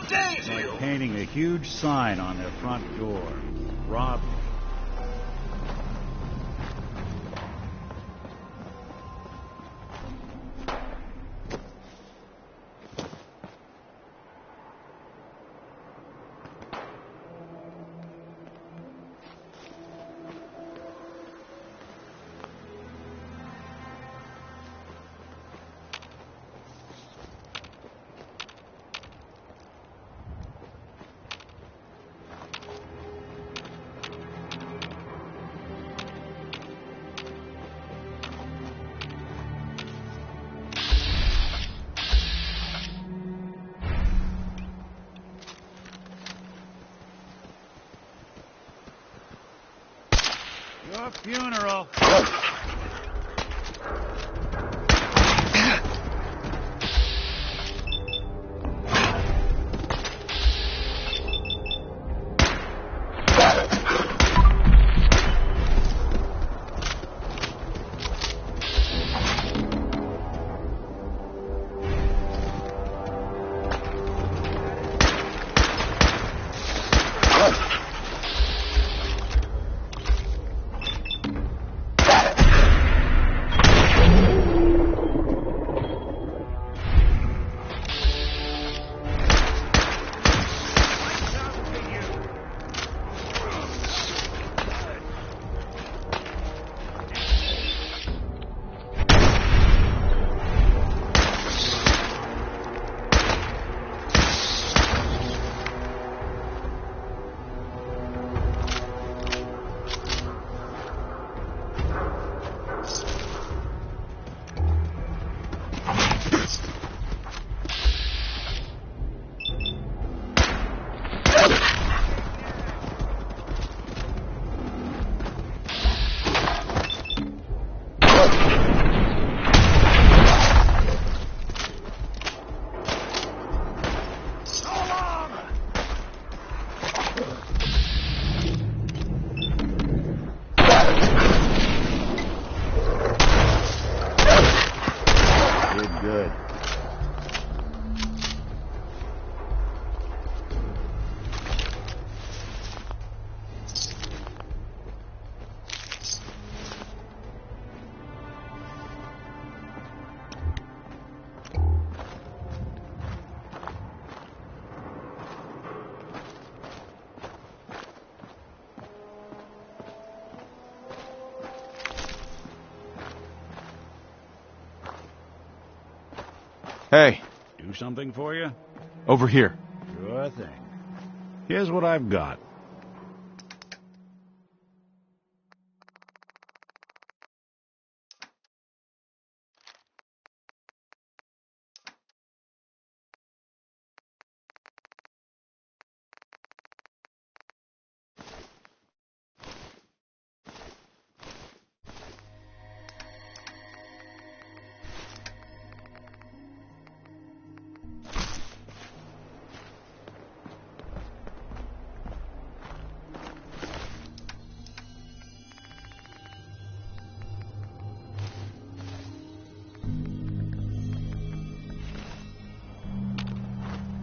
It's like painting a huge sign on their front door. Rob. Your funeral. Good. Hey, Do something for you? over here. Sure thing. Here's what I've got.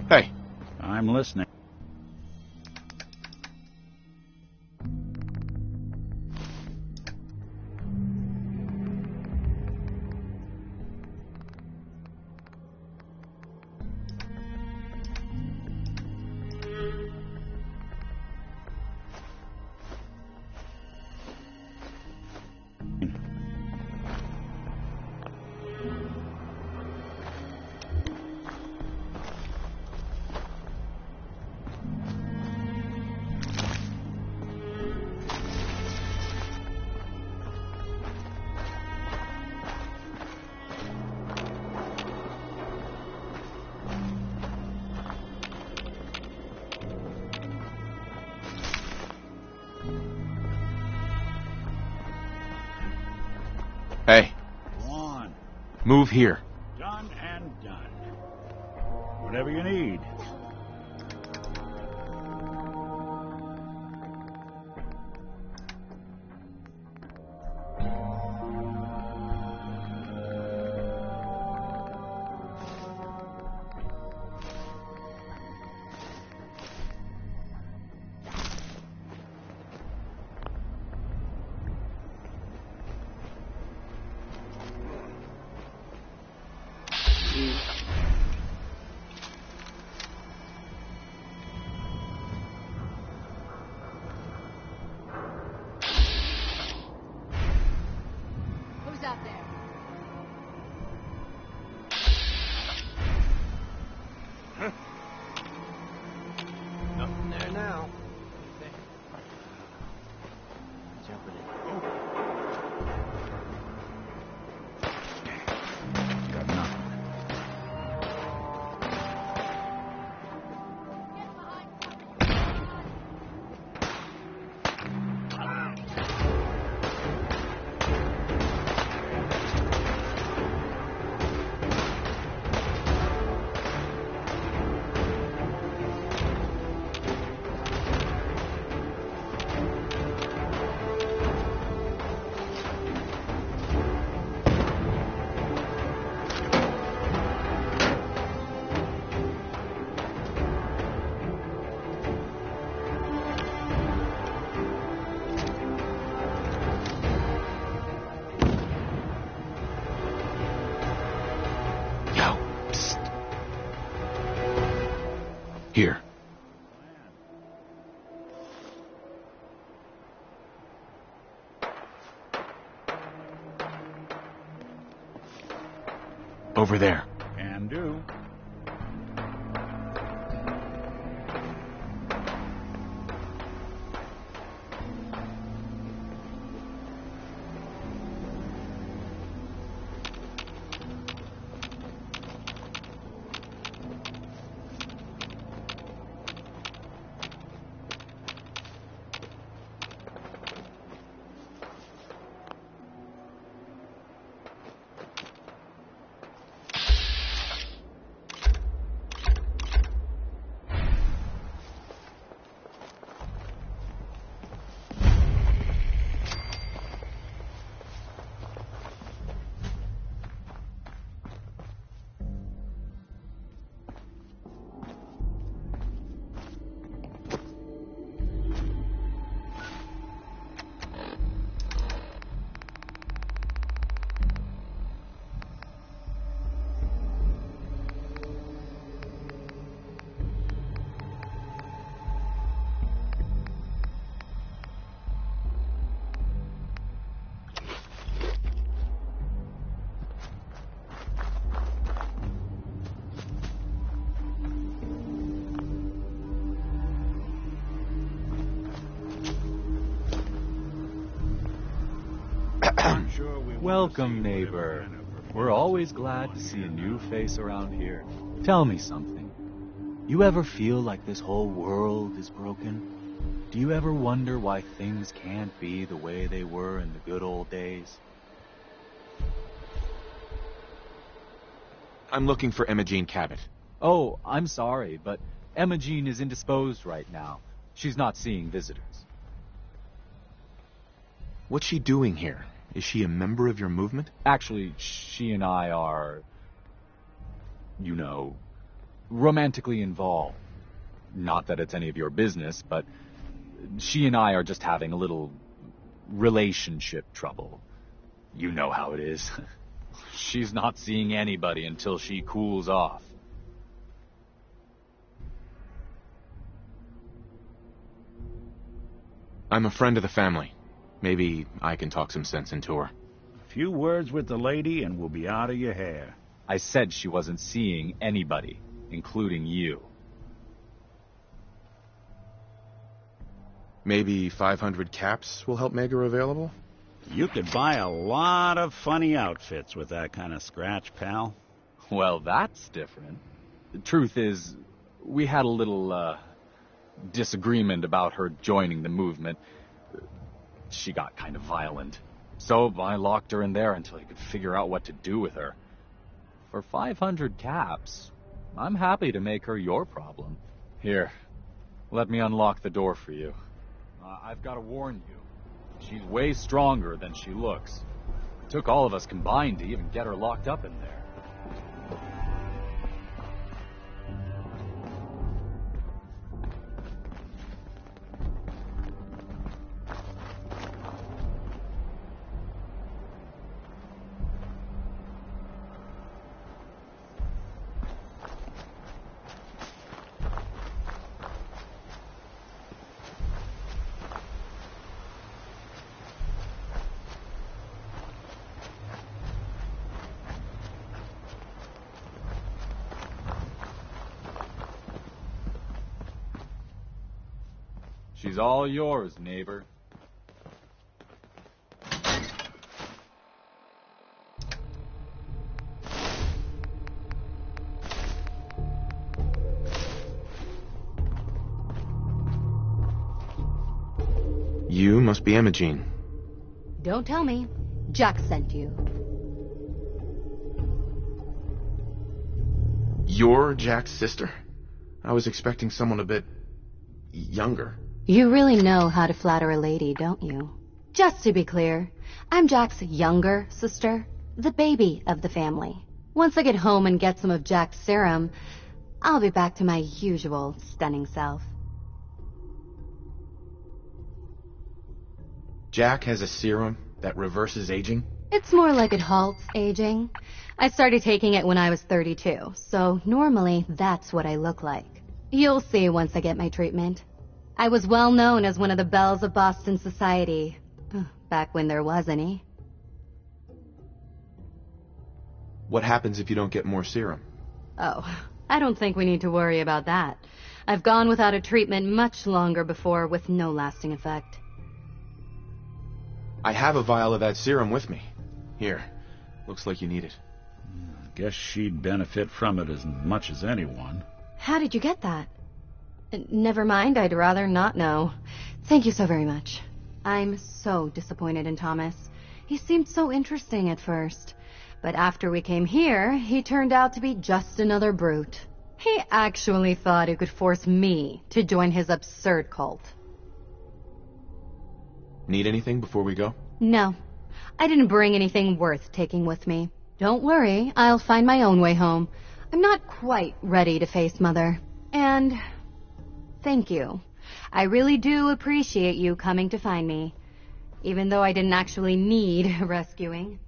Hey, I'm listening. hey, Go on. move here. Done and done. Whatever you need. Here. Over there. Can do. Welcome, neighbor. We're always glad to see a new face around here. Tell me something. You ever feel like this whole world is broken? Do you ever wonder why things can't be the way they were in the good old days? I'm looking for Emma Jean Cabot. Oh, I'm sorry, but Emma Jean is indisposed right now. She's not seeing visitors. What's she doing here? Is she a member of your movement? Actually, she and I are, you know, romantically involved. Not that it's any of your business, but she and I are just having a little relationship trouble. You know how it is. She's not seeing anybody until she cools off. I'm a friend of the family. Maybe I can talk some sense into her. A few words with the lady and we'll be out of your hair. I said she wasn't seeing anybody, including you. Maybe 500 caps will help make her available? You could buy a lot of funny outfits with that kind of scratch, pal. Well, that's different. The truth is, we had a little, disagreement about her joining the movement. She got kind of violent. So I locked her in there until I could figure out what to do with her. For 500 caps, I'm happy to make her your problem. Here, let me unlock the door for you. I've got to warn you. She's way stronger than she looks. It took all of us combined to even get her locked up in there. She's all yours, neighbor. You must be Emma Jean. Don't tell me. Jack sent you. You're Jack's sister? I was expecting someone a bit younger. You really know how to flatter a lady, don't you? Just to be clear, I'm Jack's younger sister, the baby of the family. Once I get home and get some of Jack's serum, I'll be back to my usual stunning self. Jack has a serum that reverses aging? It's more like it halts aging. I started taking it when I was 32, so normally that's what I look like. You'll see once I get my treatment. I was well known as one of the belles of Boston society. Back when there was any. What happens if you don't get more serum? Oh, I don't think we need to worry about that. I've gone without a treatment much longer before with no lasting effect. I have a vial of that serum with me. Here. Looks like you need it. I guess she'd benefit from it as much as anyone. How did you get that? Never mind, I'd rather not know. Thank you so very much. I'm so disappointed in Thomas. He seemed so interesting at first. But after we came here, he turned out to be just another brute. He actually thought he could force me to join his absurd cult. Need anything before we go? No. I didn't bring anything worth taking with me. Don't worry, I'll find my own way home. I'm not quite ready to face Mother. And thank you. I really do appreciate you coming to find me, even though I didn't actually need rescuing.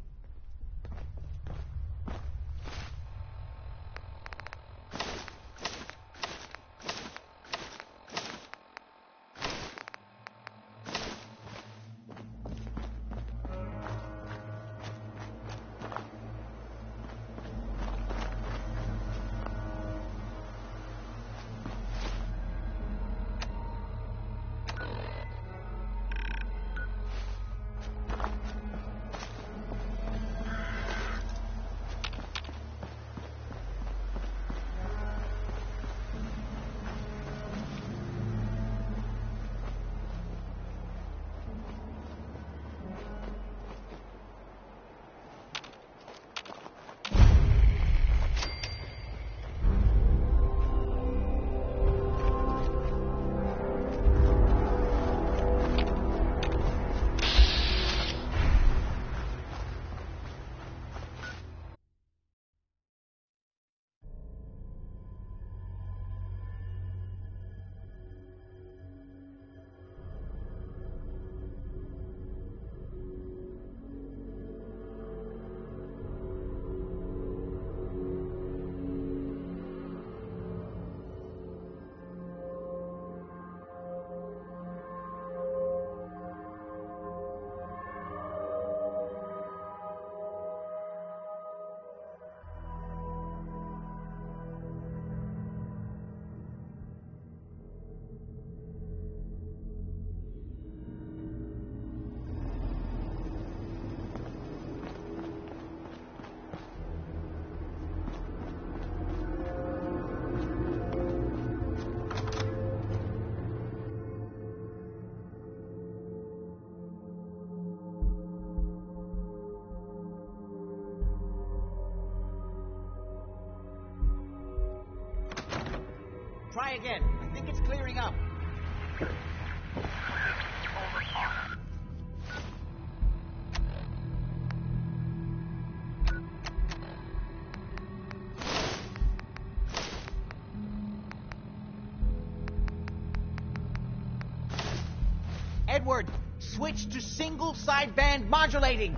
Try again. I think it's clearing up. Edward, switch to single sideband modulating.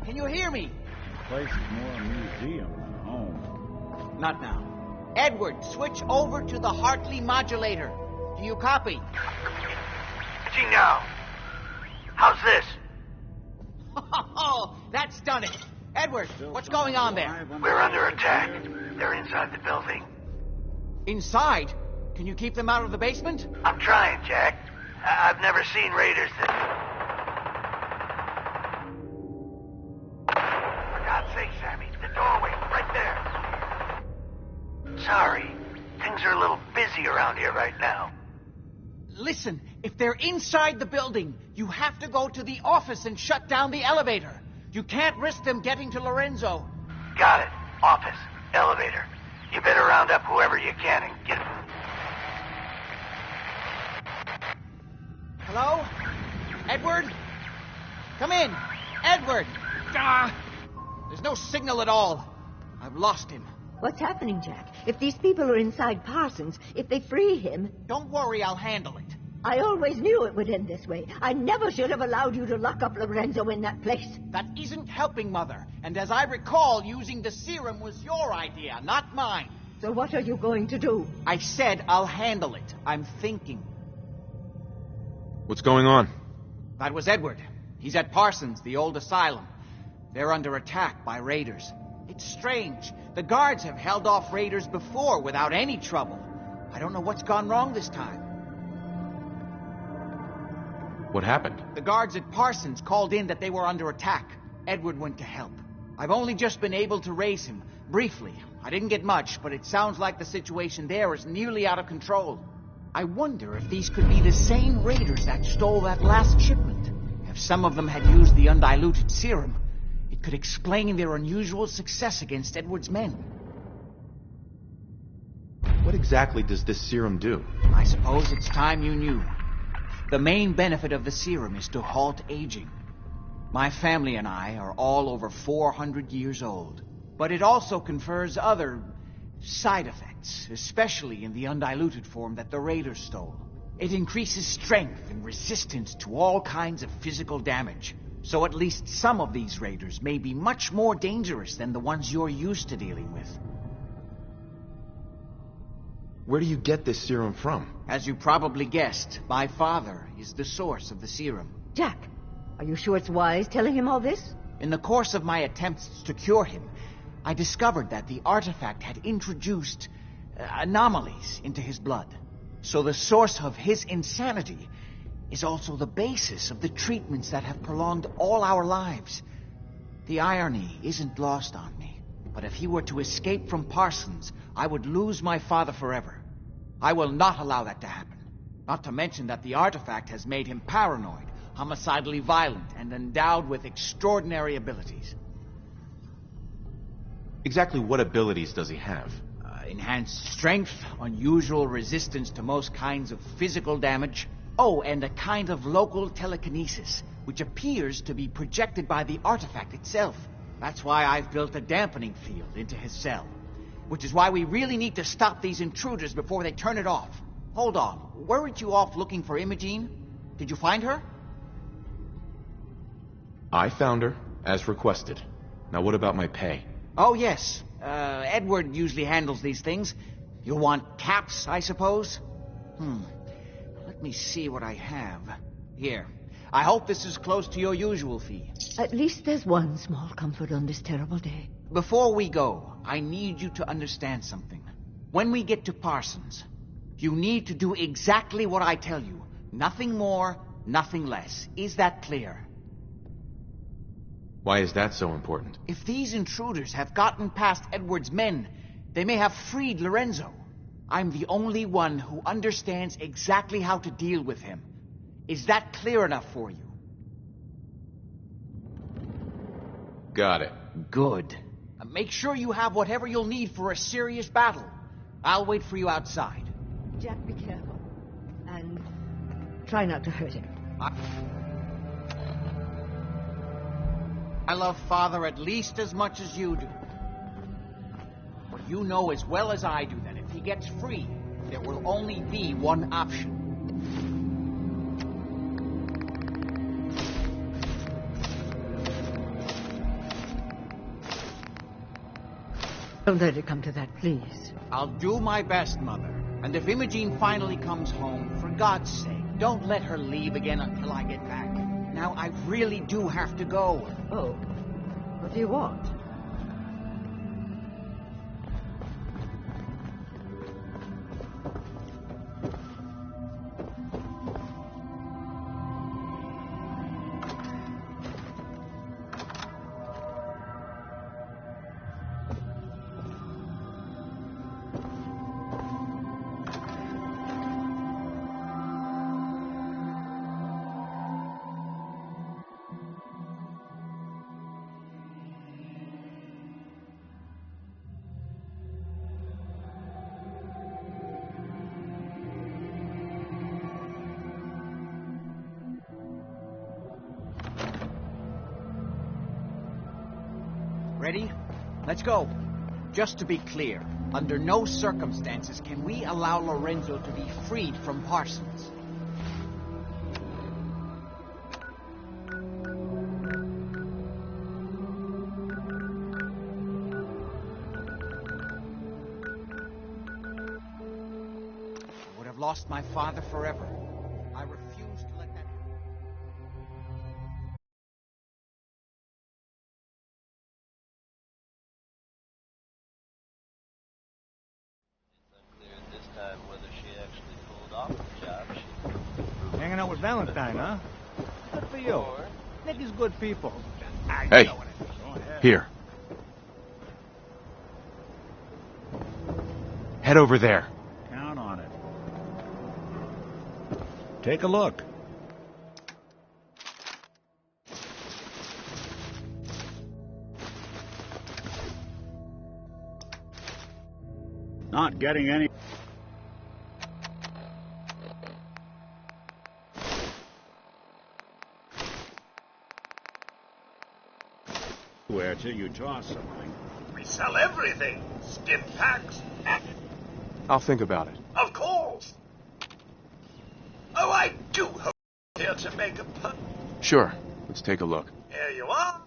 Can you hear me? The place is more a museum than a home. Not now. Edward, switch over to the Hartley modulator. Do you copy? Switching now. How's this? Oh, that's done it. Edward, what's going on there? We're under attack. They're inside the building. Inside? Can you keep them out of the basement? I'm trying, Jack. I've never seen raiders that... For God's sake, Sammy, the doorway, right there. Sorry, things are a little busy around here right now. Listen, if they're inside the building, you have to go to the office and shut down the elevator. You can't risk them getting to Lorenzo. Got it. Office, elevator. You better round up whoever you can and get... Hello? Edward? Come in. Edward! There's no signal at all. I've lost him. What's happening, Jack? If these people are inside Parsons, if they free him... Don't worry, I'll handle it. I always knew it would end this way. I never should have allowed you to lock up Lorenzo in that place. That isn't helping, Mother. And as I recall, using the serum was your idea, not mine. So what are you going to do? I said I'll handle it. I'm thinking. What's going on? That was Edward. He's at Parsons, the old asylum. They're under attack by raiders. It's strange. The guards have held off raiders before without any trouble. I don't know what's gone wrong this time. What happened? The guards at Parsons called in that they were under attack. Edward went to help. I've only just been able to raise him, briefly. I didn't get much, but it sounds like the situation there is nearly out of control. I wonder if these could be the same raiders that stole that last shipment. If some of them had used the undiluted serum, it could explain their unusual success against Edward's men. What exactly does this serum do? I suppose it's time you knew. The main benefit of the serum is to halt aging. My family and I are all over 400 years old. But it also confers other side effects, especially in the undiluted form that the raiders stole. It increases strength and resistance to all kinds of physical damage. So at least some of these raiders may be much more dangerous than the ones you're used to dealing with. Where do you get this serum from? As you probably guessed, my father is the source of the serum. Jack, are you sure it's wise telling him all this? In the course of my attempts to cure him, I discovered that the artifact had introduced anomalies into his blood. So the source of his insanity is also the basis of the treatments that have prolonged all our lives. The irony isn't lost on me, but if he were to escape from Parsons, I would lose my father forever. I will not allow that to happen. Not to mention that the artifact has made him paranoid, homicidally violent, and endowed with extraordinary abilities. Exactly what abilities does he have? Enhanced strength, unusual resistance to most kinds of physical damage. Oh, and a kind of local telekinesis, which appears to be projected by the artifact itself. That's why I've built a dampening field into his cell. Which is why we really need to stop these intruders before they turn it off. Hold on, weren't you off looking for Imogene? Did you find her? I found her, as requested. Now what about my pay? Oh, yes. Edward usually handles these things. You'll want caps, I suppose? Let me see what I have. Here. I hope this is close to your usual fee. At least there's one small comfort on this terrible day. Before we go, I need you to understand something. When we get to Parsons, you need to do exactly what I tell you. Nothing more, nothing less. Is that clear? Why is that so important? If these intruders have gotten past Edward's men, they may have freed Lorenzo. I'm the only one who understands exactly how to deal with him. Is that clear enough for you? Got it. Good. Make sure you have whatever you'll need for a serious battle. I'll wait for you outside. Jack, be careful. And try not to hurt him. I love Father at least as much as you do. But you know as well as I do that if he gets free, there will only be one option. Don't let it come to that, please. I'll do my best, Mother. And if Imogene finally comes home, for God's sake, don't let her leave again until I get back. Now, I really do have to go. Oh, what do you want? Ready? Let's go. Just to be clear, under no circumstances can we allow Lorenzo to be freed from Parsons. lost my father forever. I refuse to let that... Hanging out with Valentine, huh? Good for you. Niggas good people. Hey, here. Head over there. Count on it. Take a look. Not getting any... where till you toss something. We sell everything. Stim packs. I'll think about it. Of course. Oh, I do hope here to make a pun. Sure. Let's take a look. Here you are.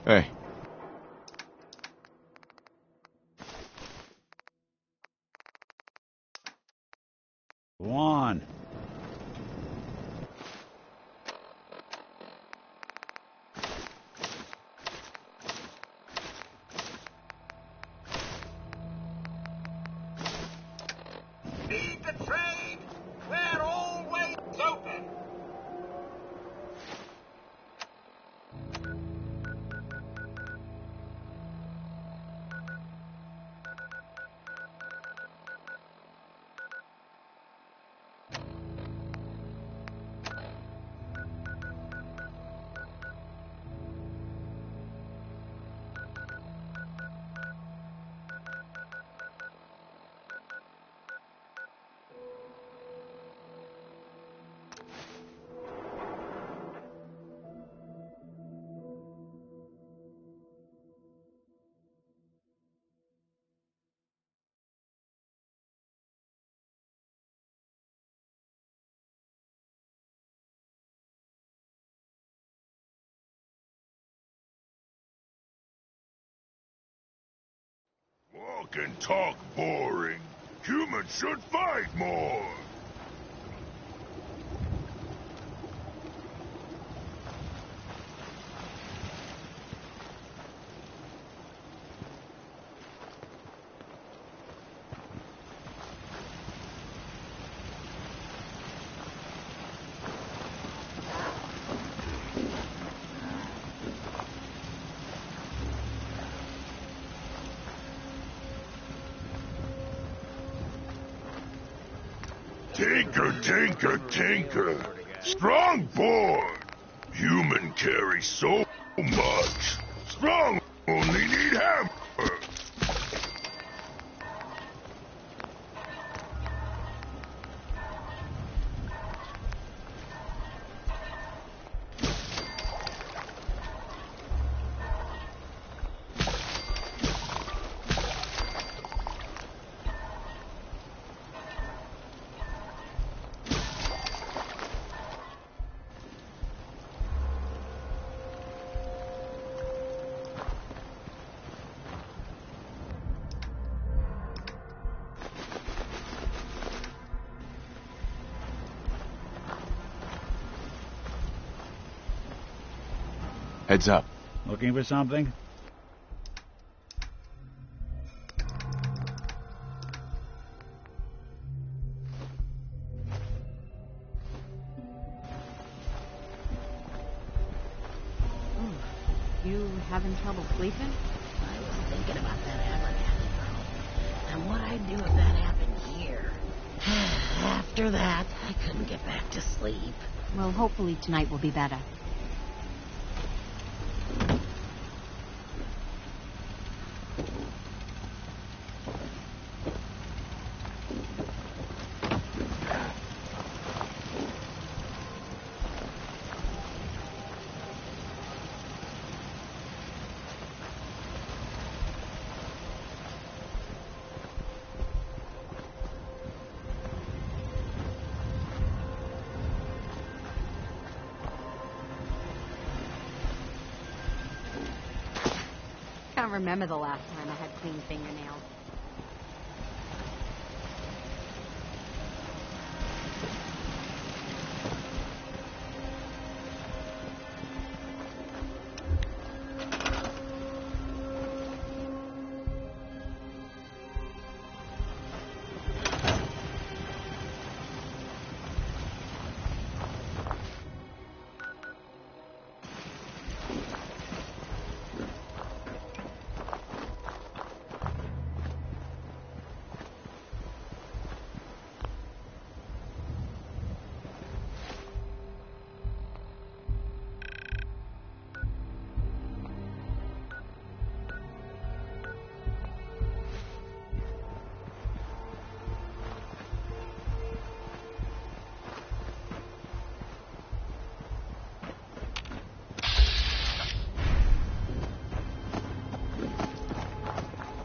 Hey. Go on. Need the trade. We're always open. Walk and talk boring. Humans should fight more. Tinker, tinker, tinker. Strong board. Human carry so much. Strong only need hammer. Heads up. Looking for something? You having trouble sleeping? I was thinking about that Abernathy girl and what I'd do if that happened here. After that, I couldn't get back to sleep. Well, hopefully tonight will be better. can't remember the last time I had clean fingernails.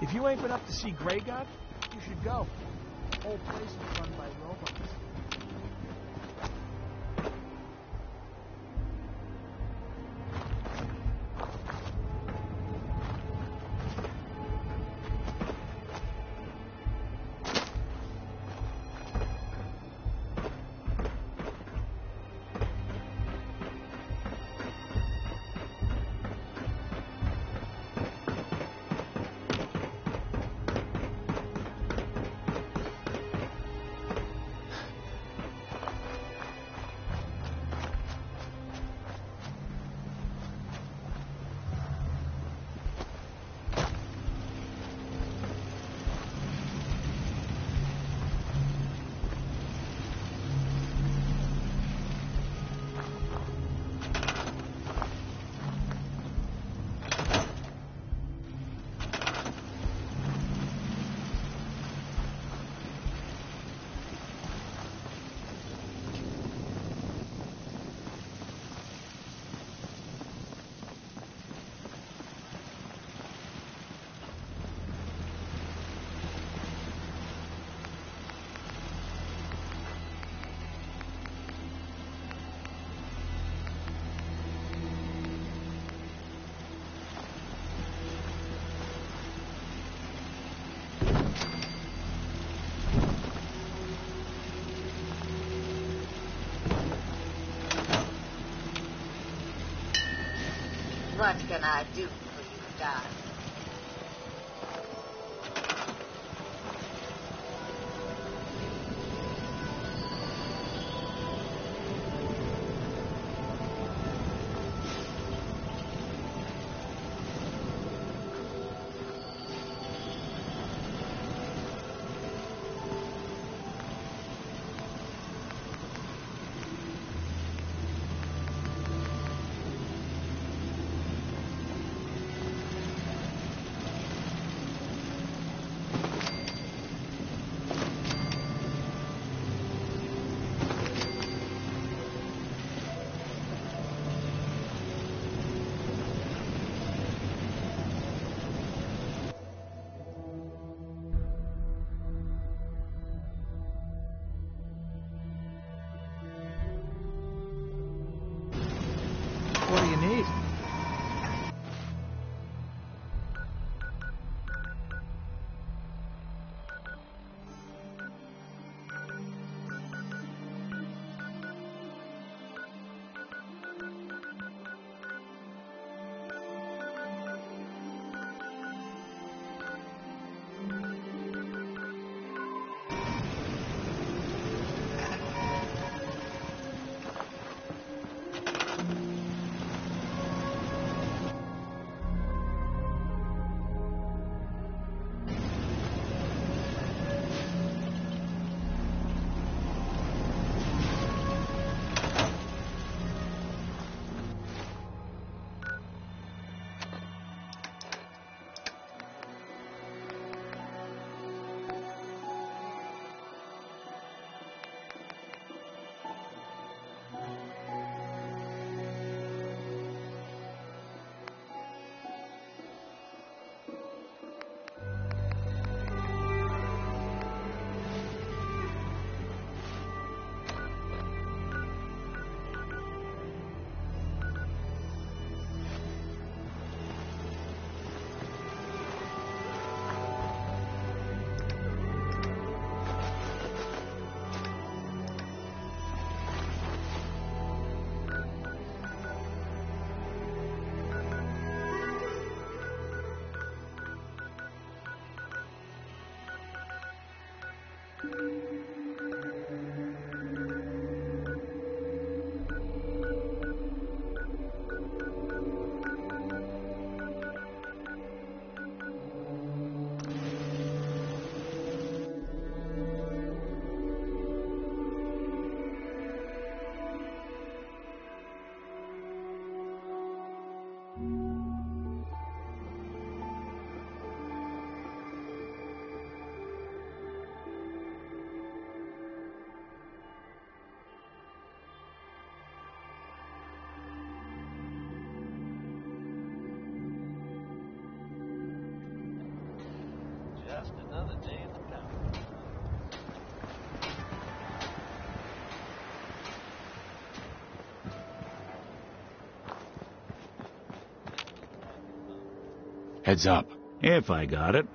If you ain't been up to see Grey God, you should go. The whole place is run by robots. What can I do for you, Doc? Just another day in the town. Heads up. If I got it.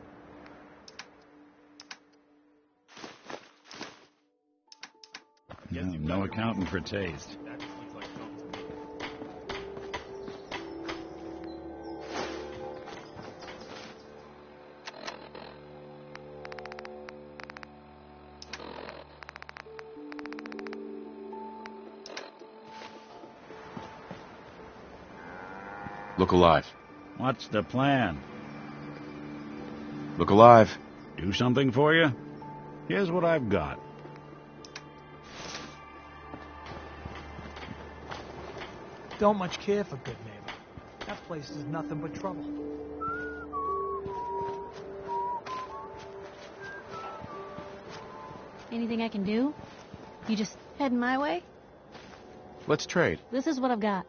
No accounting for taste. Look alive. What's the plan? Look alive. Do something for you? Here's what I've got. Don't much care for good neighbor. That place is nothing but trouble. Anything I can do? You just heading my way? Let's trade. This is what I've got.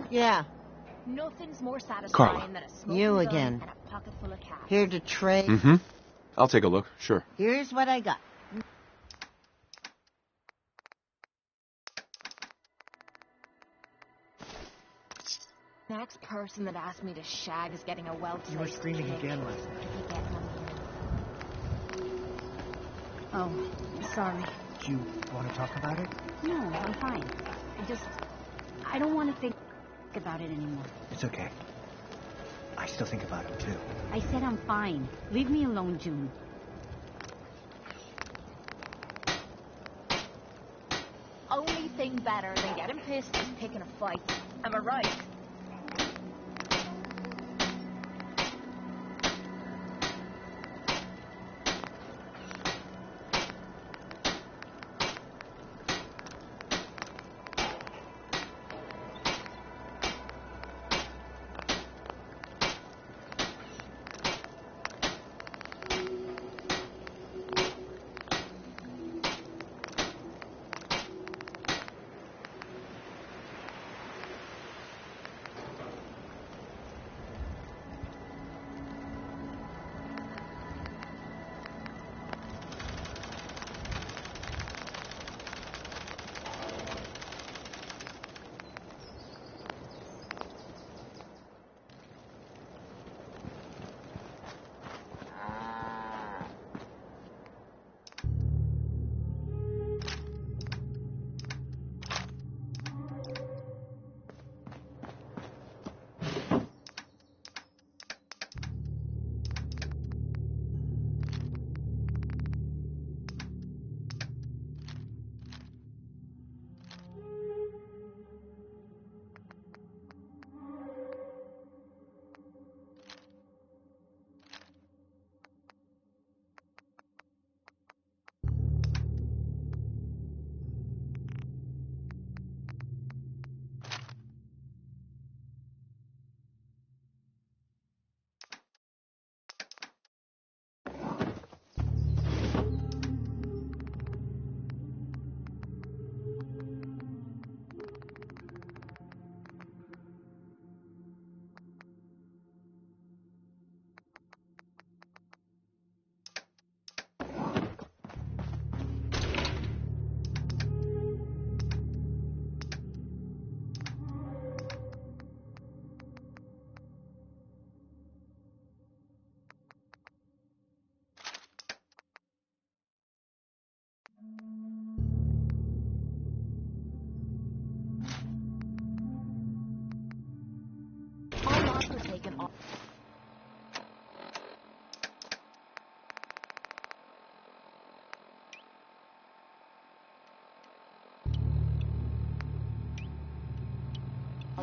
Yeah, Nothing's more satisfying Carla. than a smoking you gun again. and a pocket full of cash. Here to trade. Mm-hmm. I'll take a look, sure. Here's what I got. Next person that asked me to shag is getting a well-placed You were screaming kick. again last night. If you get one. Oh, sorry. Do you want to talk about it? No, I'm fine. I don't want to think about it anymore. It's okay. I still think about it, too. I said I'm fine. Leave me alone, June. Only thing better than getting pissed is picking a fight. Am I right?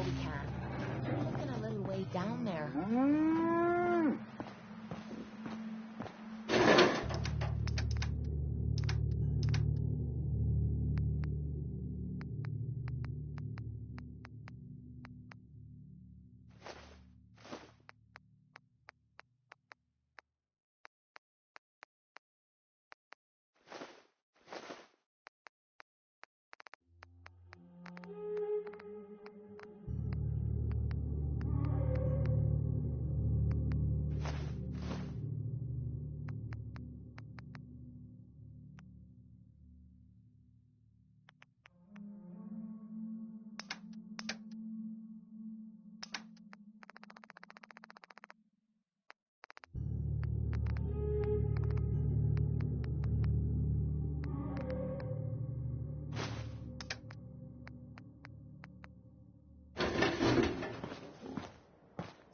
we can. We're looking a little way down there.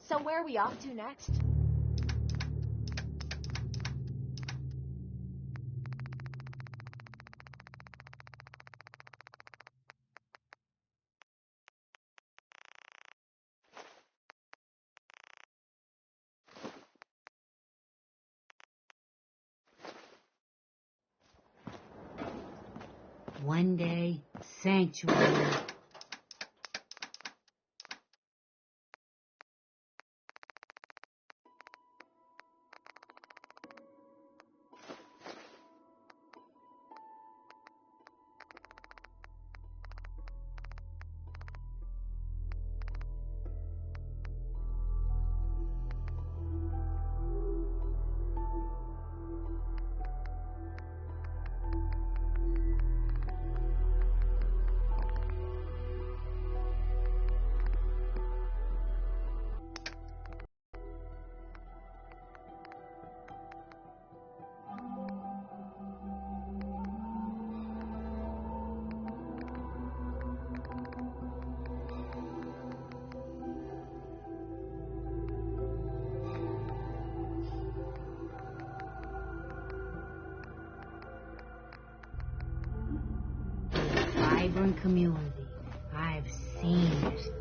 So where are we off to next? One day, sanctuary. Vibrant community. I've seen it.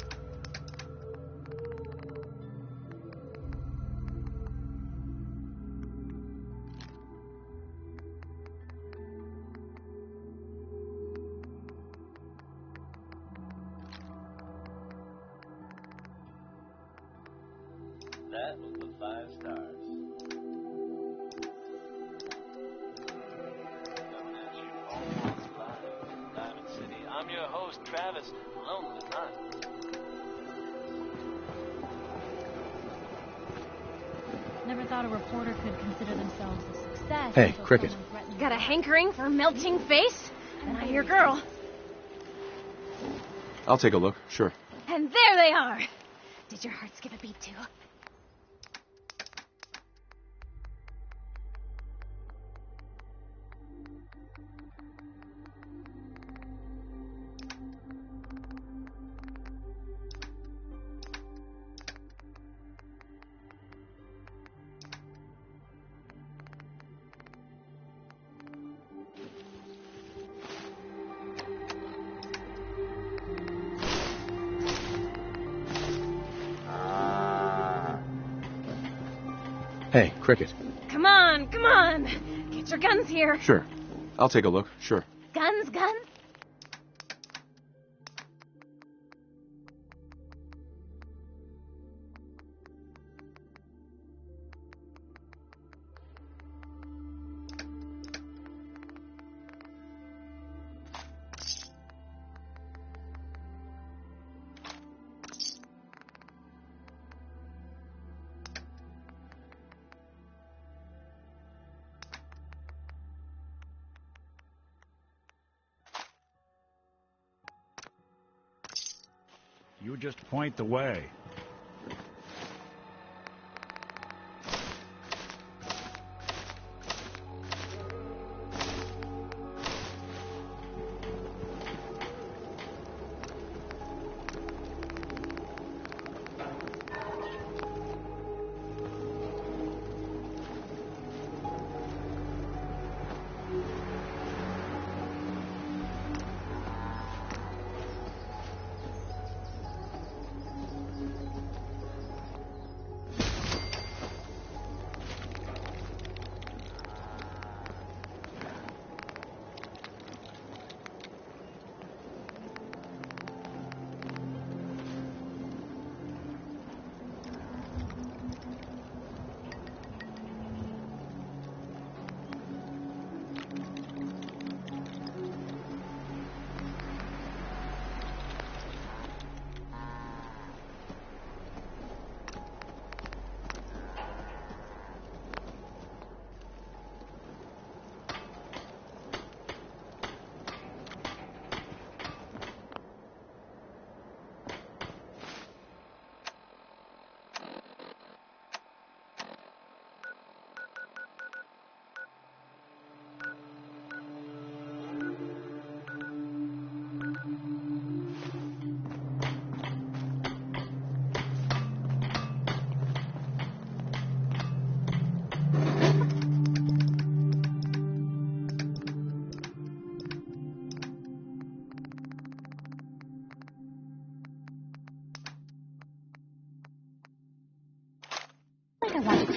That was the 5 stars. Coming at you almost live from Diamond City. I'm your host, Travis. Lonely Night. Never thought a reporter could consider themselves a success. Hey, Cricket. Got a hankering for a melting face? Then I'm your girl. I'll take a look, sure. And there they are. Did your heart skip a beat too? Hey, Cricket. Come on, come on. Get your guns here. Sure. I'll take a look, sure. Guns, guns. You just point the way.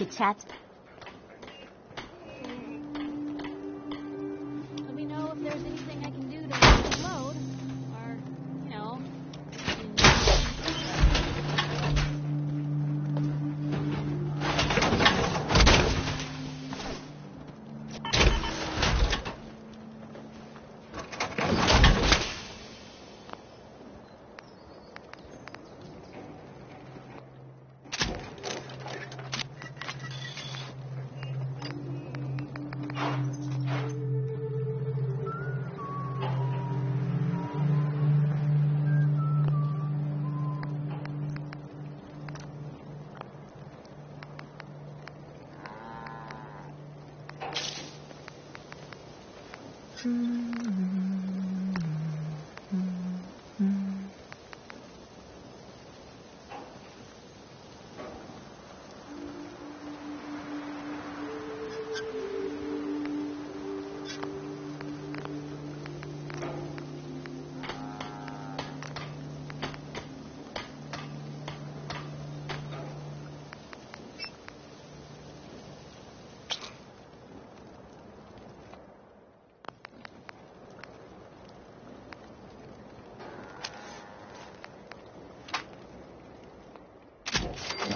could chat. Let me know if there's anything I can do to load, or, you know.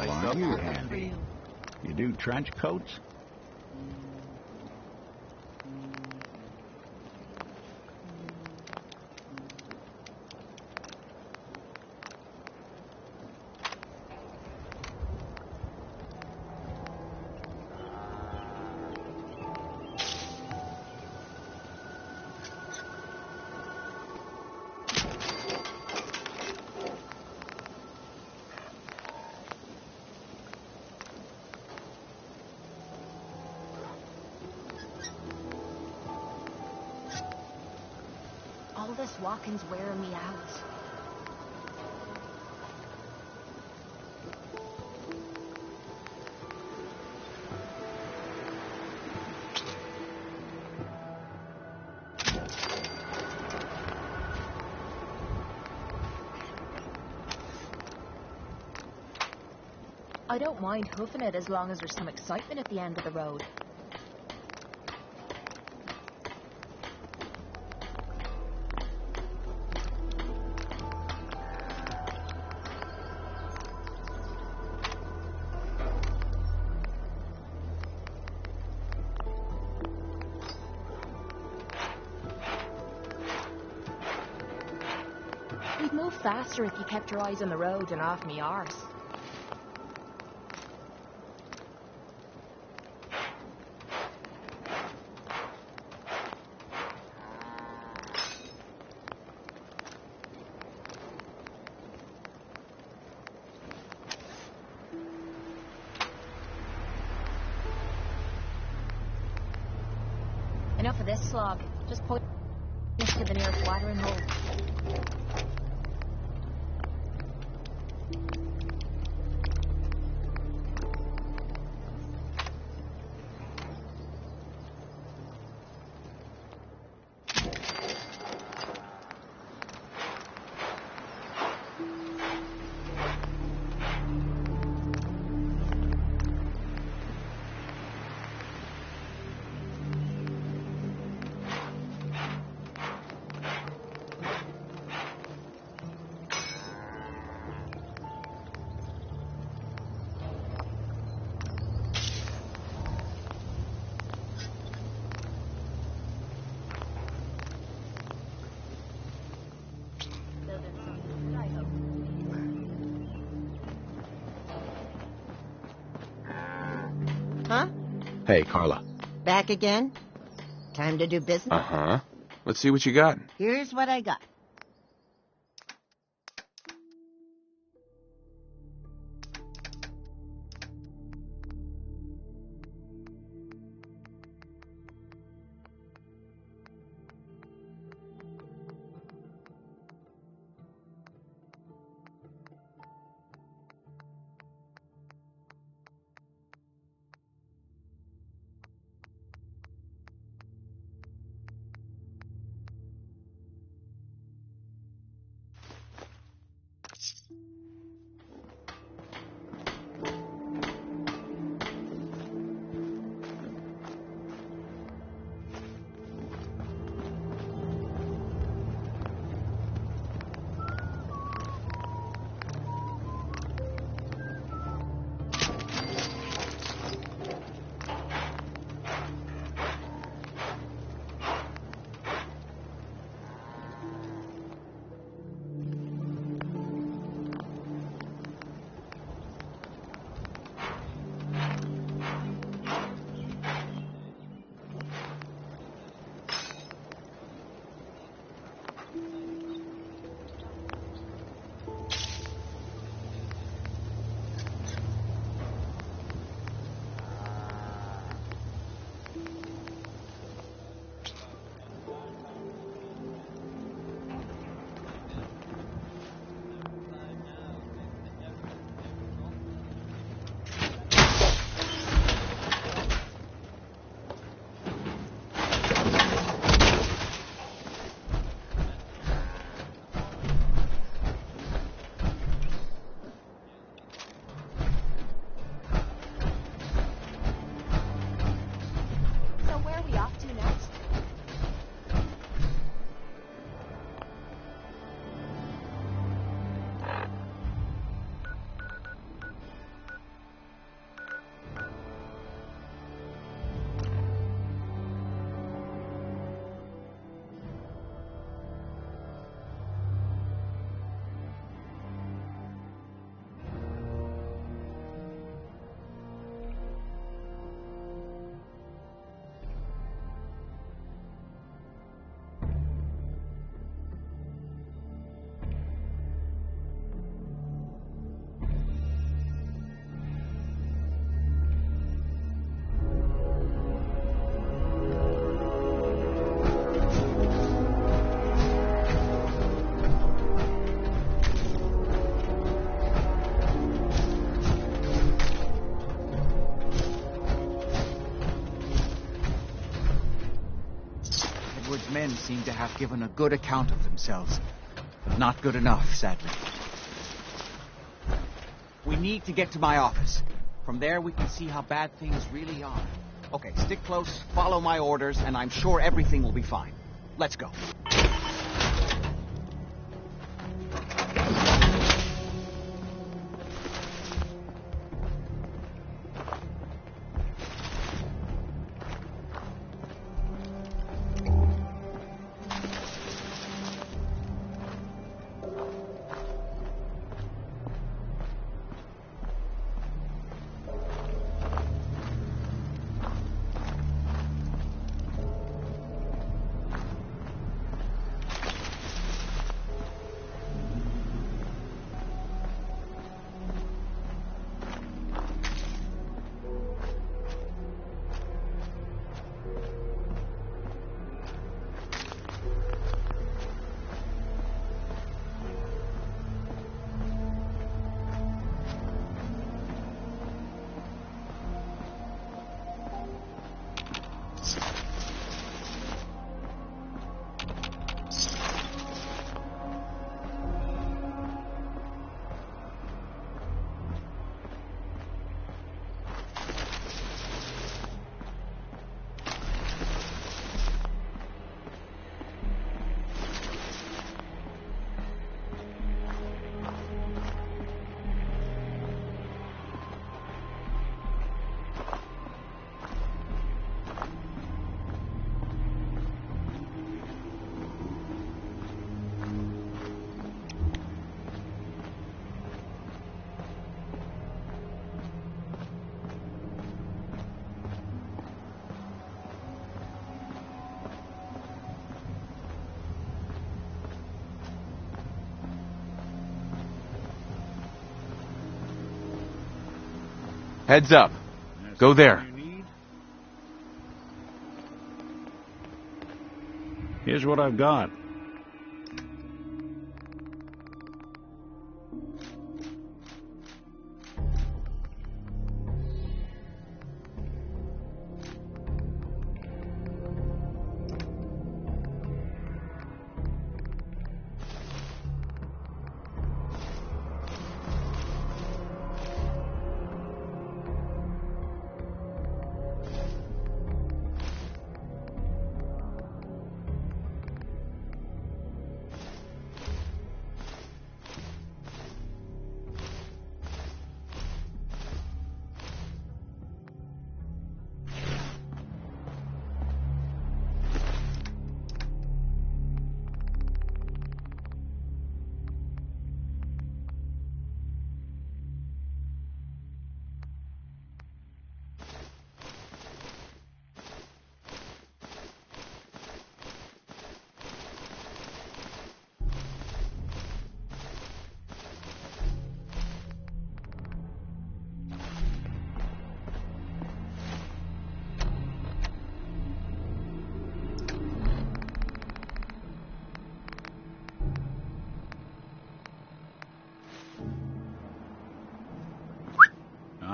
Aren't you handy? You do trench coats? All this walking's wearing me out. I don't mind hoofing it as long as there's some excitement at the end of the road. You'd move faster if you kept your eyes on the road and off me arse. Enough of this slog. Just point this to the nearest watering hole. Huh? Hey, Carla. Back again? Time to do business? Uh-huh. Let's see what you got. Here's what I got. men seem to have given a good account of themselves. Not good enough, sadly. We need to get to my office. From there, we can see how bad things really are. Okay, stick close, follow my orders, and I'm sure everything will be fine. Let's go. Heads up. Go there. Here's what I've got.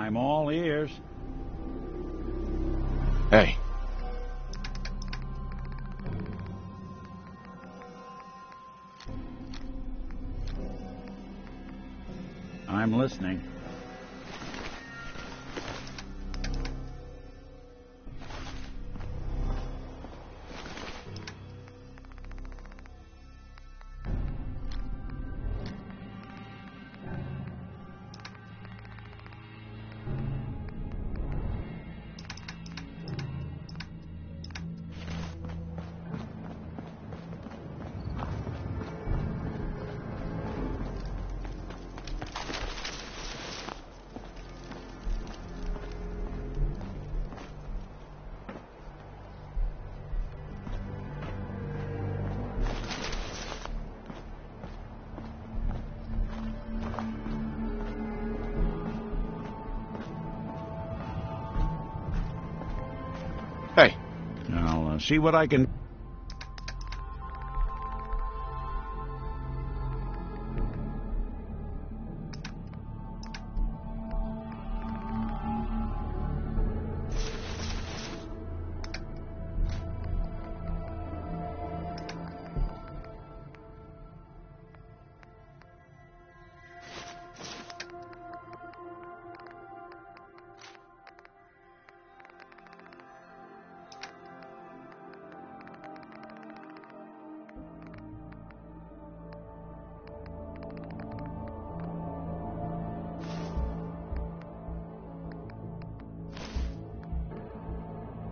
I'm all ears. Hey. I'm listening. Hey. I'll see what I can...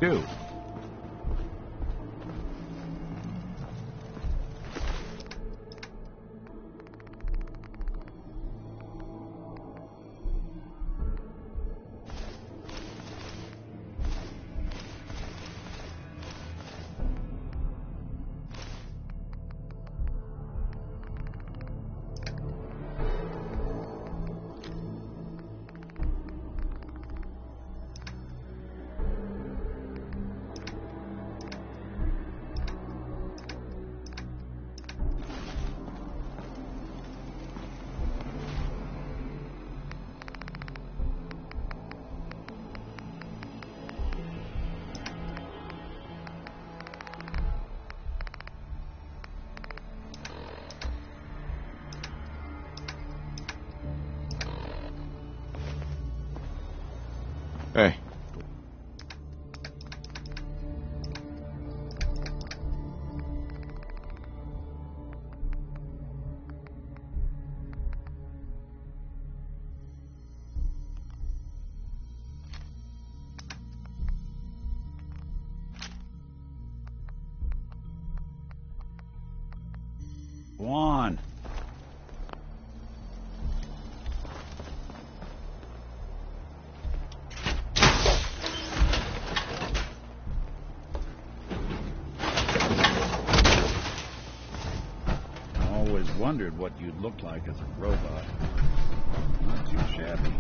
Do. Hey. Go on. Always wondered what you'd look like as a robot. Not too shabby.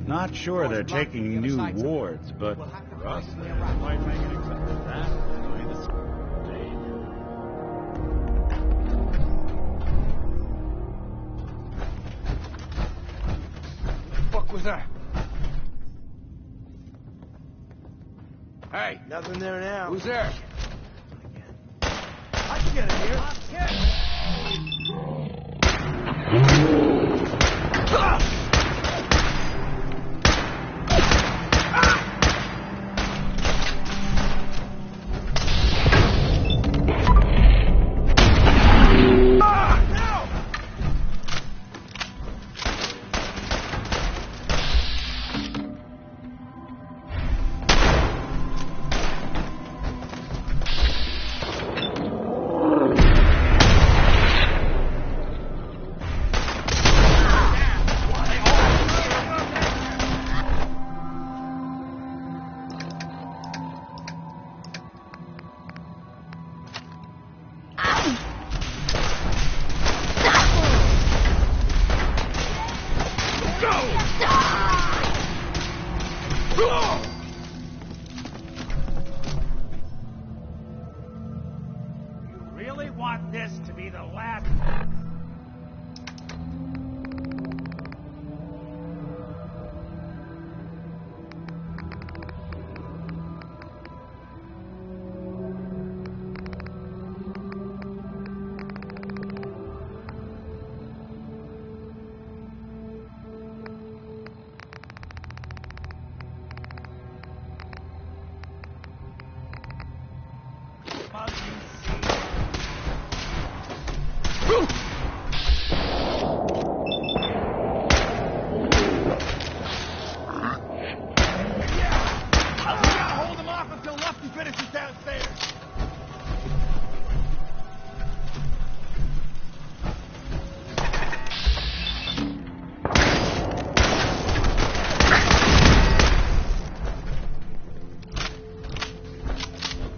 Not sure they're taking new wards, but for us, they might make it except for that. Join the Fuck was that? Hey, Nothing there now. who's there? I can get in here. Really want this to be the last...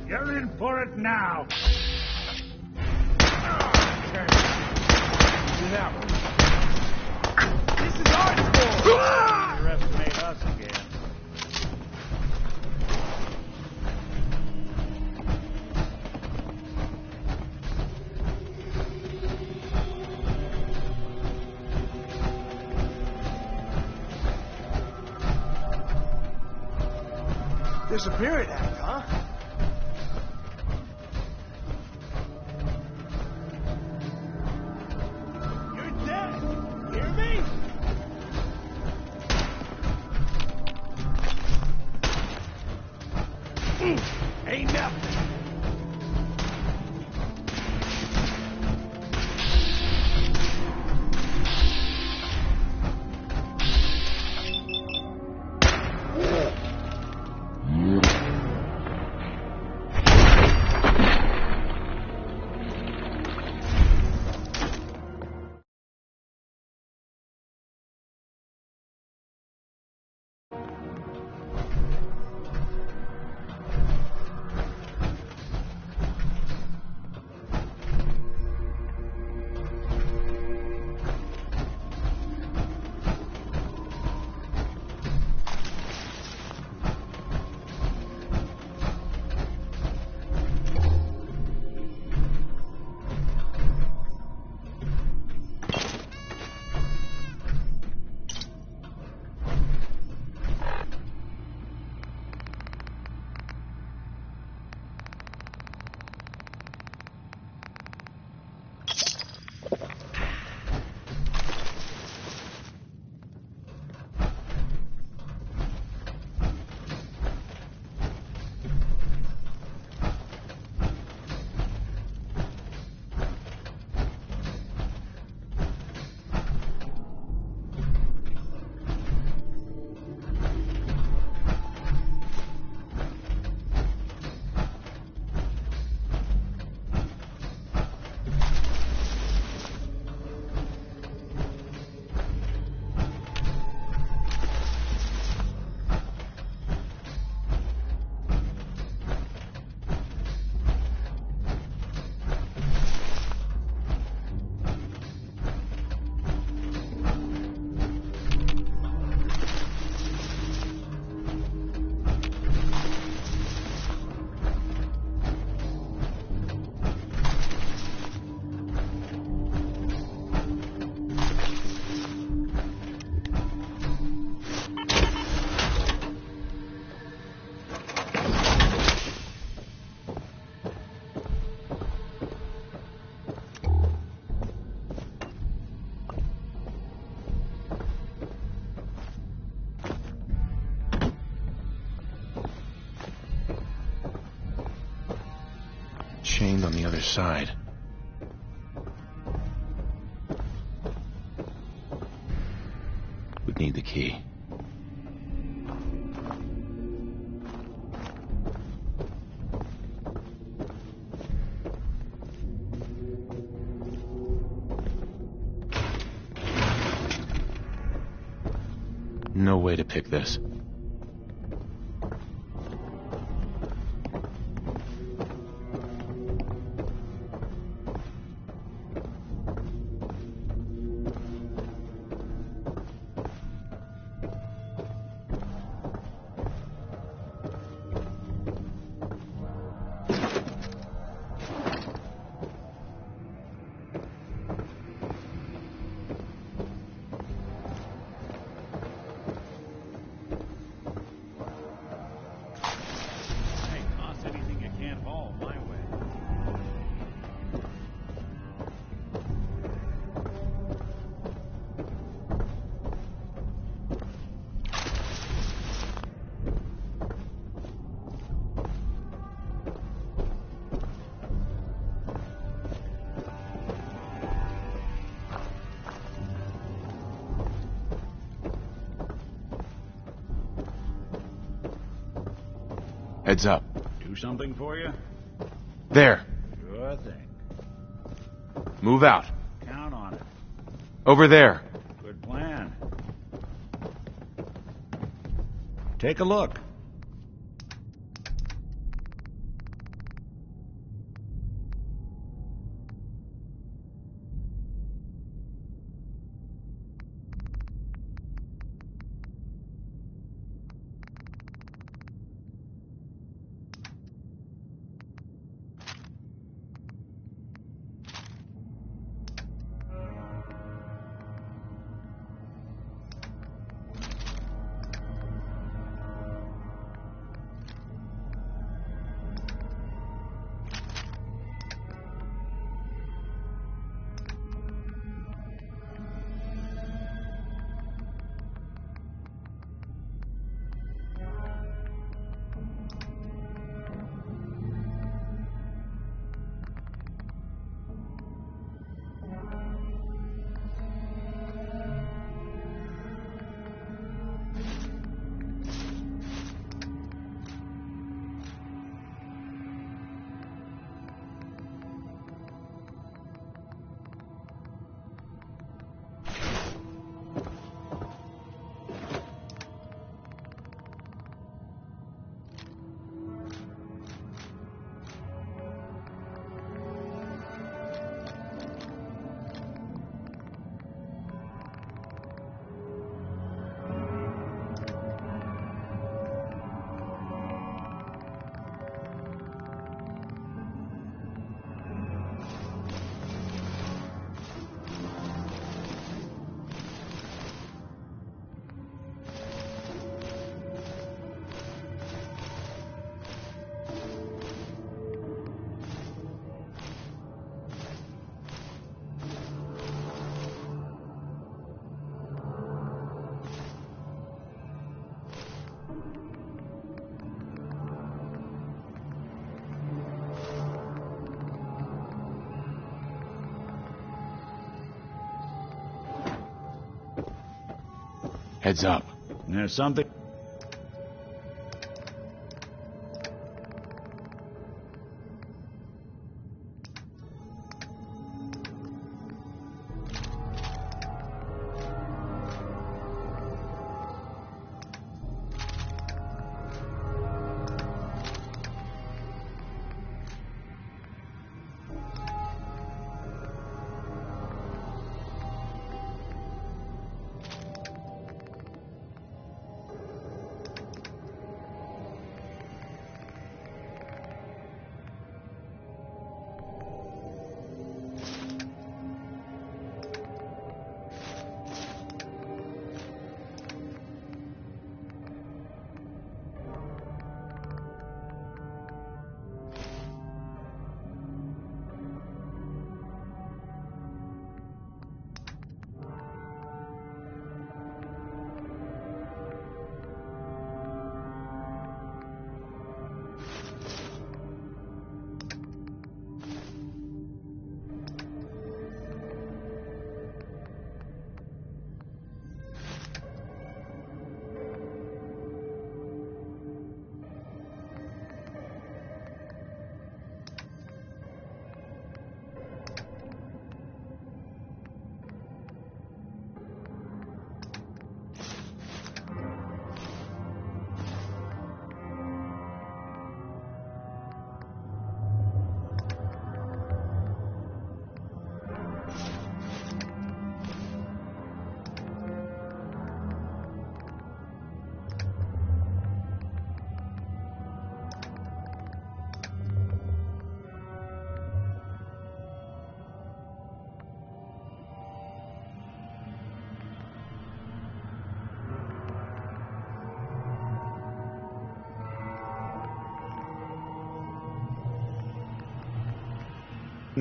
You're in for it now. This is our score. underestimate us again. Disappearing act, huh? You're dead. Hear me? Ain't nothing. Chained on the other side. Would need the key. No way to pick this. Heads up. Do something for you? There. Sure thing. Move out. Count on it. Over there. Good plan. Take a look. Heads up. There's something...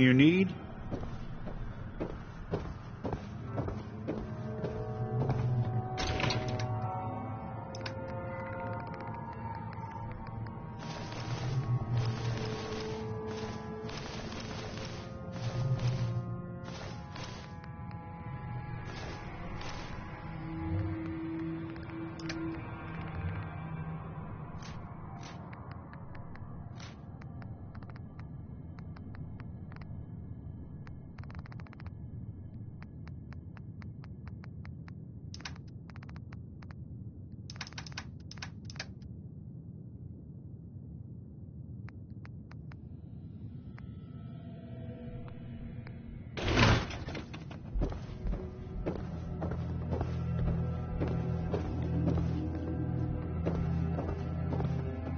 You need?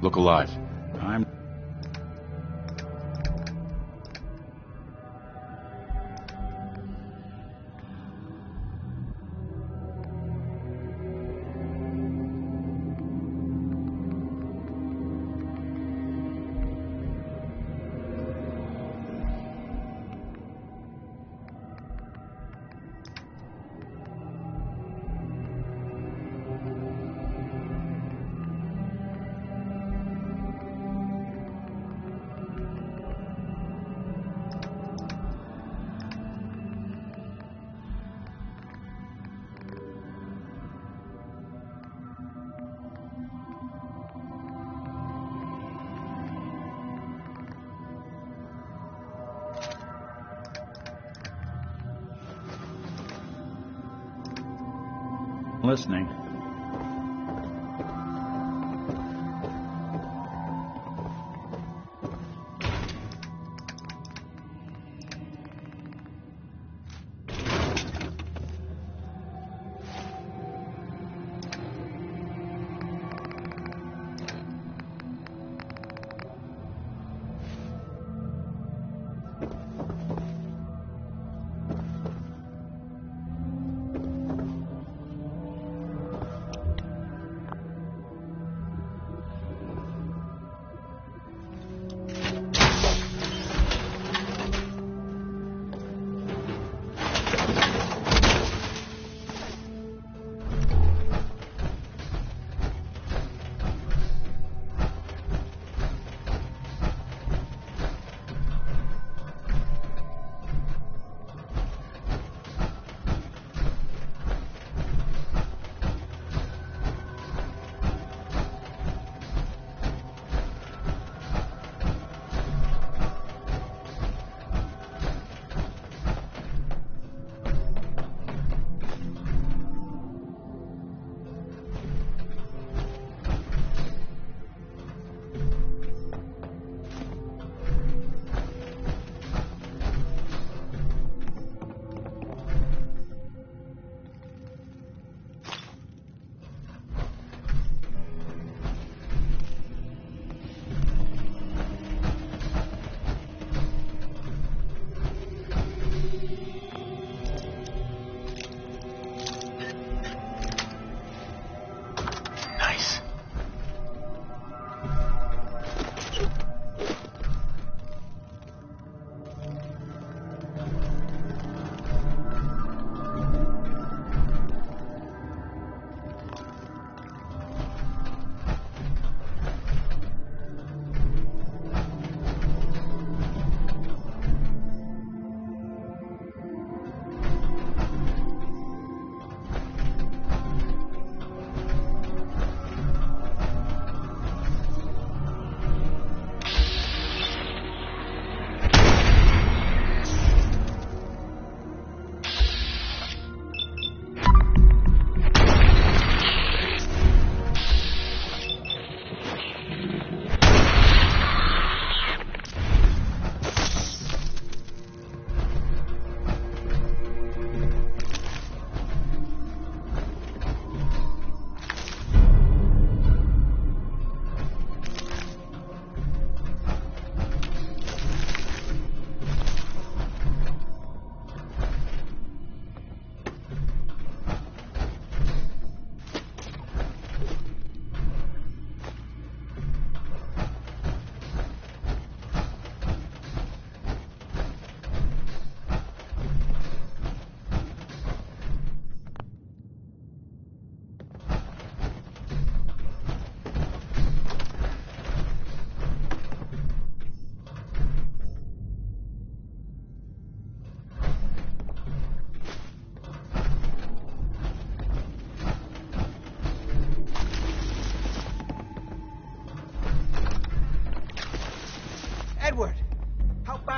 Look alive. I'm... listening.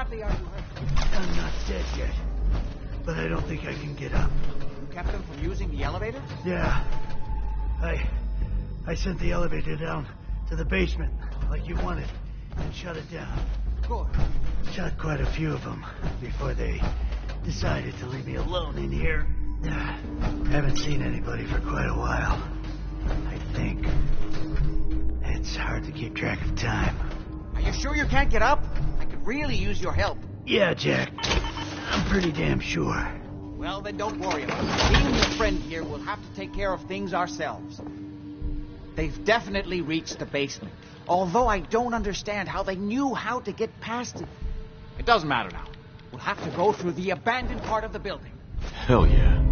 badly are you hurt? I'm not dead yet, but I don't think I can get up. You kept them from using the elevator? Yeah. I sent the elevator down to the basement, like you wanted, and shut it down. Good. Shot quite a few of them before they decided to leave me alone in here. Haven't seen anybody for quite a while. I think. It's hard to keep track of time. Are you sure you can't get up? I could really use your help. Yeah, Jack. I'm pretty damn sure. Well, then don't worry about it. Being your friend here, we'll have to take care of things ourselves. They've definitely reached the basement. Although I don't understand how they knew how to get past it. It doesn't matter now. We'll have to go through the abandoned part of the building. Hell yeah.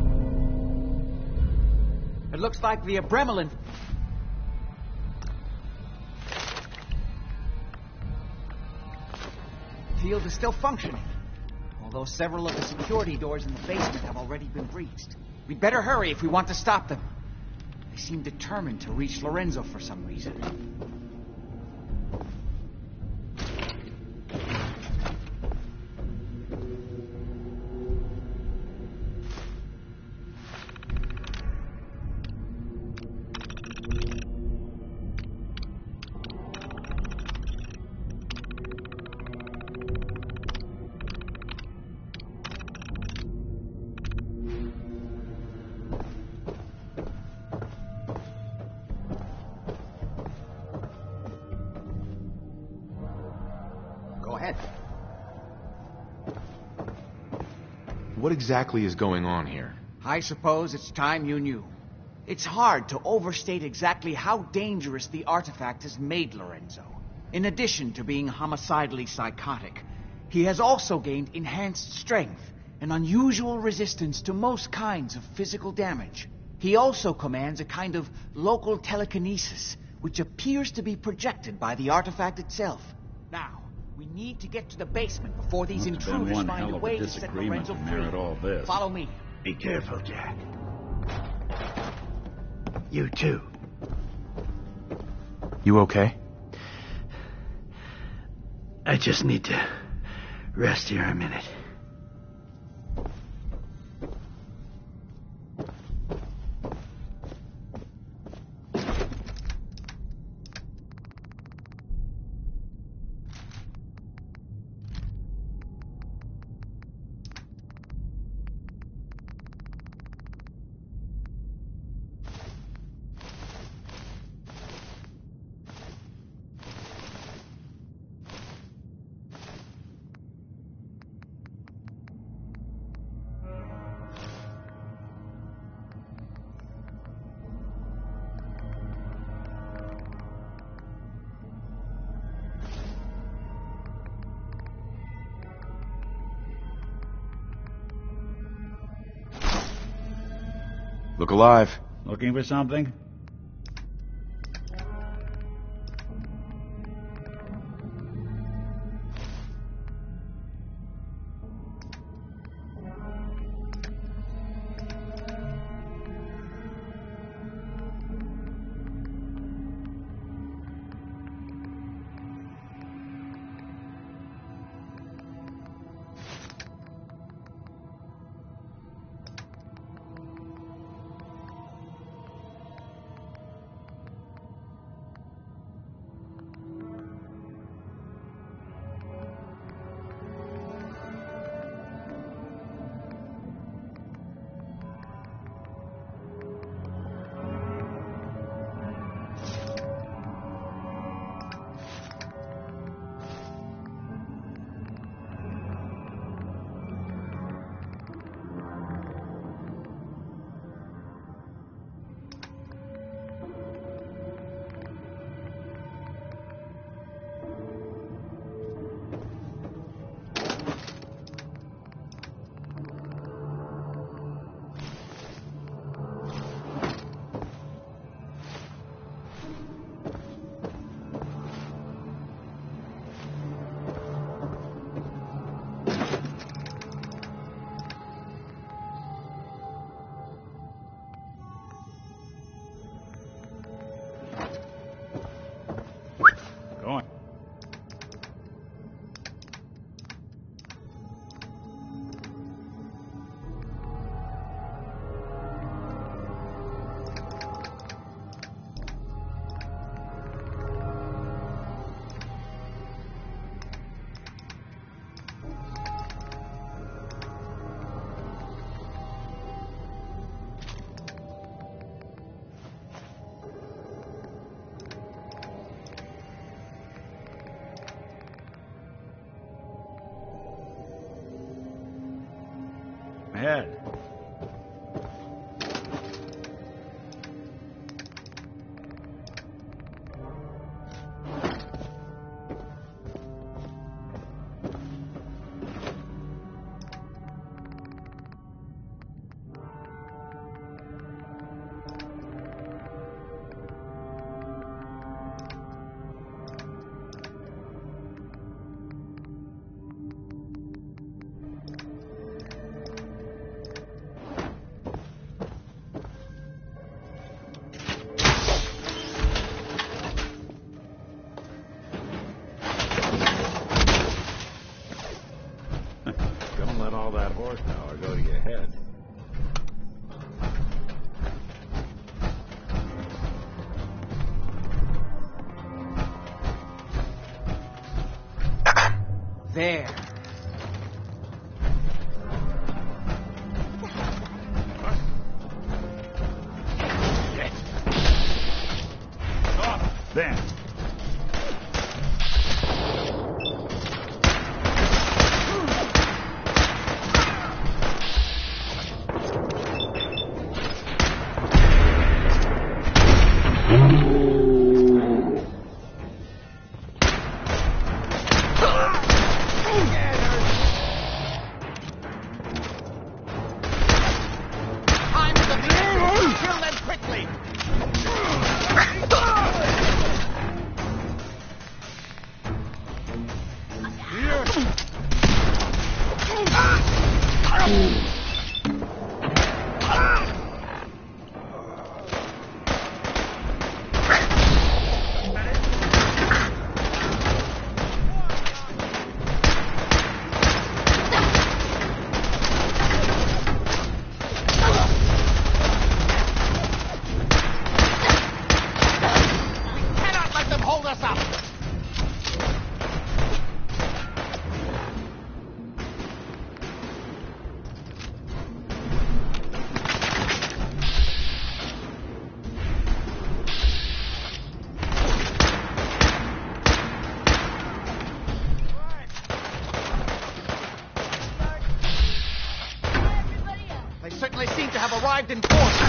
It looks like the Abremlin... field is still functioning. Although several of the security doors in the basement have already been breached. We'd better hurry if we want to stop them. They seem determined to reach Lorenzo for some reason. Go ahead. What exactly is going on here? I suppose it's time you knew. It's hard to overstate exactly how dangerous the artifact has made Lorenzo. In addition to being homicidally psychotic, he has also gained enhanced strength and unusual resistance to most kinds of physical damage. He also commands a kind of local telekinesis, which appears to be projected by the artifact itself. Now, we need to get to the basement before these intruders find a way to set Lorenzo free. All this. Follow me. Be careful, Jack. You too. You okay? I just need to rest here a minute. Look alive. Looking for something? ahead. Don't let all that horsepower go to your head. There. Shit. Stop. Then. Certainly seem to have arrived in force.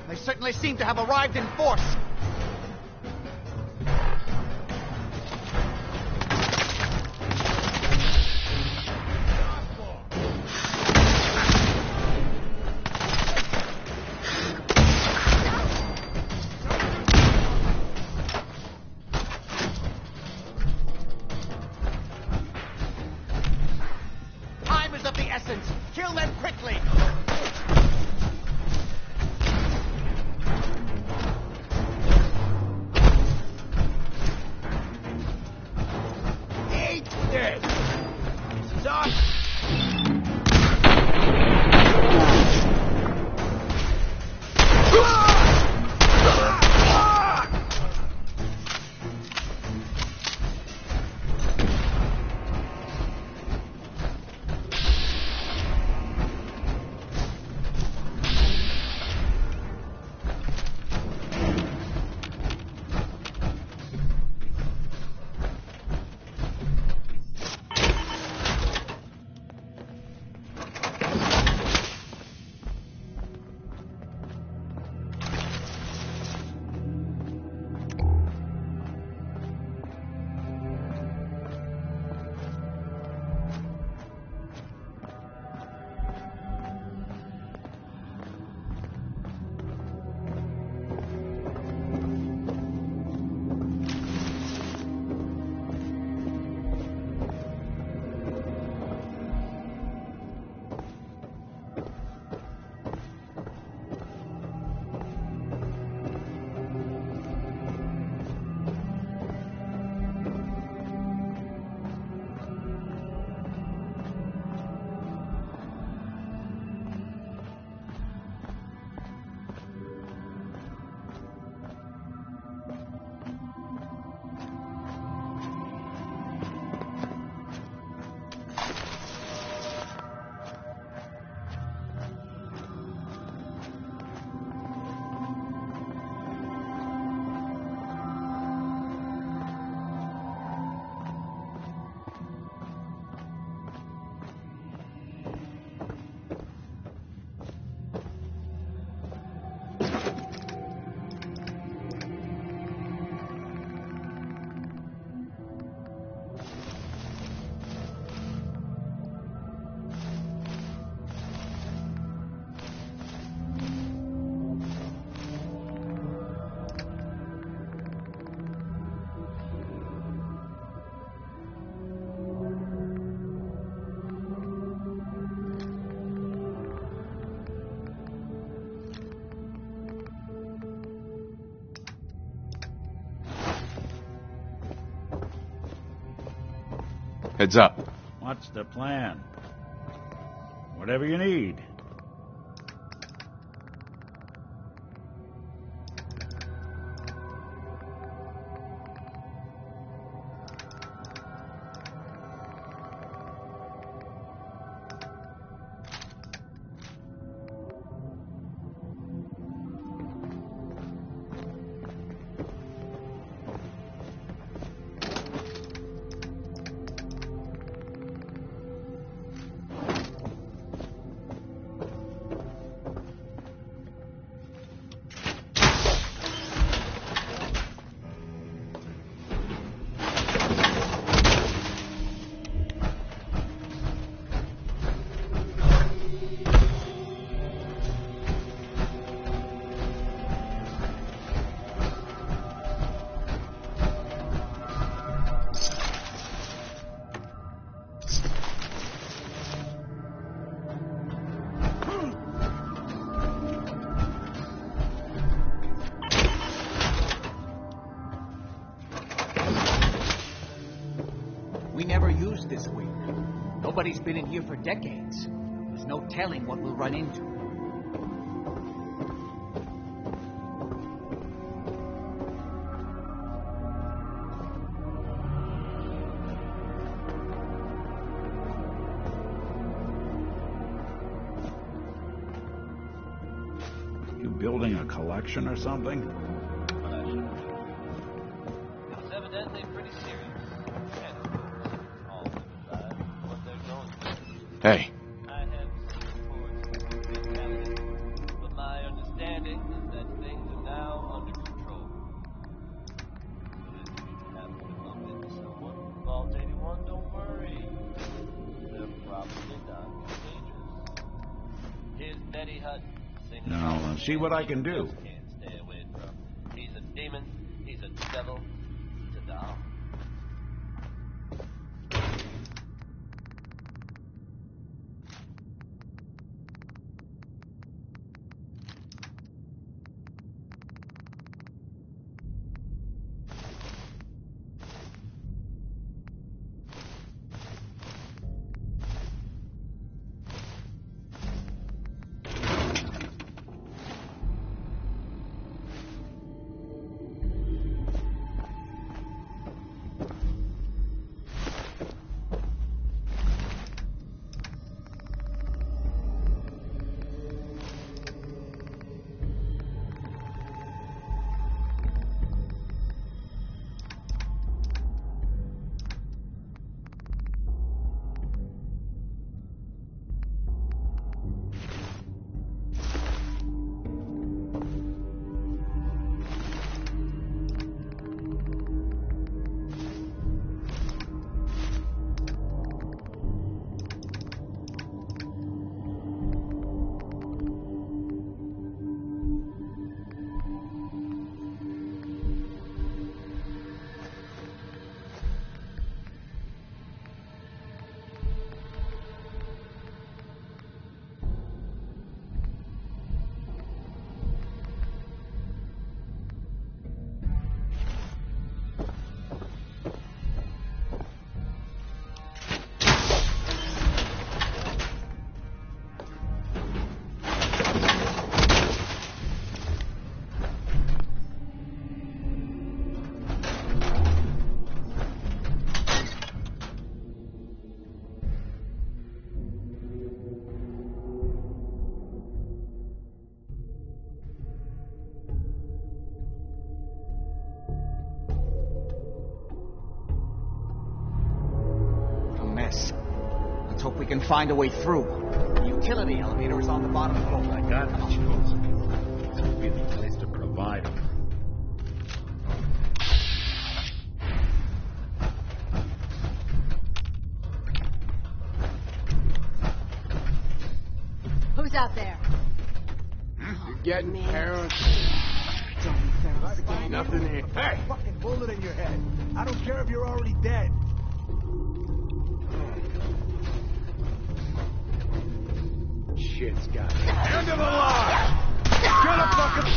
They certainly seem to have arrived in force. Kill them quickly! Heads up. What's the plan? Whatever you need. We never used this wing. Nobody's been in here for decades. There's no telling what we'll run into. You building a collection or something? But I shouldn't. It's evidently pretty serious. And of course, all sympathize with what they're going through. Hey. I have seen reports of brutality, but my understanding is that things are now under control. But if you happen to bump into someone from Vault 81, don't worry. They're probably not dangerous. Here's Betty Hutton. Now, see what I can do. Can't stay away from. He's a demon, he's a devil, he's a doll. Let's hope we can find a way through. The utility elevator is on the bottom floor. I got it, Jules. This would be the place to provide them. Who's out there? You're getting parents. Don't ferals again. Nothing here. Hey! Fucking bullet in your head. I don't care if you're already dead. Shit's got me. End of the line! Get a fucking...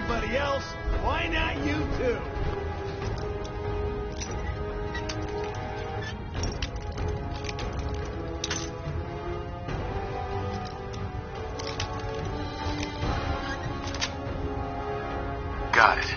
everybody else, why not you too? Got it.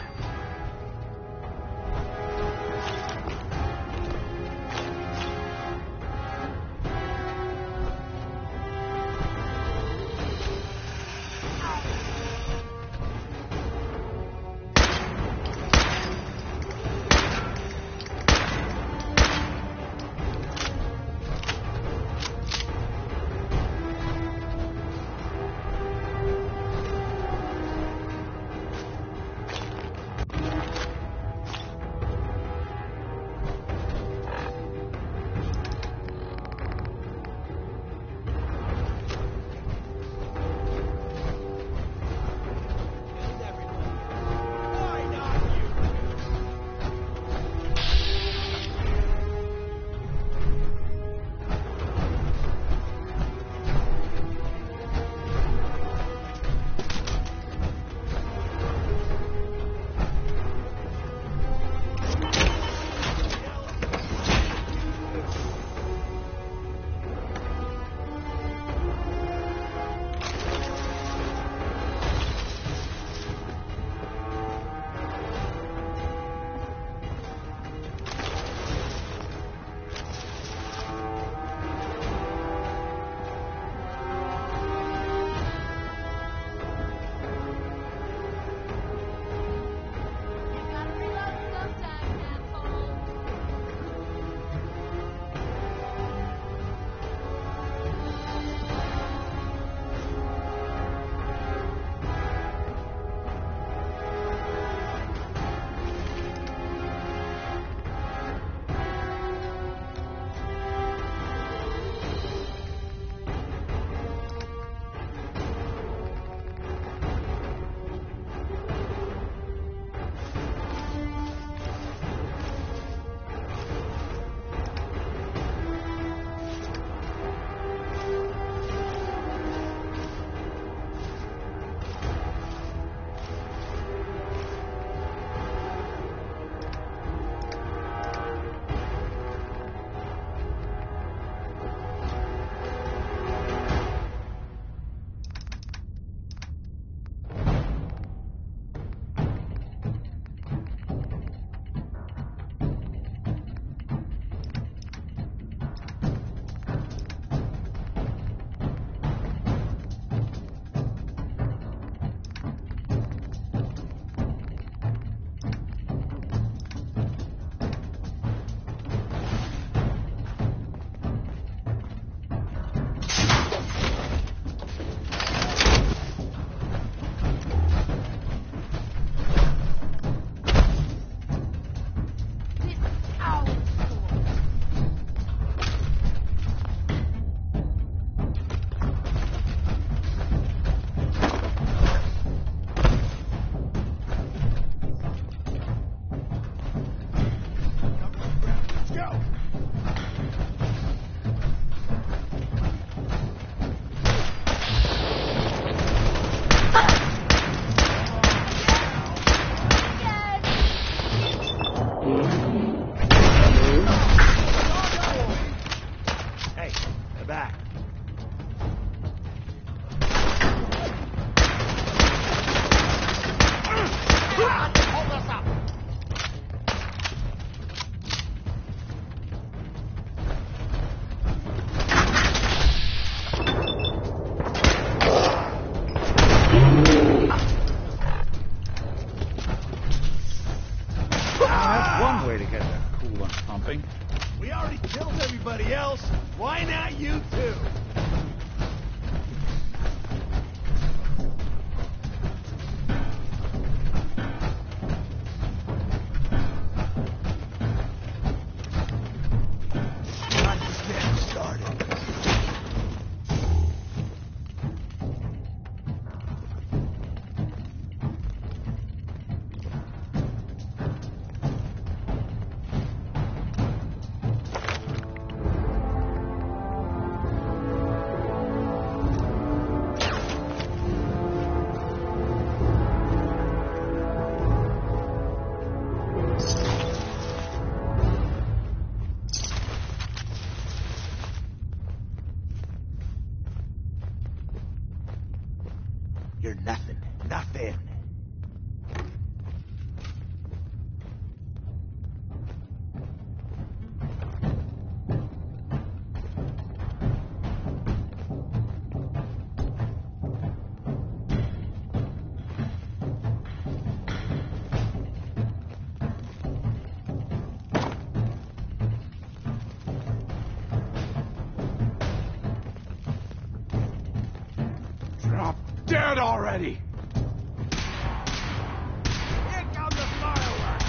You're nothing. Nothing. Drop dead already! Here comes the fireworks!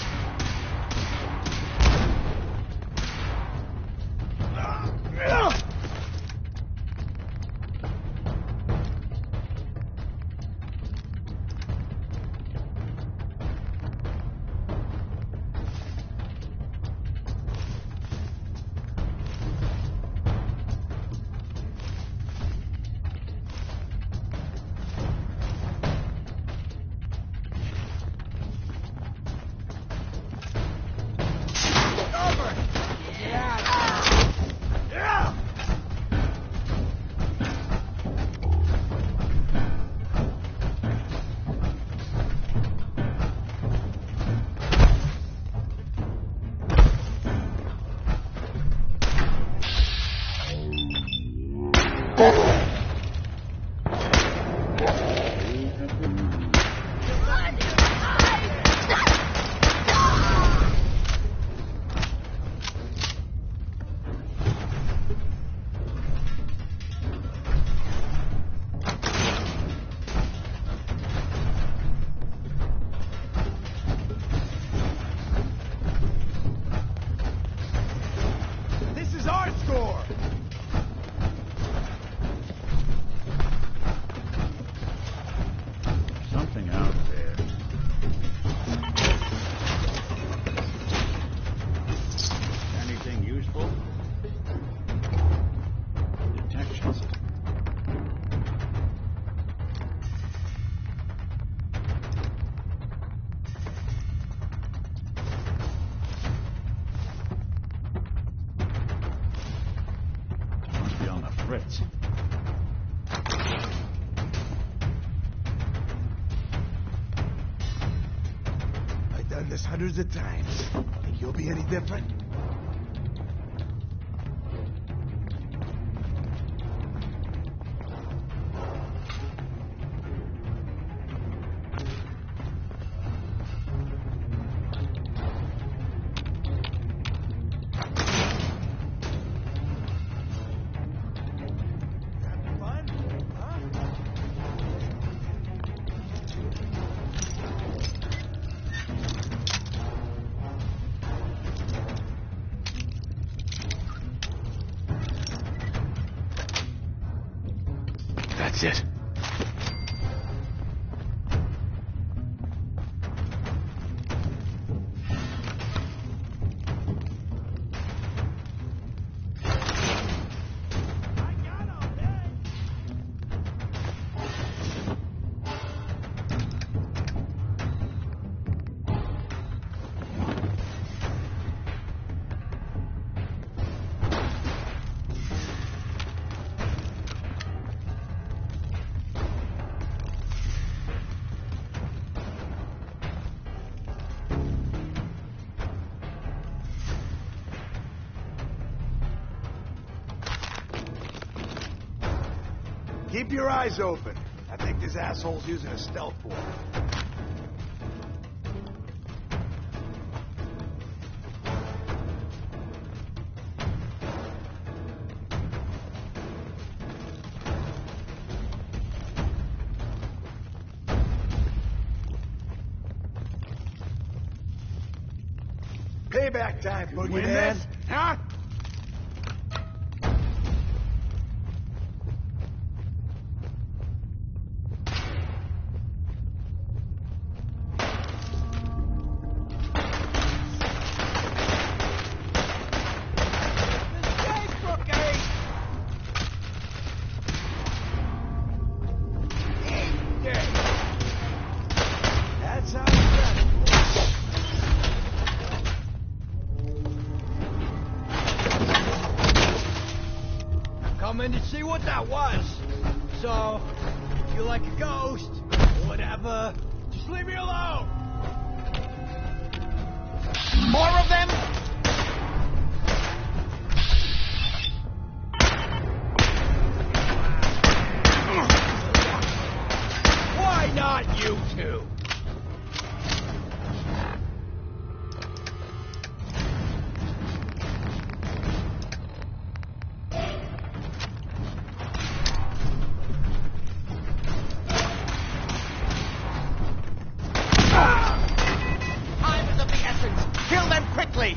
This is our score! Something out there. Anything useful? Detection system. Must be on the fritz. I've done this hundreds of times. Think you'll be any different? Having fun? Huh? That's it. Keep your eyes open. I think this asshole's using a stealth board. Payback time, boogeyman. Huh? That's how you got it. Coming to see what that was. So, if you like a ghost, Whatever. Just leave me alone. More of them? Why not you two? Time is of the essence. Kill them quickly.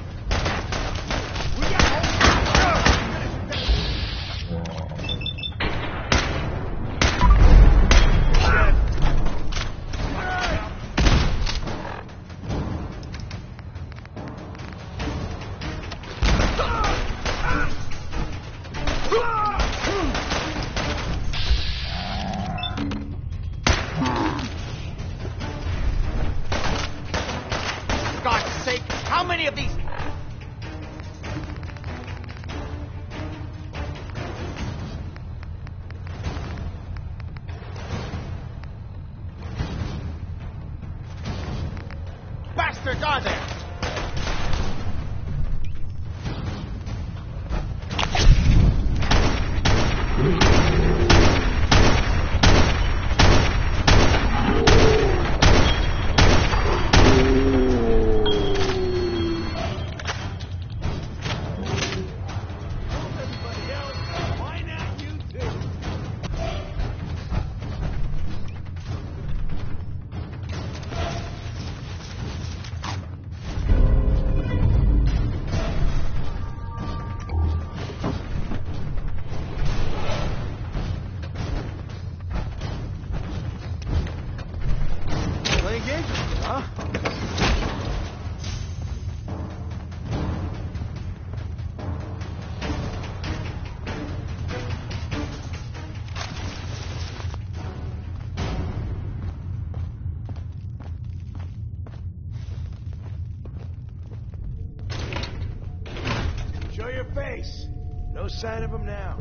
For God's sake, how many of these? Bastards are there? Why not you two? Playing games, huh? Show your face. No sign of him now.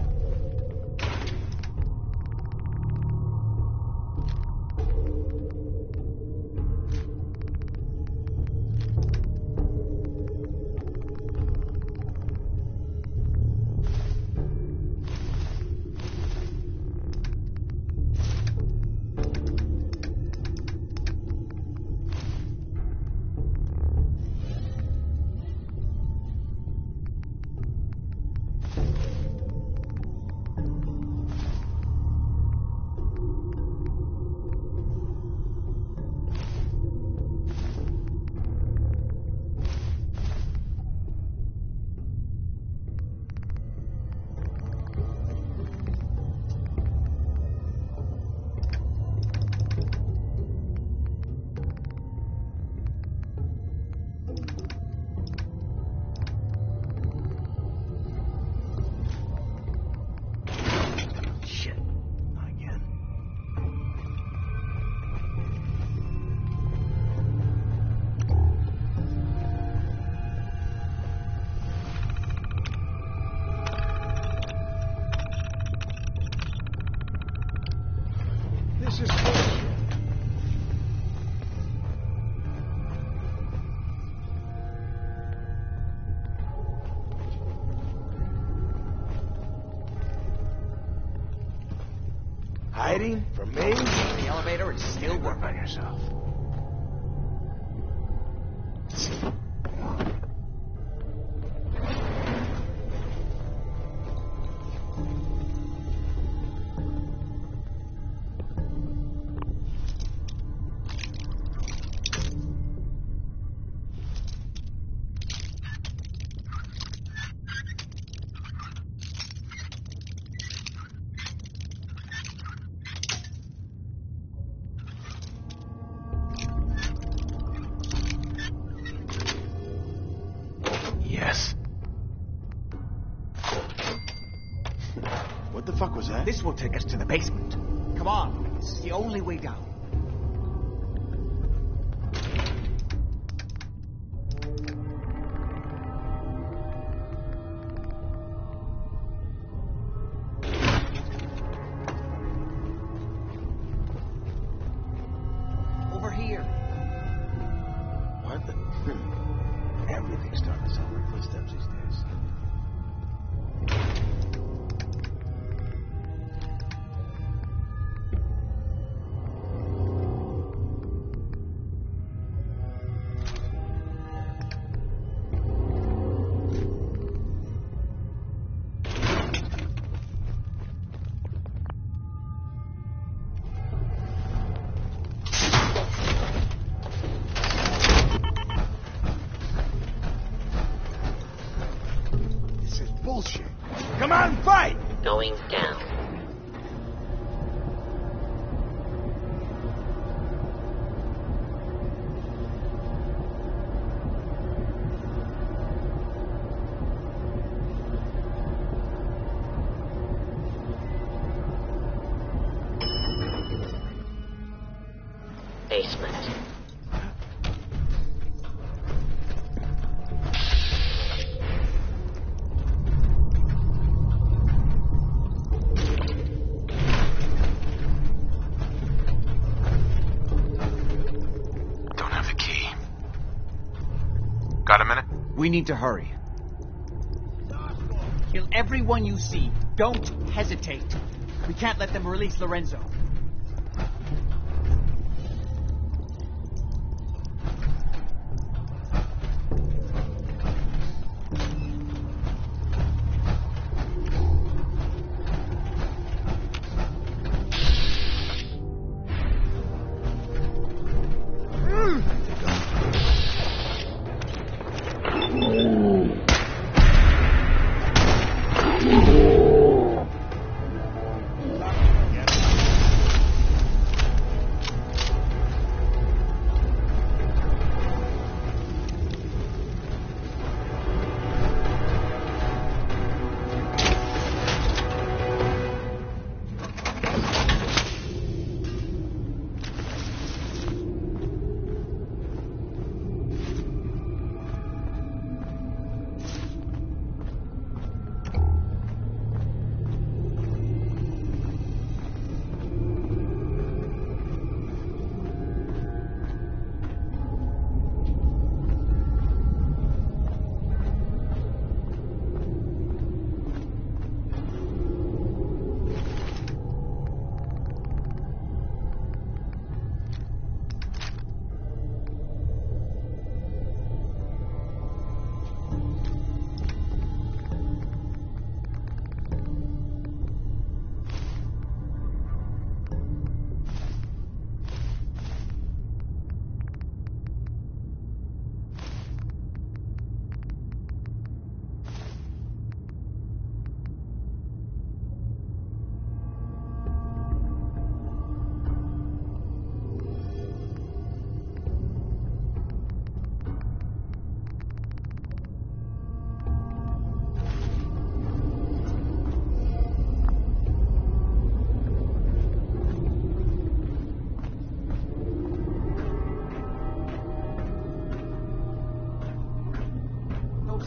Shit. Not again. This is bullshit. Hiding from me? The elevator is still working. By yourself. Yes. What the fuck was that? This will take us to the basement. Come on. This is the only way down. basement. Don't have the key. Got a minute? We need to hurry. Kill everyone you see. Don't hesitate. We can't let them release Lorenzo.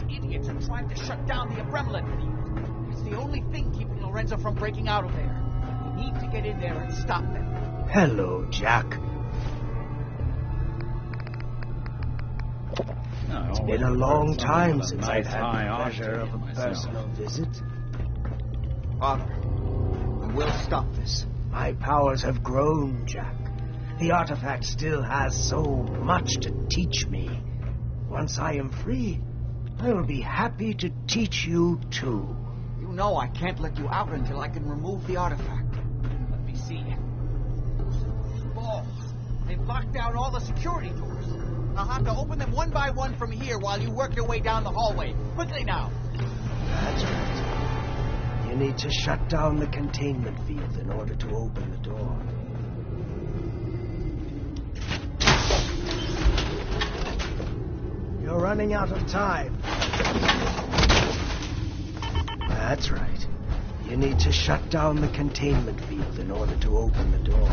Idiots are trying to shut down the Gremlin field. It's the only thing keeping Lorenzo from breaking out of there. We need to get in there and stop them. Hello, Jack. It's been a long time since I've had the pleasure of a personal visit. Father, we'll stop this. My powers have grown, Jack. The artifact still has so much to teach me. Once I am free, I will be happy to teach you too. You know I can't let you out until I can remove the artifact. Let me see. Balls. They've locked down all the security doors. I'll have to open them one by one from here while you work your way down the hallway. Quickly now. That's right. You need to shut down the containment field in order to open the door. You're running out of time. That's right. You need to shut down the containment field in order to open the door.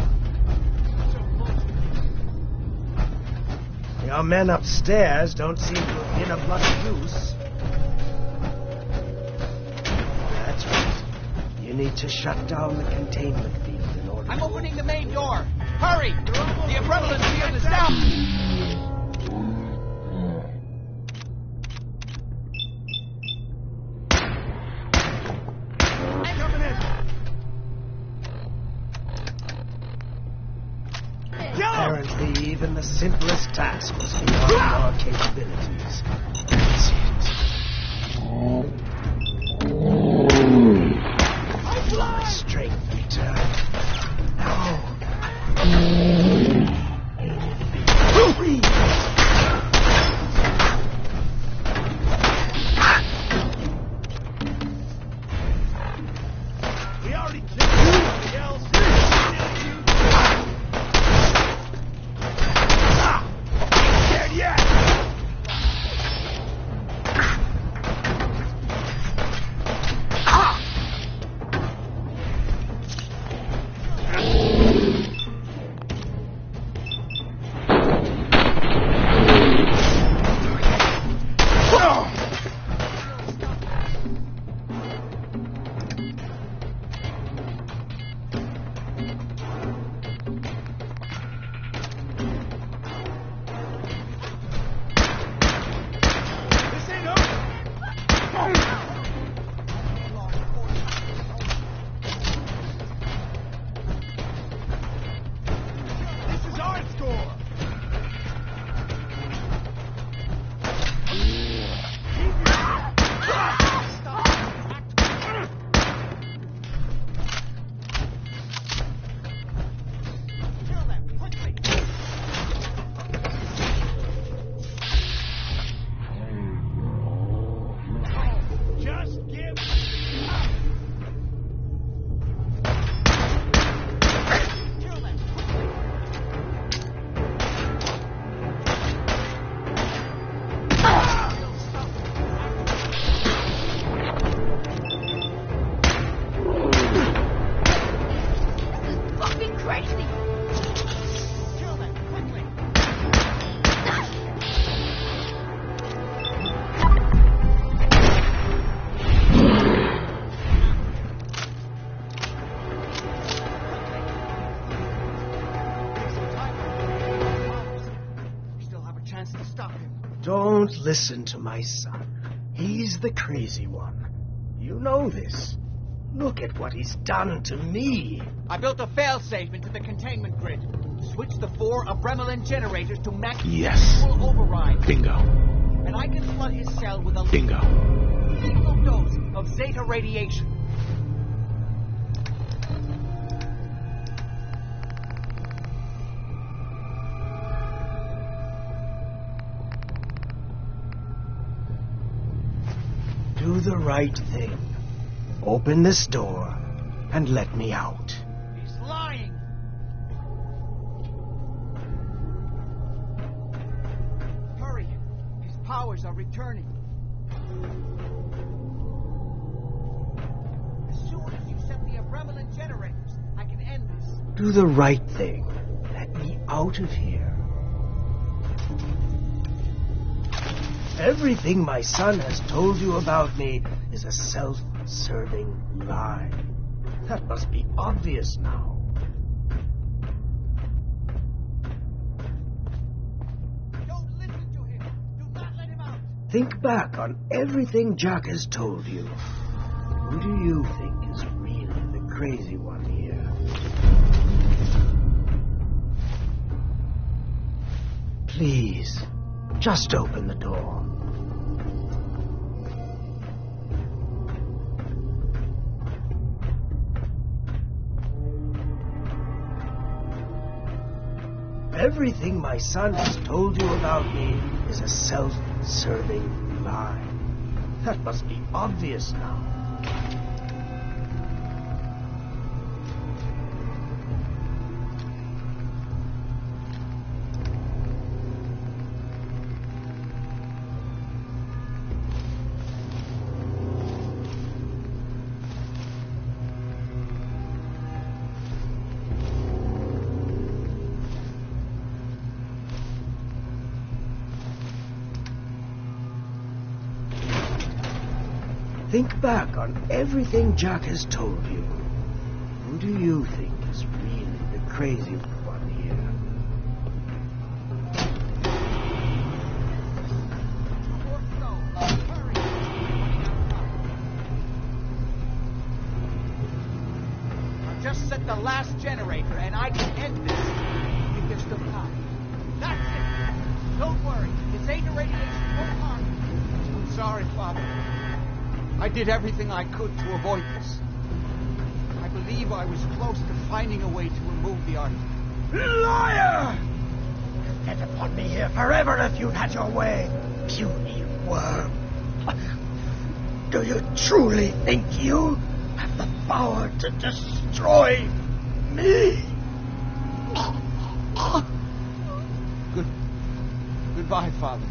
Your men upstairs don't seem to have been of much use. That's right. You need to shut down the containment field in order I'm opening the main door. Hurry! The Gremlin field is down! Apparently, even the simplest task was beyond our capabilities. That's it. Feel my strength return. Now. We already killed somebody else. Don't listen to my son. He's the crazy one. You know this. Look at what he's done to me. I built a failsafe into the containment grid. Switched the 4 Abremlin generators to maximum override. Bingo. And I can flood his cell with a Bingo. lethal dose of zeta radiation. Do the right thing. Open this door and let me out. He's lying. Hurry. His powers are returning. As soon as you set the Abremlin generators, I can end this. Do the right thing. Let me out of here. Everything my son has told you about me is a self-serving lie. That must be obvious now. Don't listen to him. Do not let him out. Think back on everything Jack has told you. Who do you think is really the crazy one here? Please, just open the door. Everything my son has told you about me is a self-serving lie. That must be obvious now. Think back on everything Jack has told you. Who do you think is really the crazy one here? I've just set the last generator, and I can end this. If there's still time. That's it. Don't worry. The zeta radiation won't harm you. I'm sorry, Father. I did everything I could to avoid this. I believe I was close to finding a way to remove the artifact. Liar! Get upon me here forever if you'd had your way, puny worm. Do you truly think you have the power to destroy me? Goodbye, Father.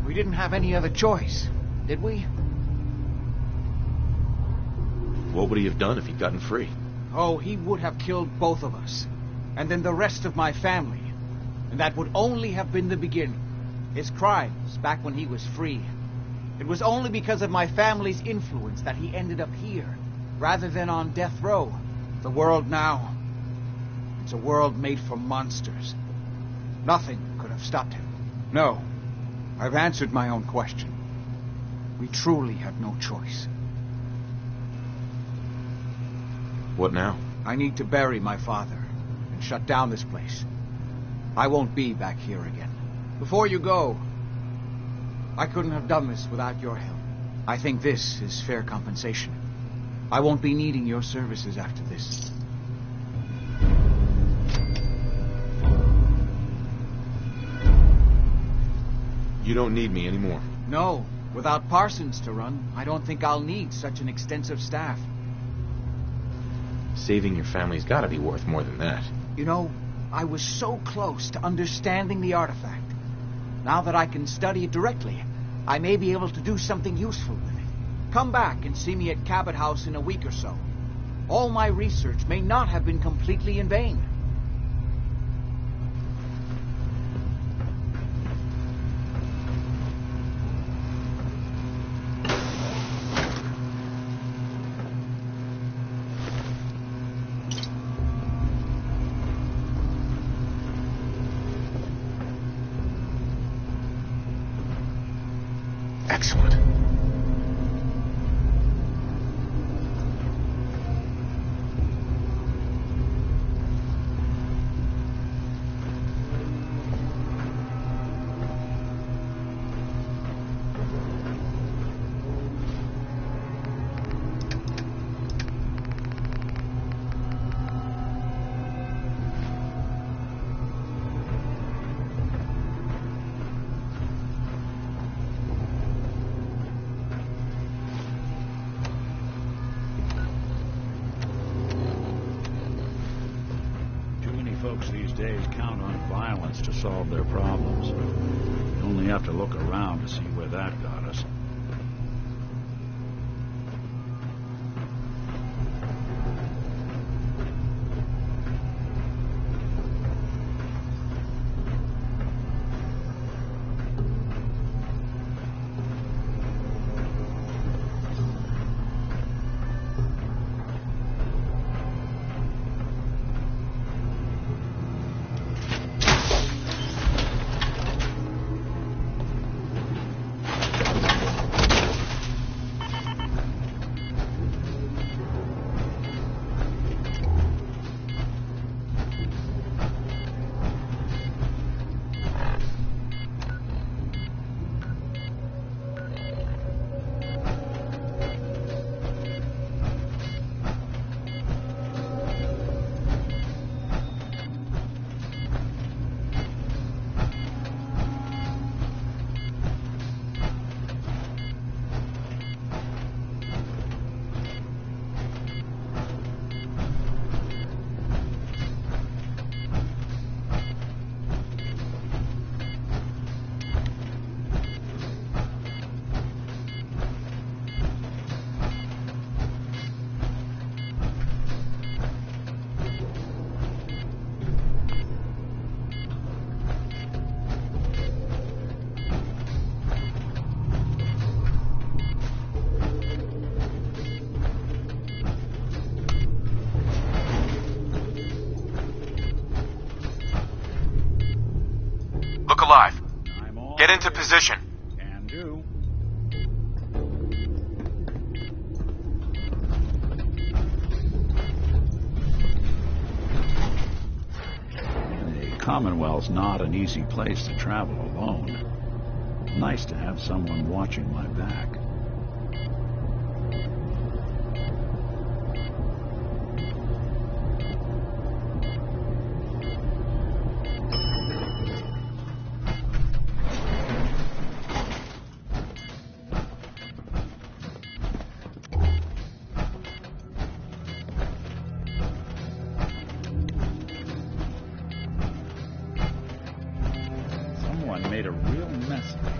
We didn't have any other choice, did we? What would he have done if he'd gotten free? Oh, he would have killed both of us. And then the rest of my family. And that would only have been the beginning. His crimes back when he was free. It was only because of my family's influence that he ended up here, rather than on death row. The world now, it's a world made for monsters. Nothing could have stopped him. No, I've answered my own question. We truly had no choice. What now? I need to bury my father and shut down this place. I won't be back here again. Before you go, I couldn't have done this without your help. I think this is fair compensation. I won't be needing your services after this. You don't need me anymore. No, without Parsons to run, I don't think I'll need such an extensive staff. Saving your family's gotta be worth more than that. You know, I was so close to understanding the artifact. Now that I can study it directly, I may be able to do something useful with it. Come back and see me at Cabot House in a week or so. All my research may not have been completely in vain. Excellent. Folks these days count on violence to solve their problems. You only have to look around to see where that got us. Look alive. Get into position. Can do. The Commonwealth's not an easy place to travel alone. Nice to have someone watching my back. Made a real mess of it.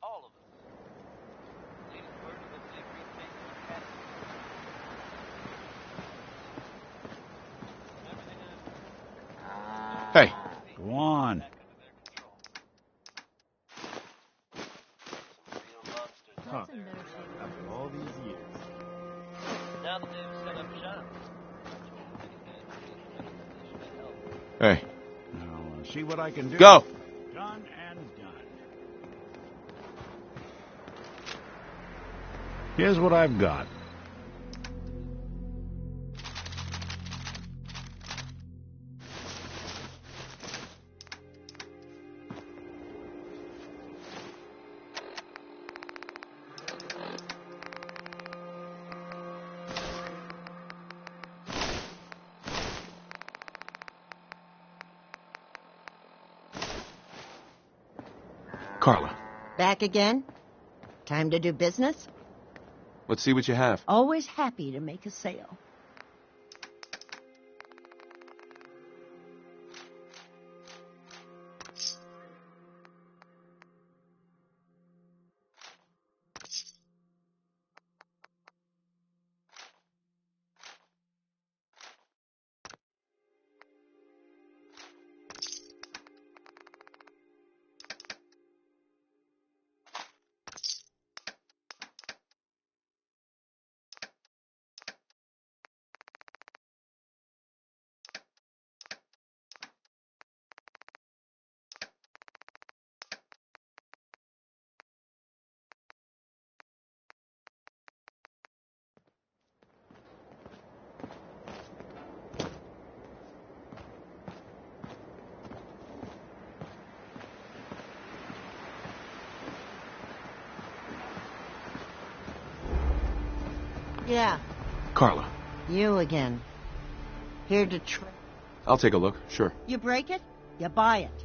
All of us. Ladies working with everything from catastrophe. Everything else. Hey. Go on. Huh. After all these years. Now that they've set up shop. Hey. Now, see what I can do. Go! Done and done. Here's what I've got. Carla, Back again? Time to do business? let's see what you have. Always happy to make a sale. Yeah, Carla, you again. Here to trade. I'll take a look, sure. You break it, you buy it.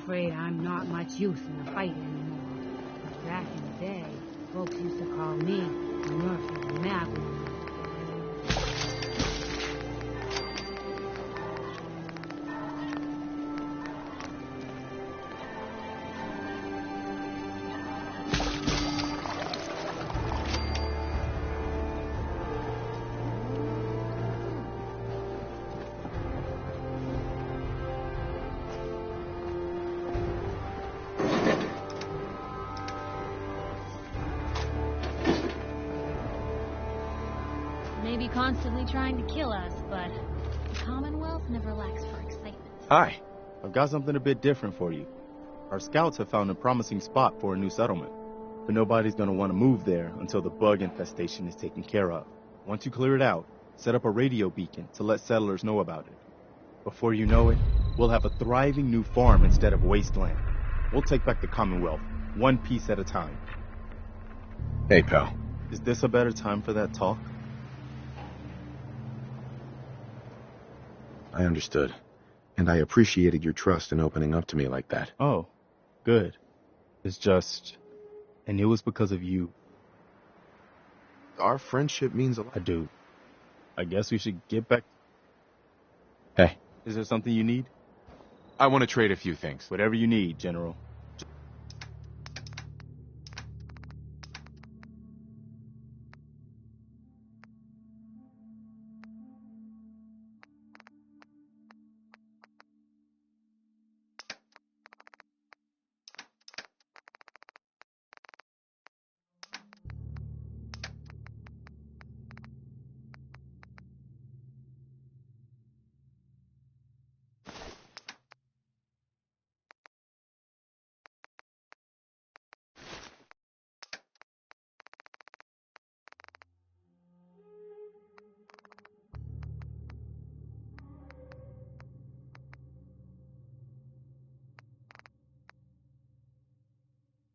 afraid I'm not much use in a fight anymore. But back in the day, folks used to call me Murphy the Map. Maybe constantly trying to kill us, but the Commonwealth never lacks for excitement. Hi, I've got something a bit different for you. Our scouts have found a promising spot for a new settlement, but nobody's going to want to move there until the bug infestation is taken care of. Once you clear it out, set up a radio beacon to let settlers know about it. Before you know it, we'll have a thriving new farm instead of wasteland. We'll take back the Commonwealth, one piece at a time. Hey, pal. Is this a better time for that talk? I understood. And I appreciated your trust in opening up to me like that. Oh, good. It's just... I knew it was because of you. Our friendship means a lot. I do. I guess we should get back... Hey. Is there something you need? I want to trade a few things. Whatever you need, General.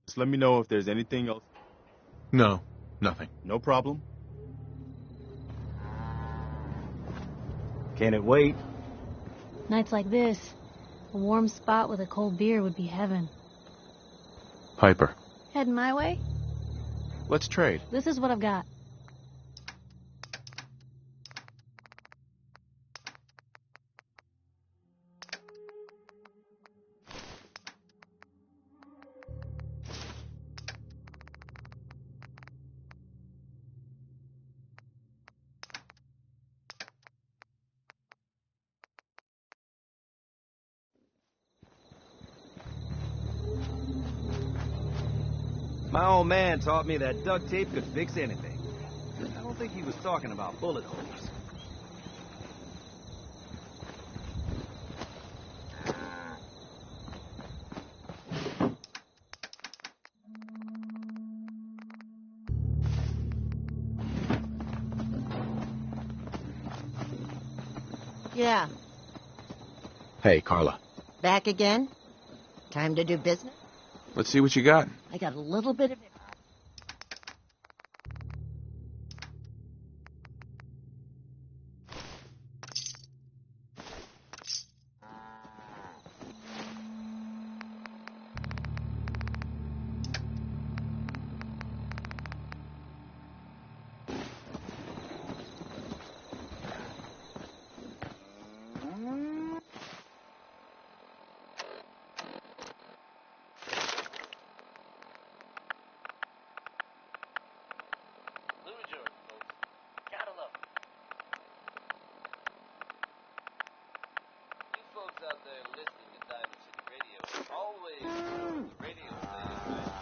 Just let me know if there's anything else. No, nothing. No problem. Can it wait? Nights like this, a warm spot with a cold beer would be heaven. Piper. Heading my way? Let's trade. This is what I've got. My old man taught me that duct tape could fix anything. I don't think he was talking about bullet holes. Yeah. Hey, Carla. Back again? Time to do business? Let's see what you got. I got a little bit of... Out there listening to Diamond City Radio, always know the radio station.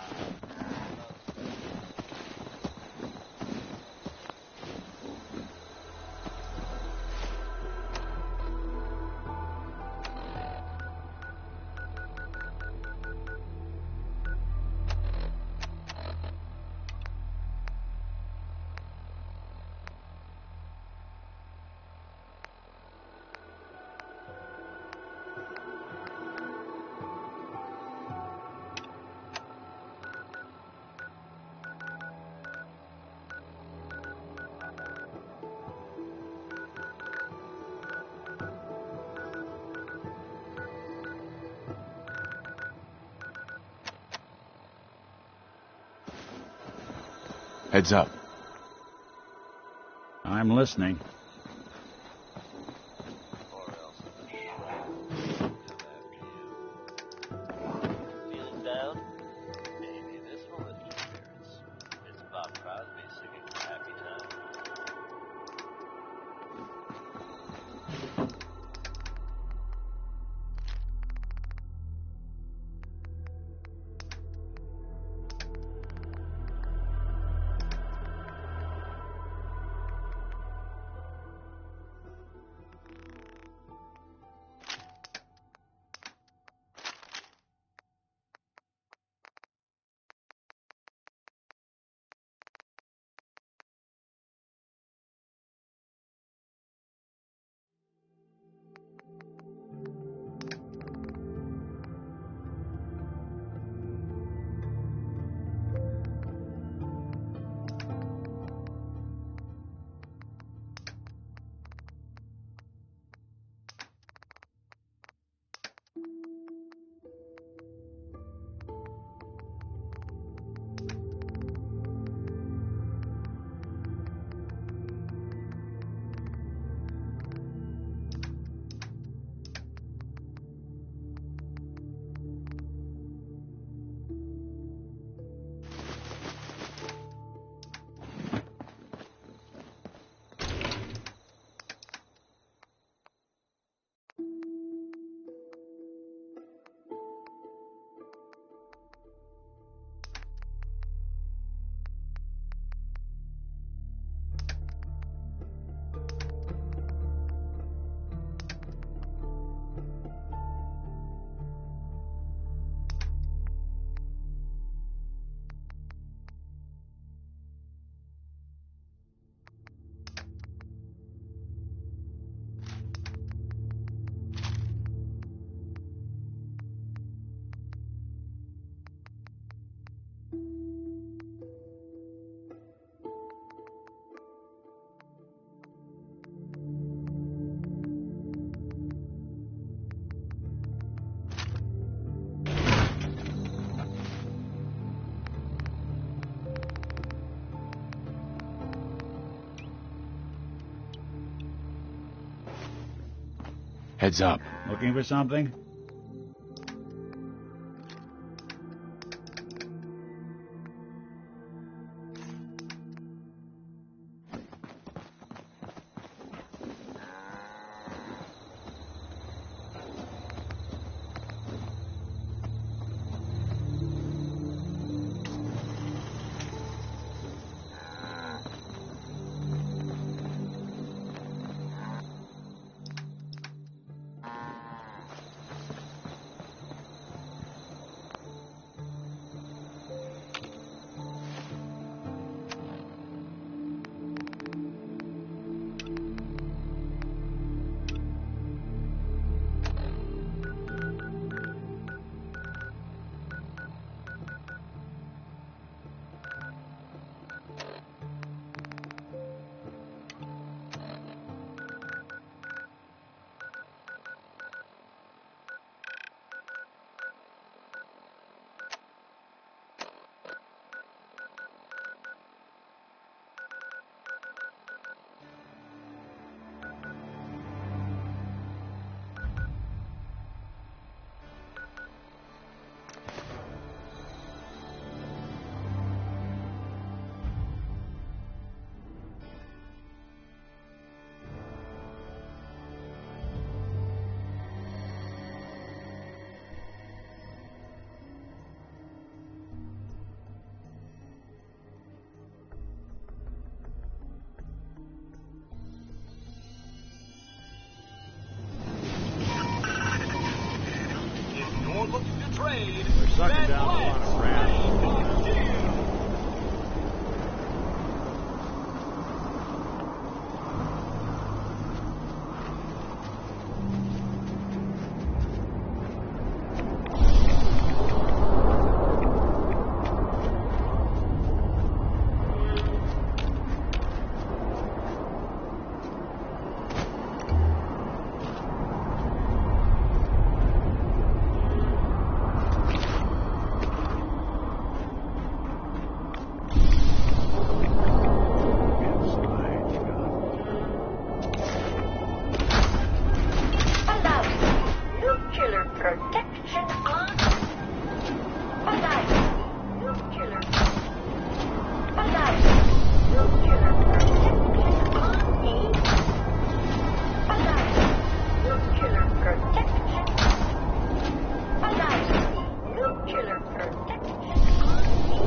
Heads up. I'm listening. Feeling down? Maybe this will lift your spirits. It's Bob Crosby singing Happy Time. Heads up. Looking for something? We're sucking down a lot of trash. protection on. Alive. Nuclear. Alive. Nuclear protection on me. Alive. Nuclear protection. Alive. Nuclear protection on me.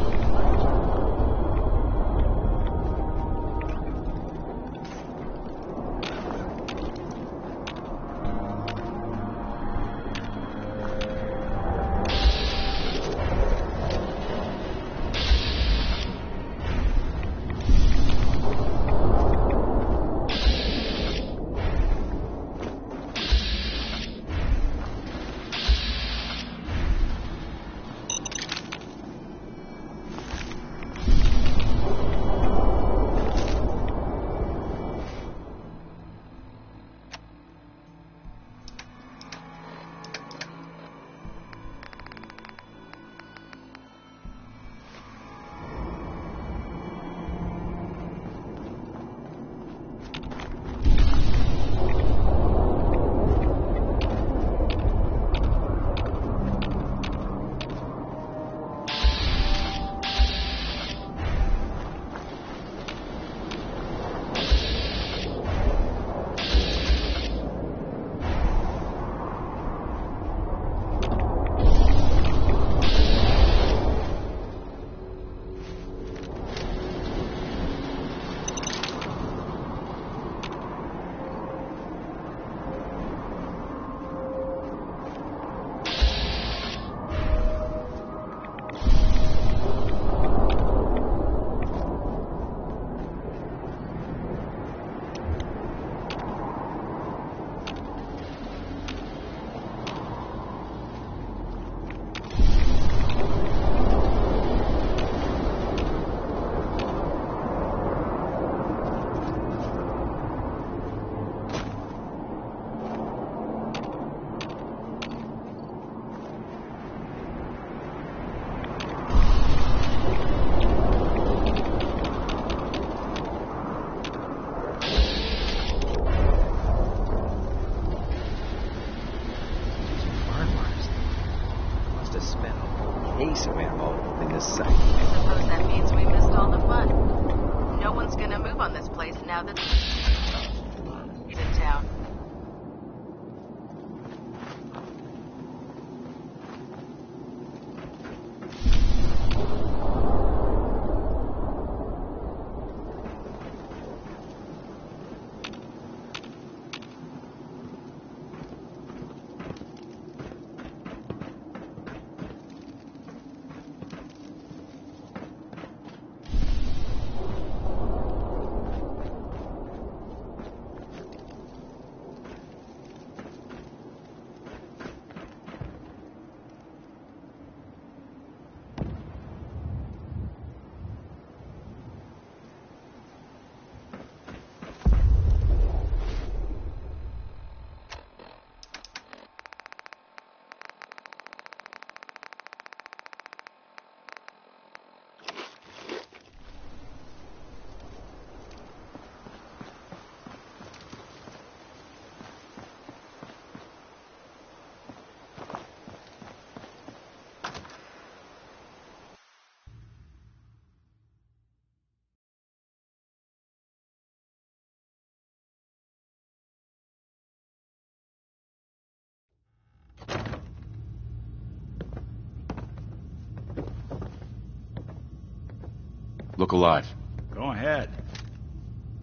Look alive. Go ahead.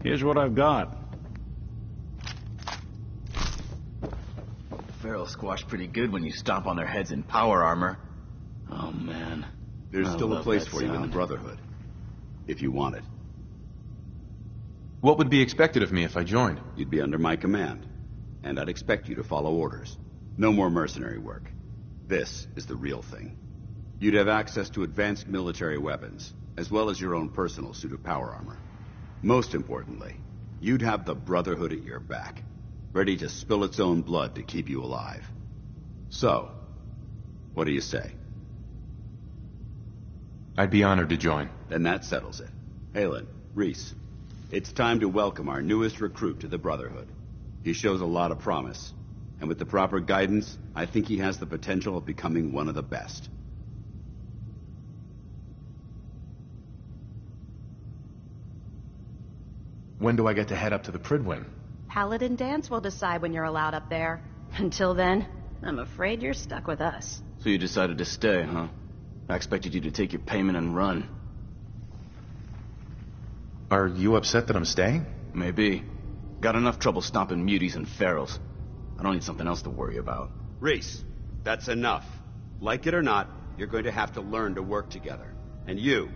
Here's what I've got. Ferals squash pretty good when you stomp on their heads in power armor. Oh, man. There's I still a love place that for you in the sound. Brotherhood. If you want it. What would be expected of me if I joined? You'd be under my command. And I'd expect you to follow orders. No more mercenary work. This is the real thing. You'd have access to advanced military weapons, as well as your own personal suit of power armor. Most importantly, you'd have the Brotherhood at your back, ready to spill its own blood to keep you alive. So, what do you say? I'd be honored to join. Then that settles it. Halen, Reese, it's time to welcome our newest recruit to the Brotherhood. He shows a lot of promise. And with the proper guidance, I think he has the potential of becoming one of the best. When do I get to head up to the Pridwin? Paladin Dance will decide when you're allowed up there. Until then, I'm afraid you're stuck with us. So you decided to stay, huh? I expected you to take your payment and run. Are you upset that I'm staying? Maybe. Got enough trouble stomping muties and ferals. I don't need something else to worry about. Reese, that's enough. Like it or not, you're going to have to learn to work together. And you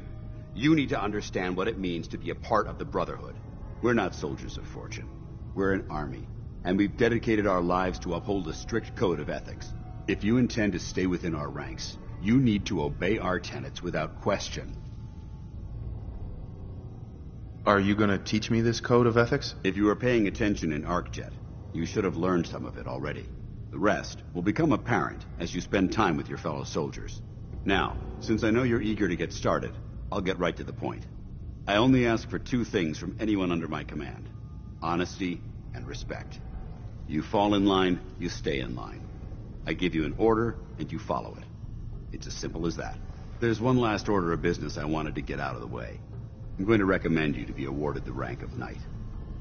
need to understand what it means to be a part of the Brotherhood. We're not soldiers of fortune. We're an army. And we've dedicated our lives to uphold a strict code of ethics. If you intend to stay within our ranks, you need to obey our tenets without question. Are you going to teach me this code of ethics? If you were paying attention in ArcJet, you should have learned some of it already. The rest will become apparent as you spend time with your fellow soldiers. Now, since I know you're eager to get started, I'll get right to the point. I only ask for two things from anyone under my command: honesty and respect. You fall in line, you stay in line. I give you an order, and you follow it. It's as simple as that. There's one last order of business I wanted to get out of the way. I'm going to recommend you to be awarded the rank of Knight.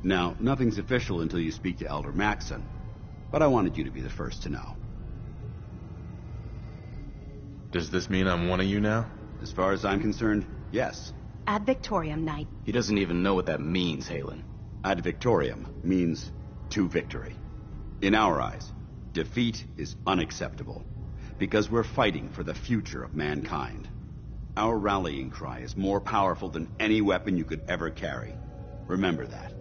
Now, nothing's official until you speak to Elder Maxson, but I wanted you to be the first to know. Does this mean I'm one of you now? As far as I'm concerned, yes. Ad Victoriam, Knight. He doesn't even know what that means, Halen. Ad Victoriam means to victory. In our eyes, defeat is unacceptable, because we're fighting for the future of mankind. Our rallying cry is more powerful than any weapon you could ever carry. Remember that.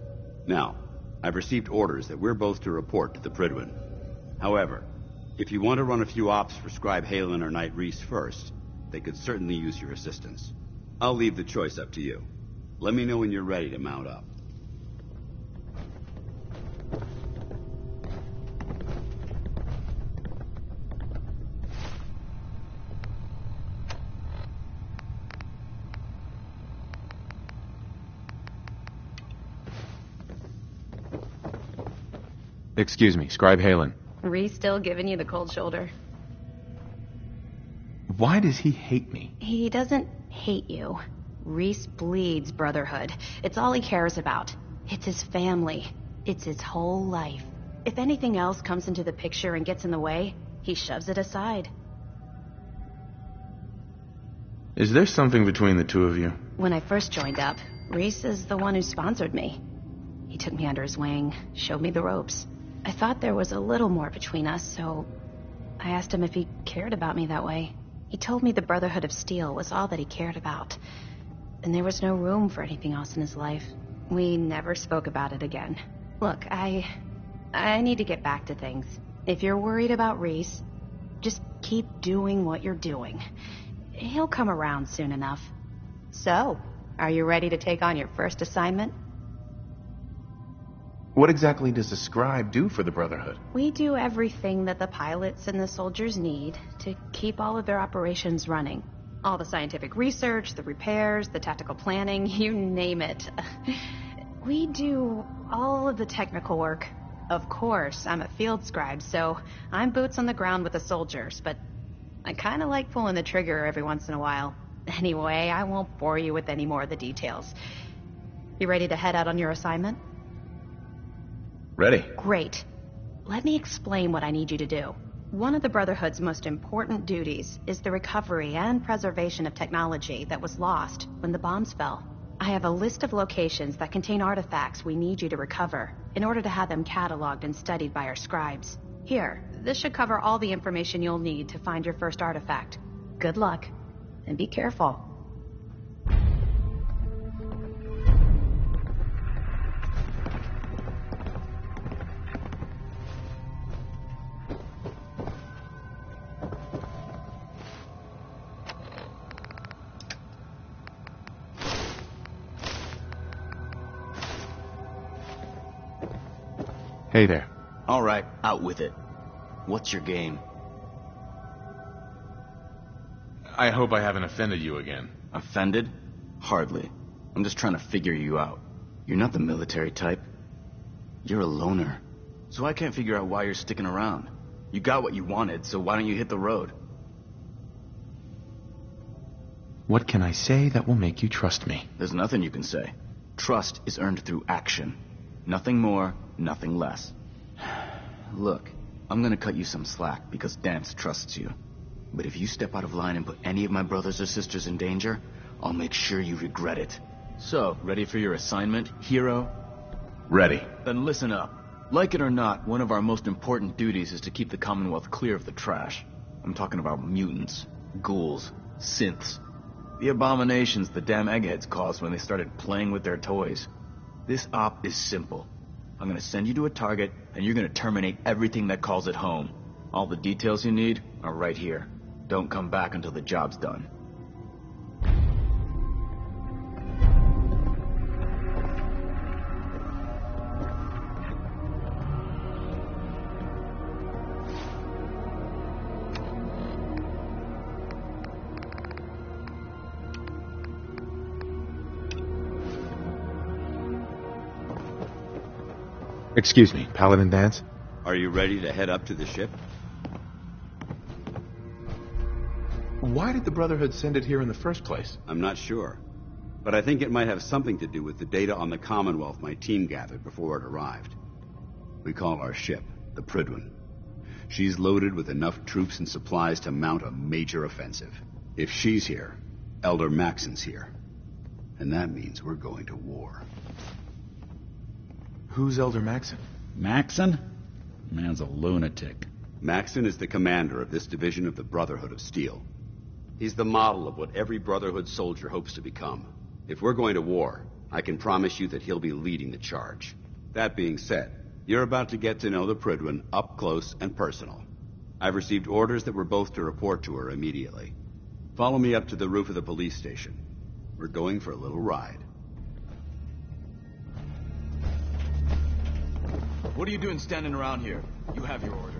Now, I've received orders that we're both to report to the Pridwin. However, if you want to run a few ops for Scribe Halen or Knight Reese first, they could certainly use your assistance. I'll leave the choice up to you. Let me know when you're ready to mount up. Excuse me, Scribe Halen. Reese still giving you the cold shoulder. Why does he hate me? He doesn't hate you. Reese bleeds Brotherhood. It's all he cares about. It's his family. It's his whole life. If anything else comes into the picture and gets in the way, he shoves it aside. Is there something between the two of you? When I first joined up, Reese is the one who sponsored me. He took me under his wing, showed me the ropes. I thought there was a little more between us, so I asked him if he cared about me that way. He told me the Brotherhood of Steel was all that he cared about, and there was no room for anything else in his life. We never spoke about it again. Look, I need to get back to things. If you're worried about Reese, just keep doing what you're doing. He'll come around soon enough. So, are you ready to take on your first assignment? What exactly does a scribe do for the Brotherhood? We do everything that the pilots and the soldiers need to keep all of their operations running. All the scientific research, the repairs, the tactical planning, you name it. We do all of the technical work. Of course, I'm a field scribe, so I'm boots on the ground with the soldiers, but I kind of like pulling the trigger every once in a while. Anyway, I won't bore you with any more of the details. You ready to head out on your assignment? Ready. Great. Let me explain what I need you to do. One of the Brotherhood's most important duties is the recovery and preservation of technology that was lost when the bombs fell. I have a list of locations that contain artifacts we need you to recover in order to have them cataloged and studied by our scribes. Here, this should cover all the information you'll need to find your first artifact. Good luck, and be careful. Hey there. All right, out with it. What's your game? I hope I haven't offended you again. Offended? Hardly. I'm just trying to figure you out. You're not the military type. You're a loner. So I can't figure out why you're sticking around. You got what you wanted, so why don't you hit the road? What can I say that will make you trust me? There's nothing you can say. Trust is earned through action. Nothing more, nothing less. Look, I'm gonna cut you some slack because Dance trusts you. But if you step out of line and put any of my brothers or sisters in danger, I'll make sure you regret it. So, ready for your assignment, hero? Ready. Then listen up. Like it or not, one of our most important duties is to keep the Commonwealth clear of the trash. I'm talking about mutants, ghouls, synths. The abominations the damn eggheads caused when they started playing with their toys. This op is simple. I'm gonna send you to a target, and you're gonna terminate everything that calls it home. All the details you need are right here. Don't come back until the job's done. Excuse me, Paladin Dance? Are you ready to head up to the ship? Why did the Brotherhood send it here in the first place? I'm not sure. But I think it might have something to do with the data on the Commonwealth my team gathered before it arrived. We call our ship the Prydwen. She's loaded with enough troops and supplies to mount a major offensive. If she's here, Elder Maxon's here. And that means we're going to war. Who's Elder Maxon? Maxon? Man's a lunatic. Maxon is the commander of this division of the Brotherhood of Steel. He's the model of what every Brotherhood soldier hopes to become. If we're going to war, I can promise you that he'll be leading the charge. That being said, you're about to get to know the Prydwen up close and personal. I've received orders that we're both to report to her immediately. Follow me up to the roof of the police station. We're going for a little ride. What are you doing standing around here? You have your orders.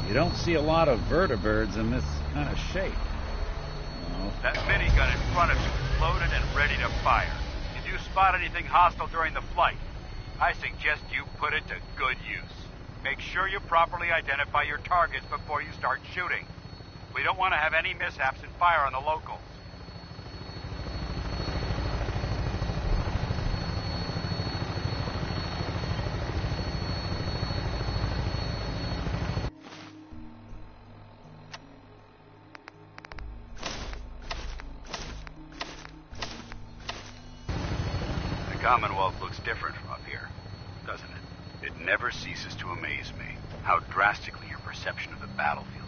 You don't see a lot of vertibirds in this kind of shape. No. That minigun in front of you is loaded and ready to fire. If you spot anything hostile during the flight, I suggest you put it to good use. Make sure you properly identify your targets before you start shooting. We don't want to have any mishaps and fire on the locals. Commonwealth looks different from up here, doesn't it? It never ceases to amaze me how drastically your perception of the battlefield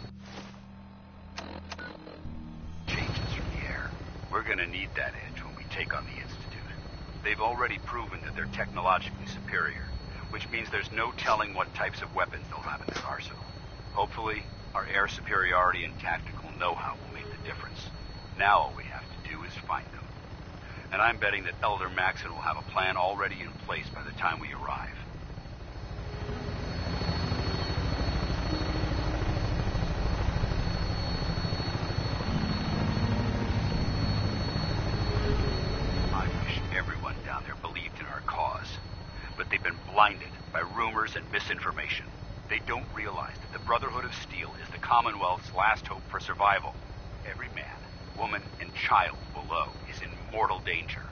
changes from the air. We're gonna need that edge when we take on the Institute. They've already proven that they're technologically superior, which means there's no telling what types of weapons they'll have in their arsenal. Hopefully, our air superiority and tactical know-how will make the difference. Now all we have to do is find them. And I'm betting that Elder Maxon will have a plan already in place by the time we arrive. I wish everyone down there believed in our cause. But they've been blinded by rumors and misinformation. They don't realize that the Brotherhood of Steel is the Commonwealth's last hope for survival. Every man, woman, and child below is in mortal danger.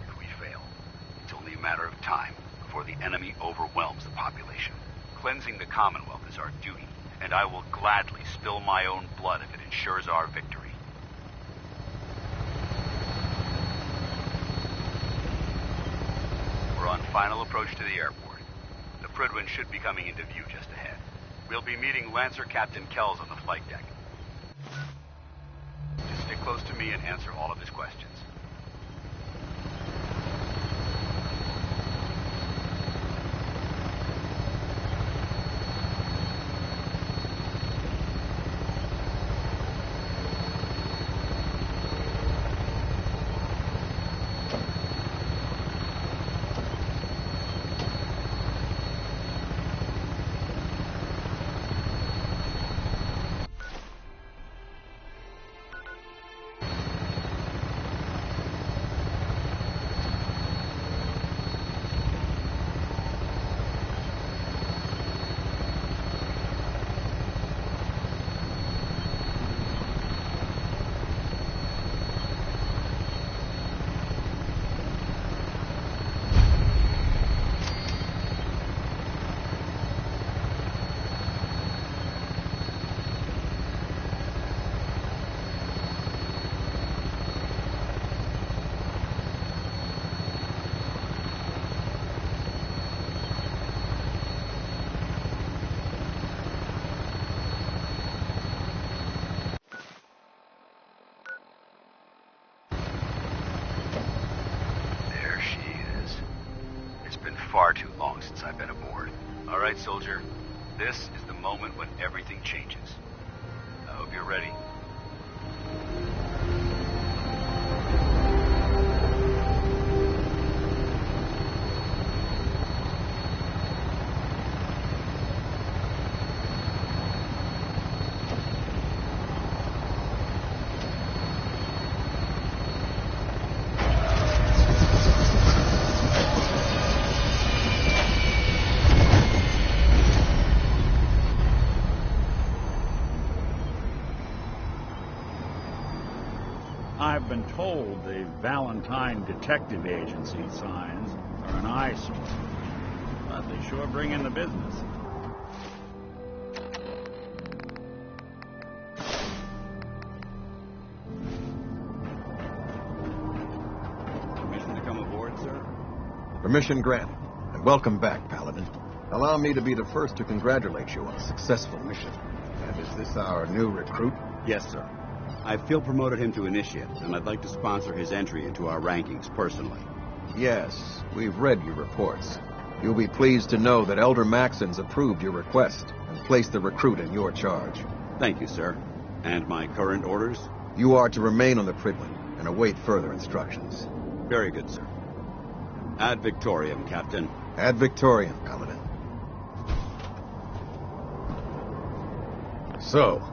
If we fail, it's only a matter of time before the enemy overwhelms the population. Cleansing the Commonwealth is our duty, and I will gladly spill my own blood if it ensures our victory. We're on final approach to the airport. The Prydwen should be coming into view just ahead. We'll be meeting Lancer Captain Kells on the flight deck. Just stick close to me and answer all of his questions. Far too long since I've been aboard. All right, soldier. This is the moment when everything changes. I hope you're ready. I've been told the Valentine Detective Agency signs are an eyesore, but they sure bring in the business. Permission to come aboard, sir? Permission granted, and welcome back, Paladin. Allow me to be the first to congratulate you on a successful mission. And is this our new recruit? Yes, sir. I feel promoted him to initiate, and I'd like to sponsor his entry into our rankings personally. Yes, we've read your reports. You'll be pleased to know that Elder Maxon's approved your request and placed the recruit in your charge. Thank you, sir. And my current orders? You are to remain on the Prydwen and await further instructions. Very good, sir. Ad Victoriam, Captain. Ad Victoriam, Paladin. So,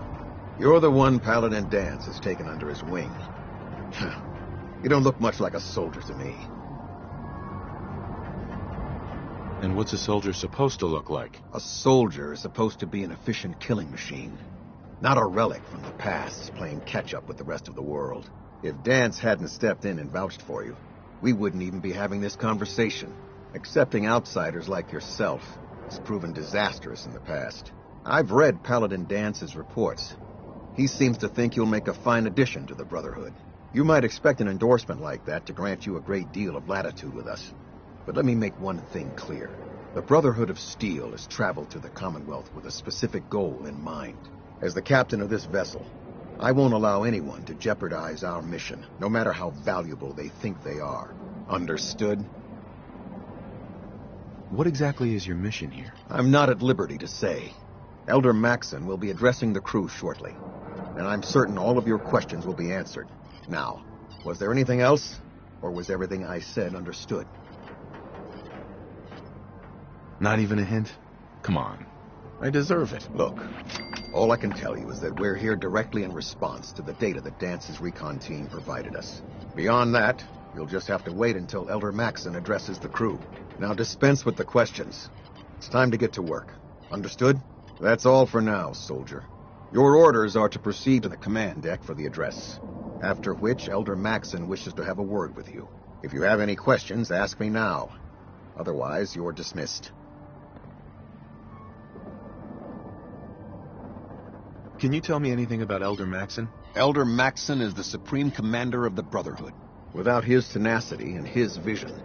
you're the one Paladin Danse has taken under his wing. You don't look much like a soldier to me. And what's a soldier supposed to look like? A soldier is supposed to be an efficient killing machine. Not a relic from the past, playing catch-up with the rest of the world. If Danse hadn't stepped in and vouched for you, we wouldn't even be having this conversation. Accepting outsiders like yourself has proven disastrous in the past. I've read Paladin Dance's reports. He seems to think you'll make a fine addition to the Brotherhood. You might expect an endorsement like that to grant you a great deal of latitude with us. But let me make one thing clear. The Brotherhood of Steel has traveled to the Commonwealth with a specific goal in mind. As the captain of this vessel, I won't allow anyone to jeopardize our mission, no matter how valuable they think they are. Understood? What exactly is your mission here? I'm not at liberty to say. Elder Maxon will be addressing the crew shortly, and I'm certain all of your questions will be answered. Now, was there anything else, or was everything I said understood? Not even a hint? Come on. I deserve it. Look, all I can tell you is that we're here directly in response to the data that Dance's recon team provided us. Beyond that, you'll just have to wait until Elder Maxon addresses the crew. Now dispense with the questions. It's time to get to work. Understood? That's all for now, soldier. Your orders are to proceed to the command deck for the address, after which Elder Maxon wishes to have a word with you. If you have any questions, ask me now. Otherwise, you're dismissed. Can you tell me anything about Elder Maxon? Elder Maxon is the supreme commander of the Brotherhood. Without his tenacity and his vision,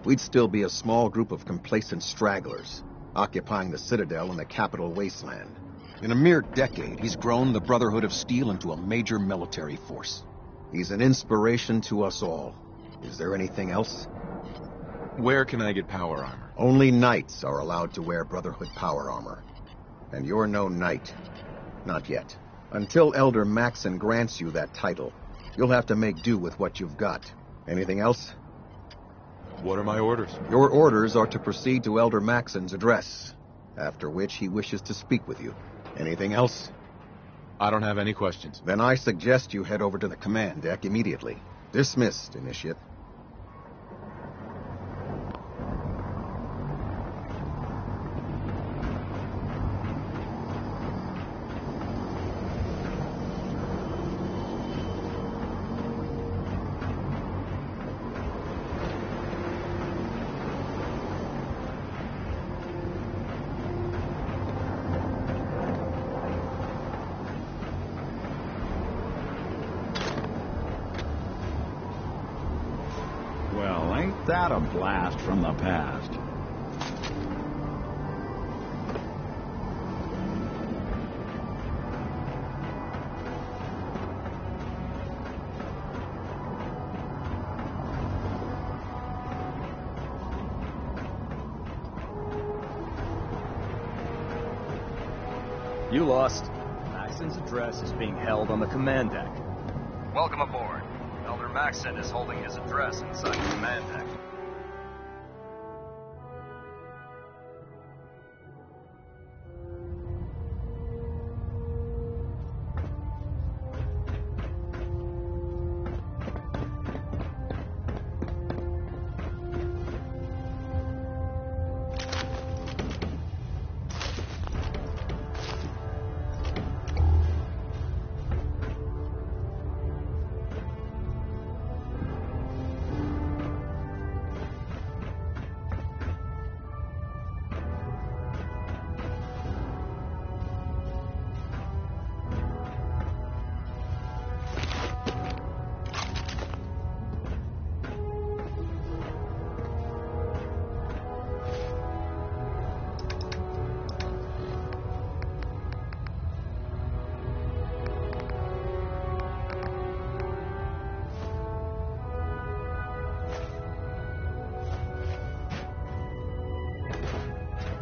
we'd still be a small group of complacent stragglers, occupying the Citadel and the capital wasteland. In a mere decade, he's grown the Brotherhood of Steel into a major military force. He's an inspiration to us all. Is there anything else? Where can I get power armor? Only knights are allowed to wear Brotherhood power armor. And you're no knight. Not yet. Until Elder Maxon grants you that title, you'll have to make do with what you've got. Anything else? What are my orders? Your orders are to proceed to Elder Maxon's address, after which he wishes to speak with you. Anything else? I don't have any questions. Then I suggest you head over to the command deck immediately. Dismissed, Initiate. Well, ain't that a blast from the past? You lost. Maxon's address is being held on the command deck. Welcome aboard. Elder Maxon is holding his address inside the command deck.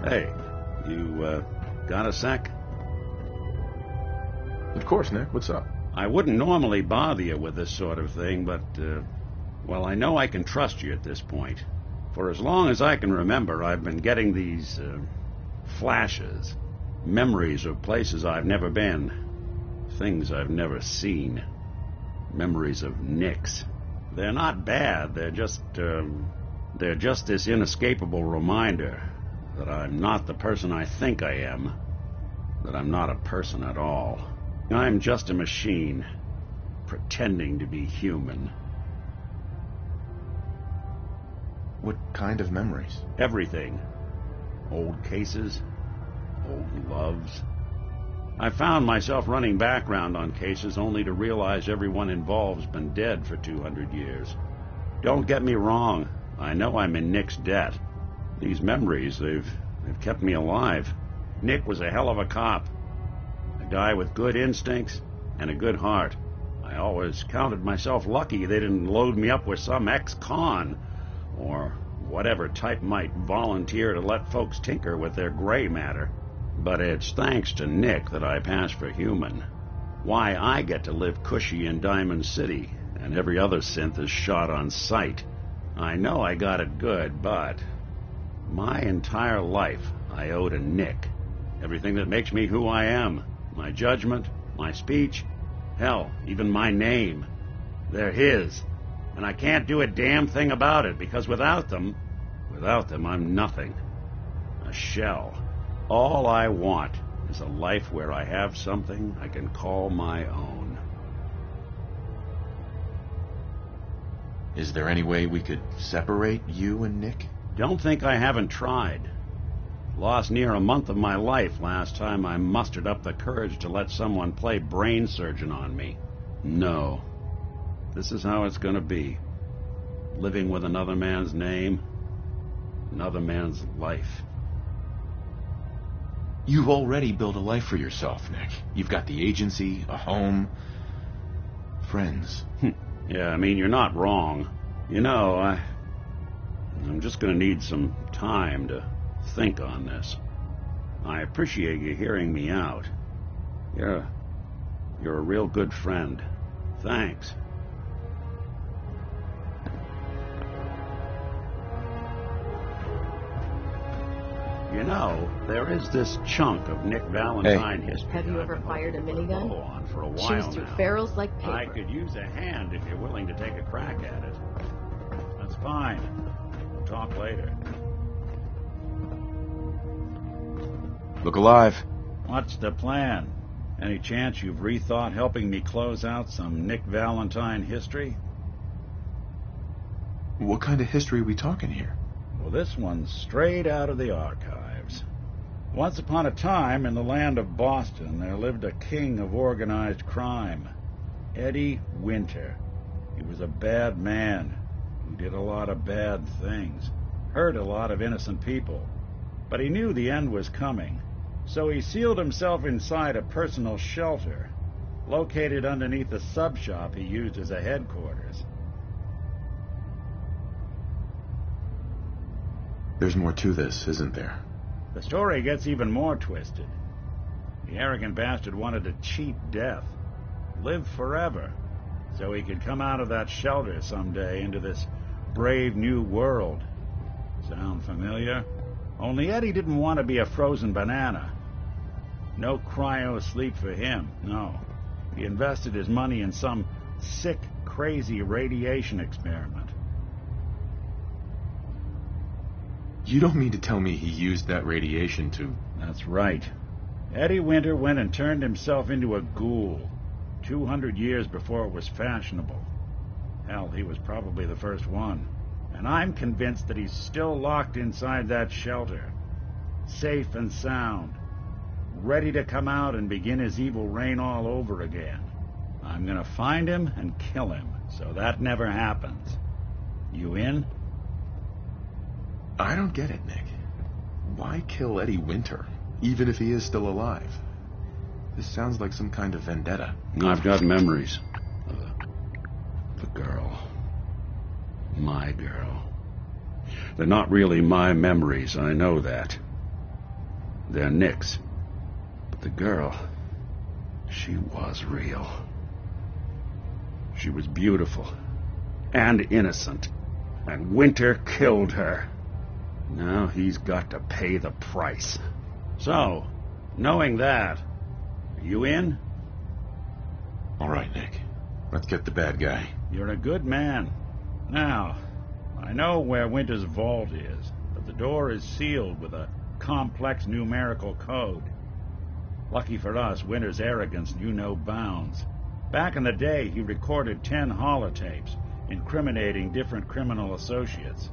Hey, you, got a sec? Of course, Nick. What's up? I wouldn't normally bother you with this sort of thing, but, well, I know I can trust you at this point. For as long as I can remember, I've been getting these, flashes. Memories of places I've never been. Things I've never seen. Memories of Nicks. They're not bad, they're just this inescapable reminder that I'm not the person I think I am. That I'm not a person at all. I'm just a machine, pretending to be human. What kind of memories? Everything. Old cases, old loves. I found myself running background on cases only to realize everyone involved's been dead for 200 years. Don't get me wrong, I know I'm in Nick's debt. These memories, they've kept me alive. Nick was a hell of a cop. A guy with good instincts and a good heart. I always counted myself lucky they didn't load me up with some ex-con, or whatever type might volunteer to let folks tinker with their gray matter. But it's thanks to Nick that I pass for human. Why I get to live cushy in Diamond City, and every other synth is shot on sight. I know I got it good, but my entire life I owe to Nick. Everything that makes me who I am. My judgment, my speech, hell, even my name. They're his. And I can't do a damn thing about it, because without them, I'm nothing. A shell. All I want is a life where I have something I can call my own. Is there any way we could separate you and Nick? Don't think I haven't tried. Lost near a month of my life last time I mustered up the courage to let someone play brain surgeon on me. No. This is how it's gonna be. Living with another man's name, another man's life. You've already built a life for yourself, Nick. You've got the agency, a home, friends. Yeah, I mean, you're not wrong. You know, I'm just gonna need some time to think on this. I appreciate you hearing me out. You're a real good friend. Thanks. You know, there is this chunk of Nick Valentine history. Have you ever fired a minigun? On for a while Shoots through now. barrels like paper. I could use a hand if you're willing to take a crack at it. That's fine. We'll talk later. Look alive. What's the plan? Any chance you've rethought helping me close out some Nick Valentine history? What kind of history are we talking here? Well, this one's straight out of the archives. Once upon a time, in the land of Boston, there lived a king of organized crime, Eddie Winter. He was a bad man who did a lot of bad things, hurt a lot of innocent people. But he knew the end was coming, so he sealed himself inside a personal shelter, located underneath a sub-shop he used as a headquarters. There's more to this, isn't there? The story gets even more twisted. The arrogant bastard wanted to cheat death, live forever, so he could come out of that shelter someday into this brave new world. Sound familiar? Only Eddie didn't want to be a frozen banana. No cryo sleep for him, no. He invested his money in some sick, crazy radiation experiment. You don't mean to tell me he used that radiation to... That's right. Eddie Winter went and turned himself into a ghoul 200 years before it was fashionable. Hell, he was probably the first one. And I'm convinced that he's still locked inside that shelter, safe and sound, ready to come out and begin his evil reign all over again. I'm gonna find him and kill him, so that never happens. You in? I don't get it, Nick. Why kill Eddie Winter, even if he is still alive? This sounds like some kind of vendetta. I've got memories of the girl. My girl. They're not really my memories, I know that. They're Nick's. But the girl, she was real. She was beautiful and innocent, and Winter killed her. Now he's got to pay the price. So, knowing that, are you in? All right, Nick. Let's get the bad guy. You're a good man. Now, I know where Winter's vault is, but the door is sealed with a complex numerical code. Lucky for us, Winter's arrogance knew no bounds. Back in the day, he recorded 10 holotapes, incriminating different criminal associates.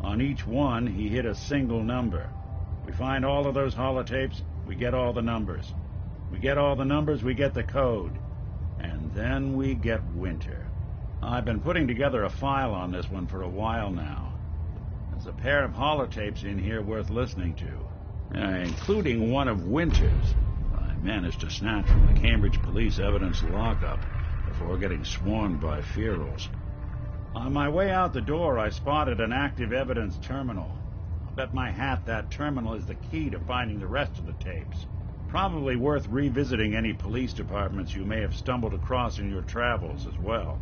On each one, he hit a single number. We find all of those holotapes, we get all the numbers. We get all the numbers, we get the code. And then we get Winter. I've been putting together a file on this one for a while now. There's a pair of holotapes in here worth listening to, including one of Winter's. I managed to snatch from the Cambridge Police evidence lockup before getting swarmed by ferals. On my way out the door, I spotted an active evidence terminal. I'll bet my hat that terminal is the key to finding the rest of the tapes. Probably worth revisiting any police departments you may have stumbled across in your travels as well.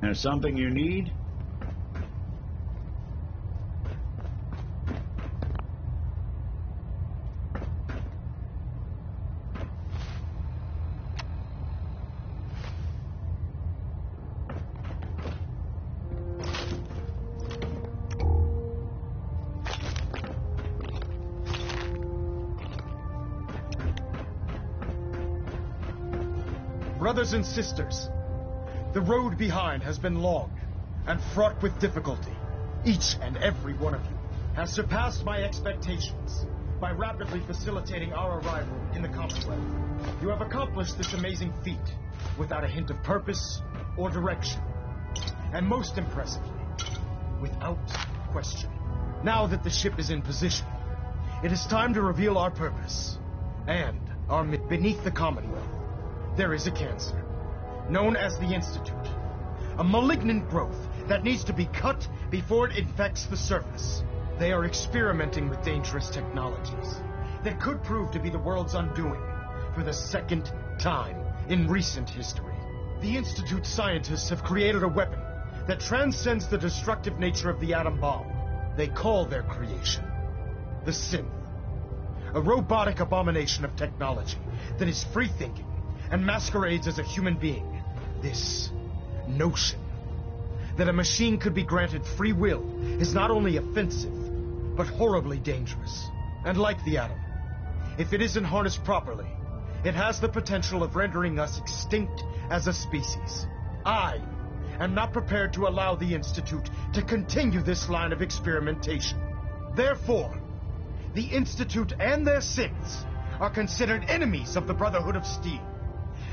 There's something you need? Brothers and sisters, the road behind has been long and fraught with difficulty. Each and every one of you has surpassed my expectations by rapidly facilitating our arrival in the Commonwealth. You have accomplished this amazing feat without a hint of purpose or direction. And most impressively, without question. Now that the ship is in position, it is time to reveal our purpose and our beneath the Commonwealth. There is a cancer, known as the Institute. A malignant growth that needs to be cut before it infects the surface. They are experimenting with dangerous technologies that could prove to be the world's undoing for the second time in recent history. The Institute scientists have created a weapon that transcends the destructive nature of the atom bomb. They call their creation the Synth. A robotic abomination of technology that is free-thinking and masquerades as a human being. This notion that a machine could be granted free will is not only offensive, but horribly dangerous. And like the atom, if it isn't harnessed properly, it has the potential of rendering us extinct as a species. I am not prepared to allow the Institute to continue this line of experimentation. Therefore, the Institute and their synths are considered enemies of the Brotherhood of Steel,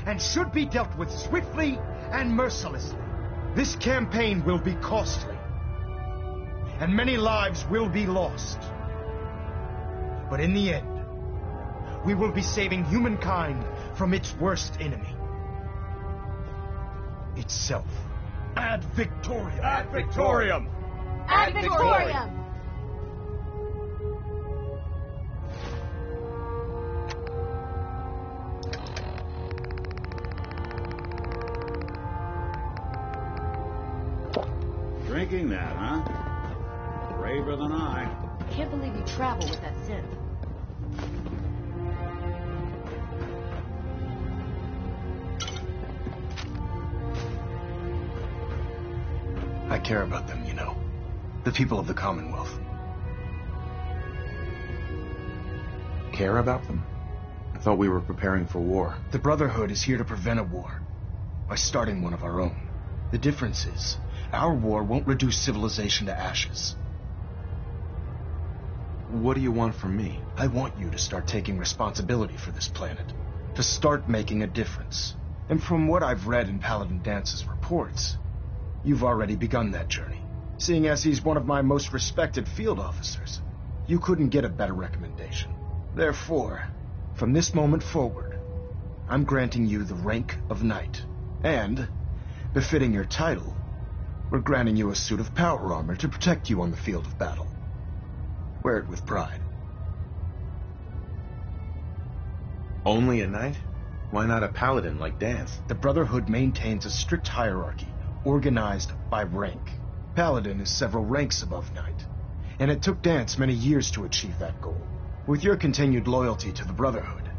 and should be dealt with swiftly and mercilessly. This campaign will be costly, and many lives will be lost. But in the end, we will be saving humankind from its worst enemy. Itself. Ad Victoriam! Ad Victoriam! Ad Victoriam! Drinking that, huh? Braver than I. Can't believe you travel with that synth. I care about them, you know. The people of the Commonwealth. Care about them? I thought we were preparing for war. The Brotherhood is here to prevent a war by starting one of our own. The difference is, our war won't reduce civilization to ashes. What do you want from me? I want you to start taking responsibility for this planet. To start making a difference. And from what I've read in Paladin Dance's reports, you've already begun that journey. Seeing as he's one of my most respected field officers, you couldn't get a better recommendation. Therefore, from this moment forward, I'm granting you the rank of Knight. And, befitting your title, we're granting you a suit of power armor to protect you on the field of battle. Wear it with pride. Only a knight? Why not a paladin like Dance? The Brotherhood maintains a strict hierarchy, organized by rank. Paladin is several ranks above Knight, and it took Dance many years to achieve that goal. With your continued loyalty to the Brotherhood,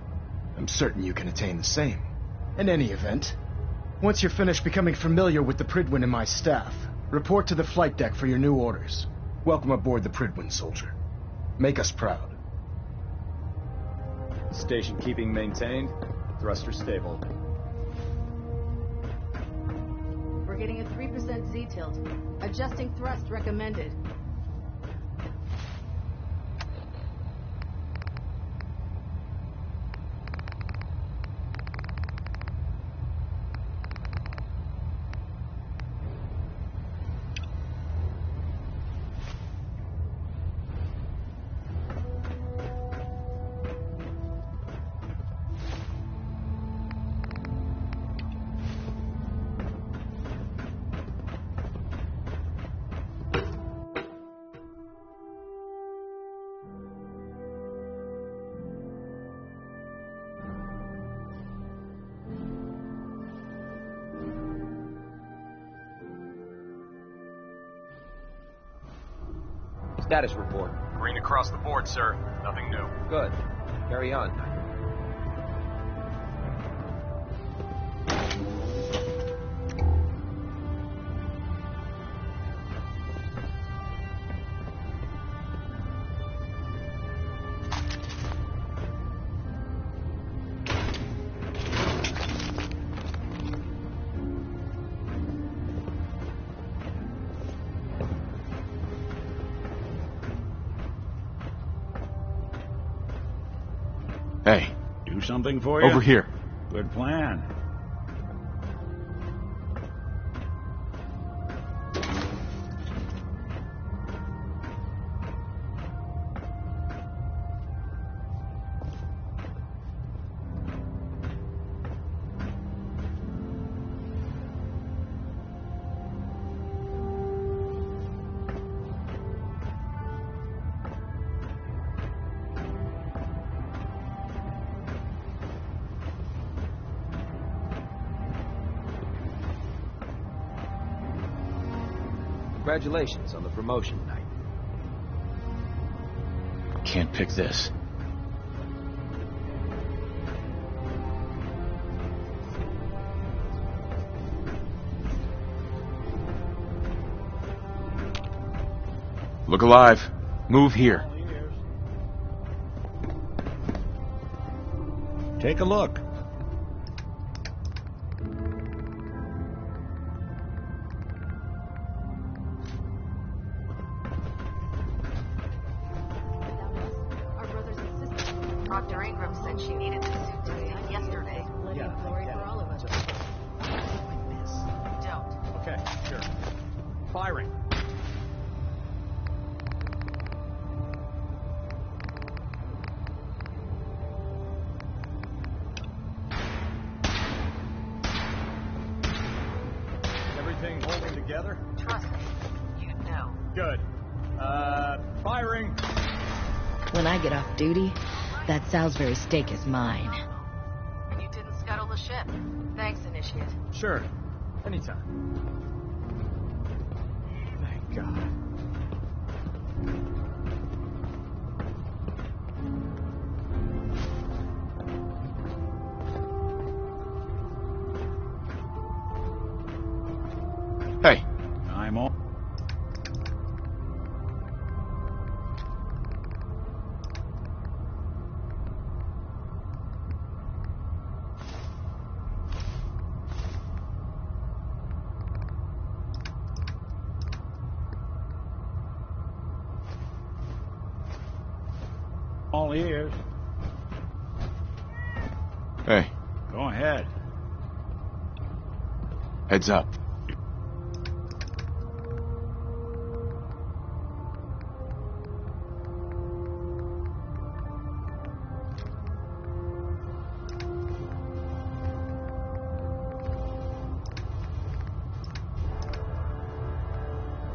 I'm certain you can attain the same. In any event, once you're finished becoming familiar with the Pridwin and my staff, report to the flight deck for your new orders. Welcome aboard the Pridwin, soldier. Make us proud. Station keeping maintained. Thruster stable. We're getting a 3% Z-tilt. Adjusting thrust recommended. Status report. Green across the board, sir. Nothing new. Good. Carry on. Hey. Do something for you? Over here. Good plan. Congratulations on the promotion tonight. Can't pick this. Look alive. Move here. Take a look. Dr. Ingram said she needed the suit today, yesterday. Yeah, Glory for all of us. Don't. Okay, sure. Firing. Everything holding together? Trust me, you'd know. Good. Firing. When I get off duty, that Salisbury steak is mine. And you didn't scuttle the ship. Thanks, Initiate. Sure. Anytime. Thank God. Hey. I'm on. All ears. Hey. Go ahead. Heads up.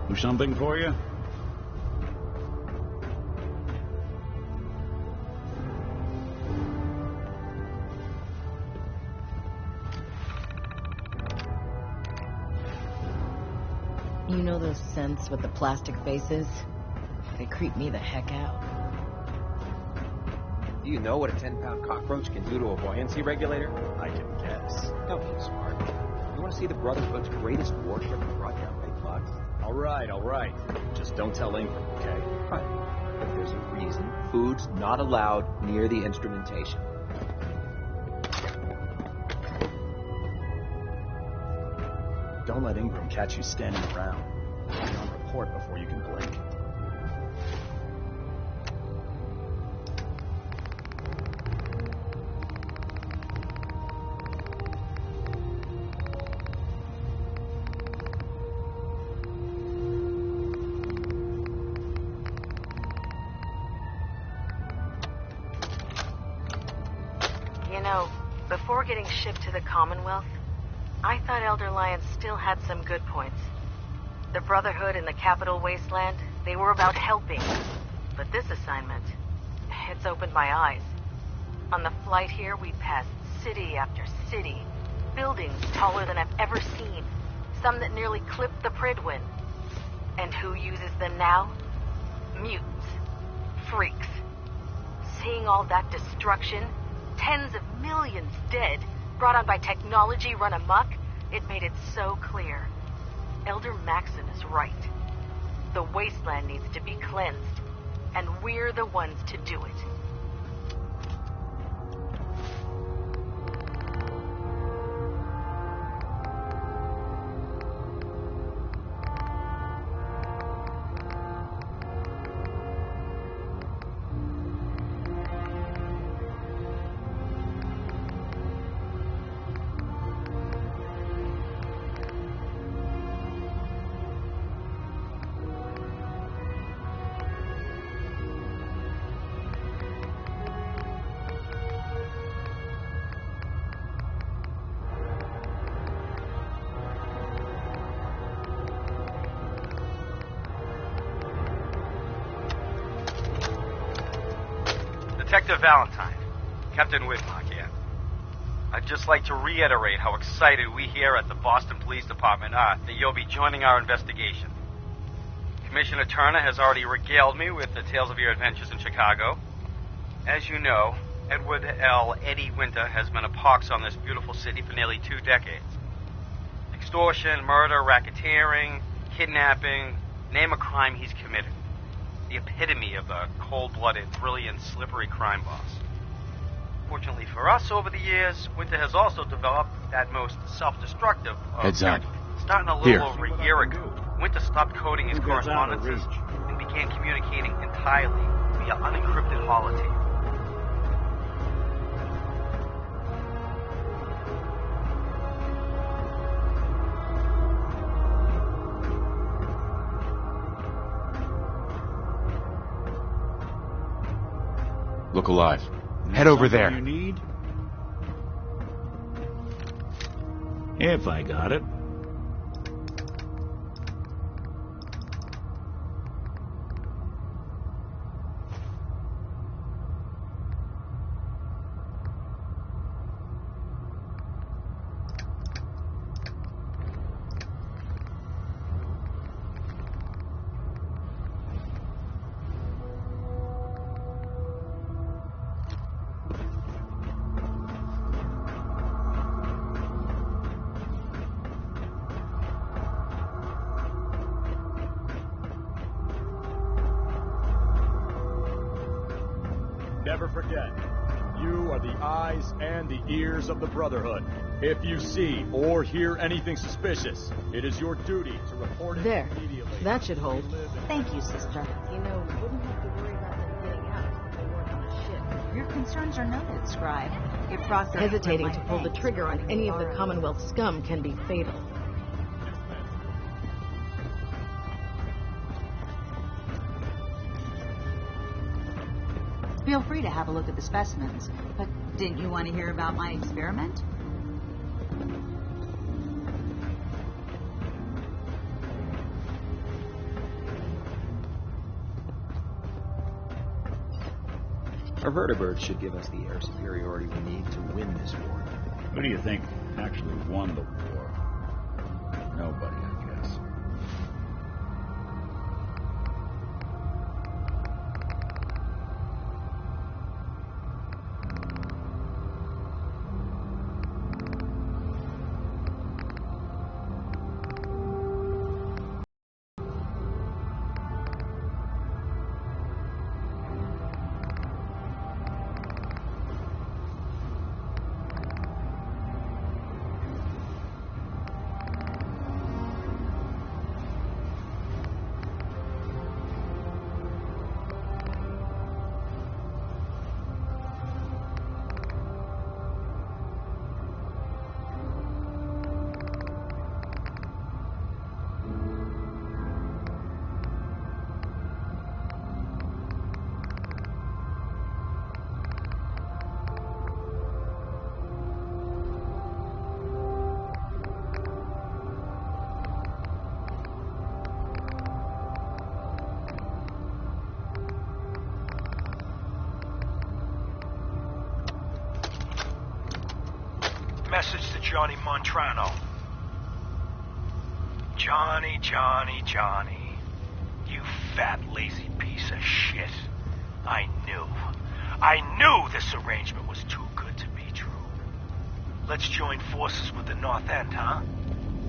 Do something for you? You know those scents with the plastic faces? They creep me the heck out. Do you know what a 10-pound cockroach can do to a buoyancy regulator? I can guess. Don't be smart. You want to see the Brotherhood's greatest warship that brought down big bugs? All right. Just don't tell Ingram, okay? Right. But there's a reason food's not allowed near the instrumentation. Don't let Ingram catch you standing around. Be on report before you can blink. You know, before getting shipped to the Commonwealth, I thought Elder Lyons still had some good points. The Brotherhood in the Capital Wasteland, they were about helping. But this assignment, it's opened my eyes. On the flight here, we passed city after city, buildings taller than I've ever seen, some that nearly clipped the Pridwin. And who uses them now? Mutants. Freaks. Seeing all that destruction, tens of millions dead, brought on by technology run amok, it made it so clear. Elder Maxon is right. The wasteland needs to be cleansed, and we're the ones to do it. Inspector Valentine. Captain Whitlock here. I'd just like to reiterate how excited we here at the Boston Police Department are that you'll be joining our investigation. Commissioner Turner has already regaled me with the tales of your adventures in Chicago. As you know, Edward L. Eddie Winter has been a pox on this beautiful city for nearly 2 decades. Extortion, murder, racketeering, kidnapping, name a crime he's committed. The epitome of a cold-blooded, brilliant, slippery crime boss. Fortunately for us, over the years, Winter has also developed that most self-destructive of... Heads up. Starting a little over a year ago, Winter stopped coding his correspondences and began communicating entirely via unencrypted holotape. Look alive. Head over there. You need? If I got it. Never forget, you are the eyes and the ears of the Brotherhood. If you see or hear anything suspicious, it is your duty to report it immediately. That should hold. Thank you, sister. You know, we wouldn't have to worry about them getting out if they weren't on a ship. Your concerns are noted, Scribe. Your process... Hesitating to pull the trigger on any of the Commonwealth scum can be fatal. Feel free to have a look at the specimens, but didn't you want to hear about my experiment? Our vertibirds should give us the air superiority we need to win this war. Who do you think actually won the war? Nobody, I guess. Message to Johnny Montrano. Johnny. You fat, lazy piece of shit. I knew this arrangement was too good to be true. Let's join forces with the North End, huh?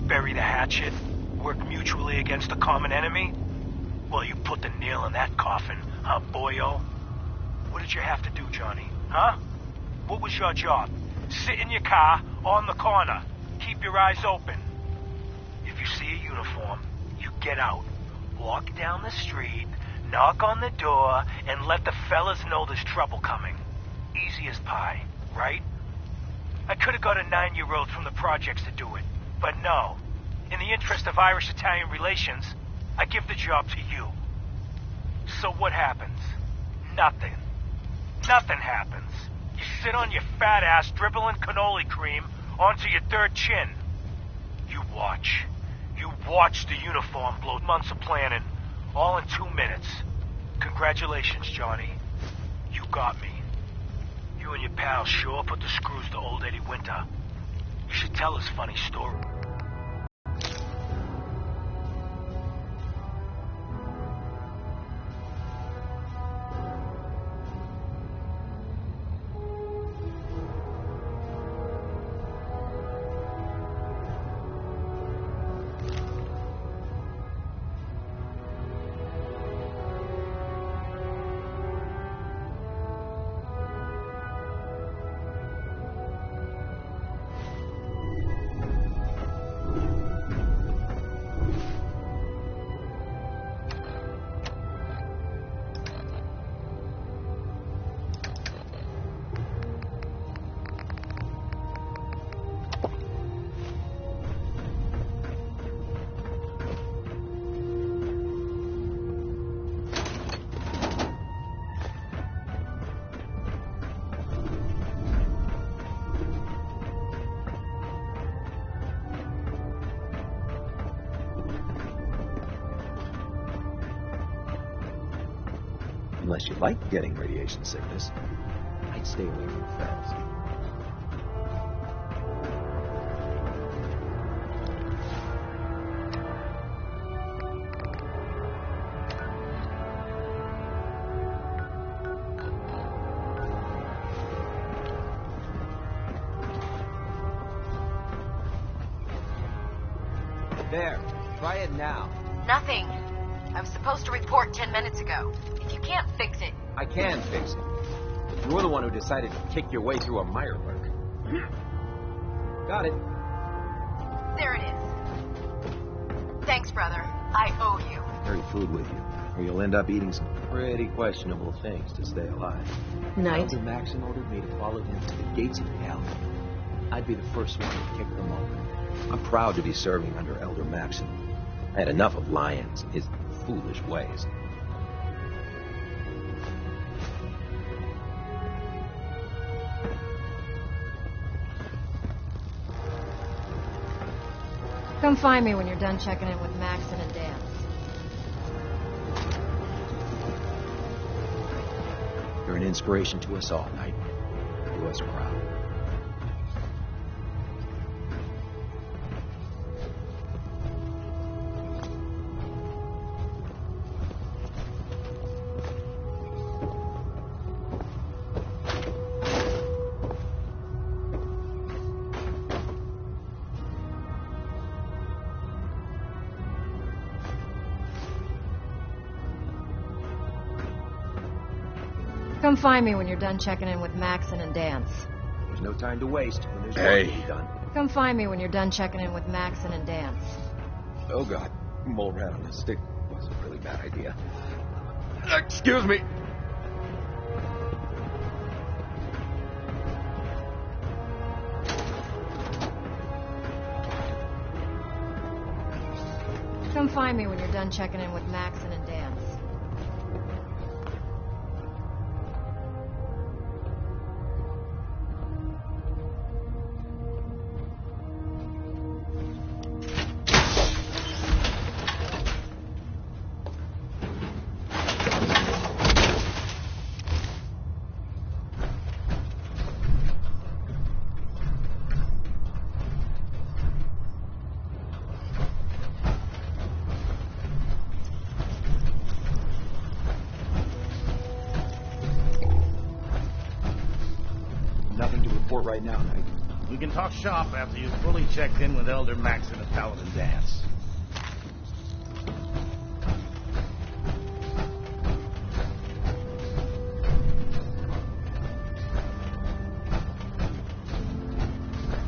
Bury the hatchet, work mutually against the common enemy? Well, you put the nail in that coffin, huh, boyo? What did you have to do, Johnny? Huh? What was your job? Sit in your car, on the corner. Keep your eyes open. If you see a uniform, you get out. Walk down the street, knock on the door, and let the fellas know there's trouble coming. Easy as pie, right? I could have got a 9-year-old from the projects to do it, but no. In the interest of Irish-Italian relations, I give the job to you. So what happens? Nothing. Nothing happens. You sit on your fat ass dribbling cannoli cream onto your third chin. You watch. You watch the uniform blow months of planning, all in 2 minutes. Congratulations, Johnny. You got me. You and your pals sure put the screws to old Eddie Winter. You should tell us funny story. Unless you like getting radiation sickness, I'd stay away from ferals. There, try it now. Nothing. I was supposed to report 10 minutes ago. If you can't fix it... I can fix it. You're the one who decided to kick your way through a Mirelurk. Got it. There it is. Thanks, brother. I owe you. Carry food with you, or you'll end up eating some pretty questionable things to stay alive. Night. Elder Maxon ordered me to follow him to the gates of hell. I'd be the first one to kick them open. I'm proud to be serving under Elder Maxon. I had enough of Lyons and his foolish ways. Come find me when you're done checking in with Maxon and Dan. You're an inspiration to us all, Knight. Do us proud. Come find me when you're done checking in with Maxon and Dance. There's no time to waste when there's work to be done. Come find me when you're done checking in with Maxon and Dance. Oh God, mole rat on a stick was a really bad idea. Excuse me. Come find me when you're done checking in with Maxon and Dance. Nothing to report right now, Knight. We can talk shop after you've fully checked in with Elder Maxon and Paladin Dance.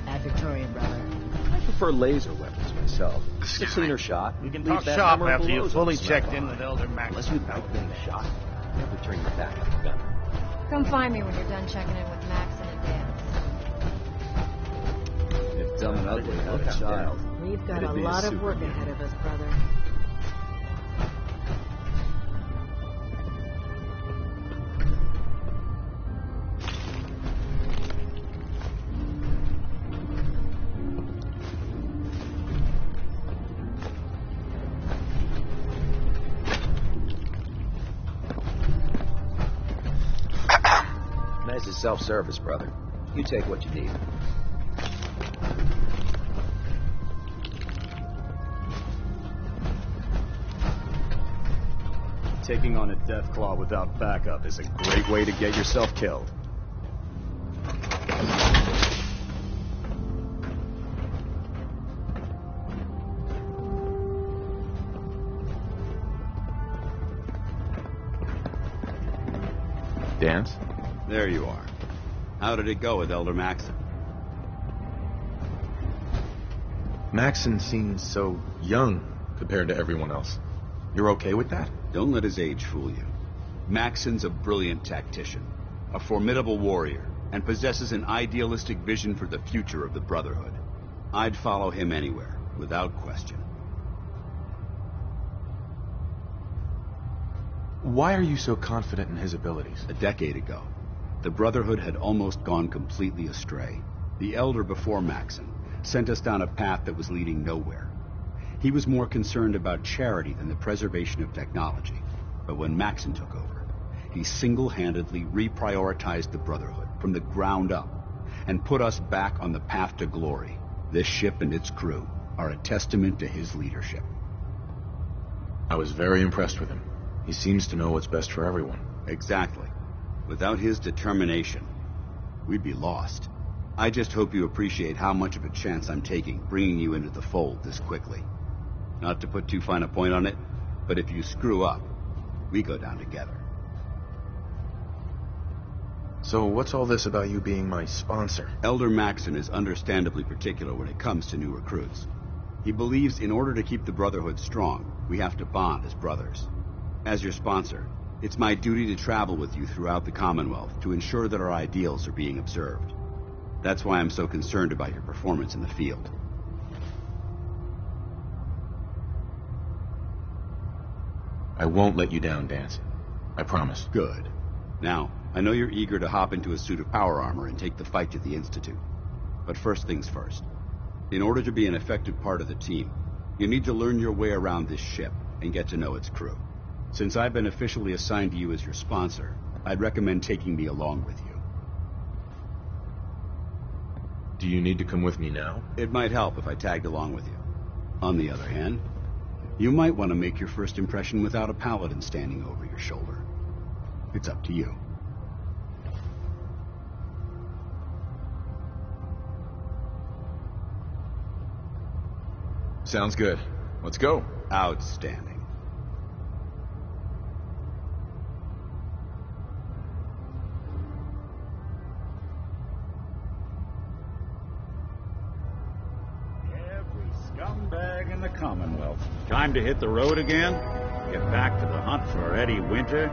At Victorian, brother. I prefer laser weapons myself. It's a cleaner shot. We can Leave talk that shop memorable after you've rose fully on the checked smell in line. with Elder Maxon. Unless you like getting shot, never turn your back on the gun. Come find me when you're done checking in with Maxon and Dance. If dumb and ugly had a child, We've got it'd a be lot of work superhero. ahead of us, brother. Mez's self-service, brother. You take what you need. Taking on a Deathclaw without backup is a great way to get yourself killed. Dance? There you are. How did it go with Elder Maxon? Maxon seems so young compared to everyone else. You're okay with that? Don't let his age fool you. Maxon's a brilliant tactician, a formidable warrior, and possesses an idealistic vision for the future of the Brotherhood. I'd follow him anywhere, without question. Why are you so confident in his abilities? A decade ago, the Brotherhood had almost gone completely astray. The Elder before Maxon sent us down a path that was leading nowhere. He was more concerned about charity than the preservation of technology. But when Maxon took over, he single-handedly reprioritized the Brotherhood from the ground up and put us back on the path to glory. This ship and its crew are a testament to his leadership. I was very impressed with him. He seems to know what's best for everyone. Exactly. Without his determination, we'd be lost. I just hope you appreciate how much of a chance I'm taking bringing you into the fold this quickly. Not to put too fine a point on it, but if you screw up, we go down together. So what's all this about you being my sponsor? Elder Maxon is understandably particular when it comes to new recruits. He believes in order to keep the Brotherhood strong, we have to bond as brothers. As your sponsor, it's my duty to travel with you throughout the Commonwealth to ensure that our ideals are being observed. That's why I'm so concerned about your performance in the field. I won't let you down, Dance. I promise. Good. Now, I know you're eager to hop into a suit of power armor and take the fight to the Institute. But first things first. In order to be an effective part of the team, you need to learn your way around this ship and get to know its crew. Since I've been officially assigned to you as your sponsor, I'd recommend taking me along with you. Do you need to come with me now? It might help if I tagged along with you. On the other hand, you might want to make your first impression without a paladin standing over your shoulder. It's up to you. Sounds good. Let's go. Outstanding. Scumbag in the Commonwealth. Time to hit the road again? Get back to the hunt for Eddie Winter?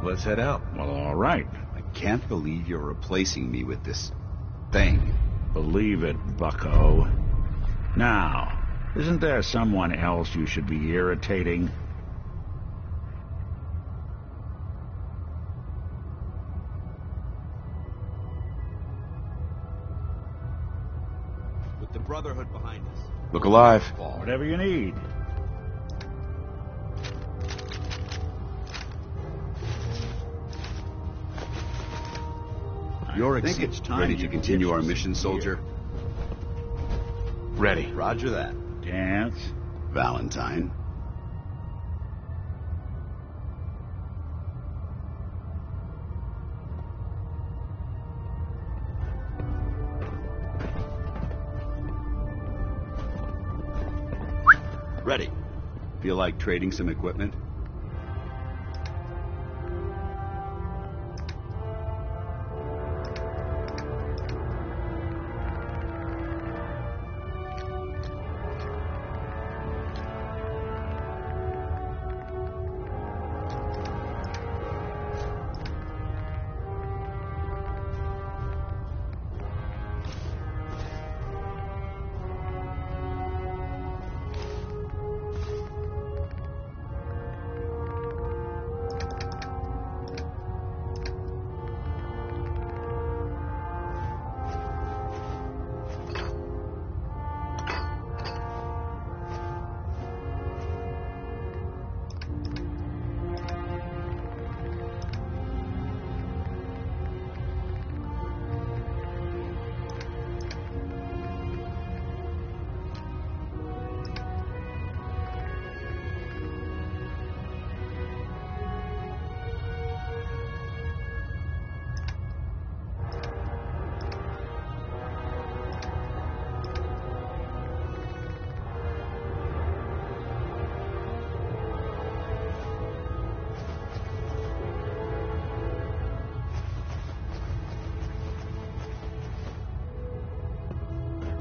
Let's head out. Well, all right. I can't believe you're replacing me with this thing. Believe it, bucko. Now, isn't there someone else you should be irritating? With the Brotherhood behind us. Look alive. Whatever you need. You're ready to continue our mission, soldier? Ready. Roger that. Dance. Valentine. Ready. Feel like trading some equipment?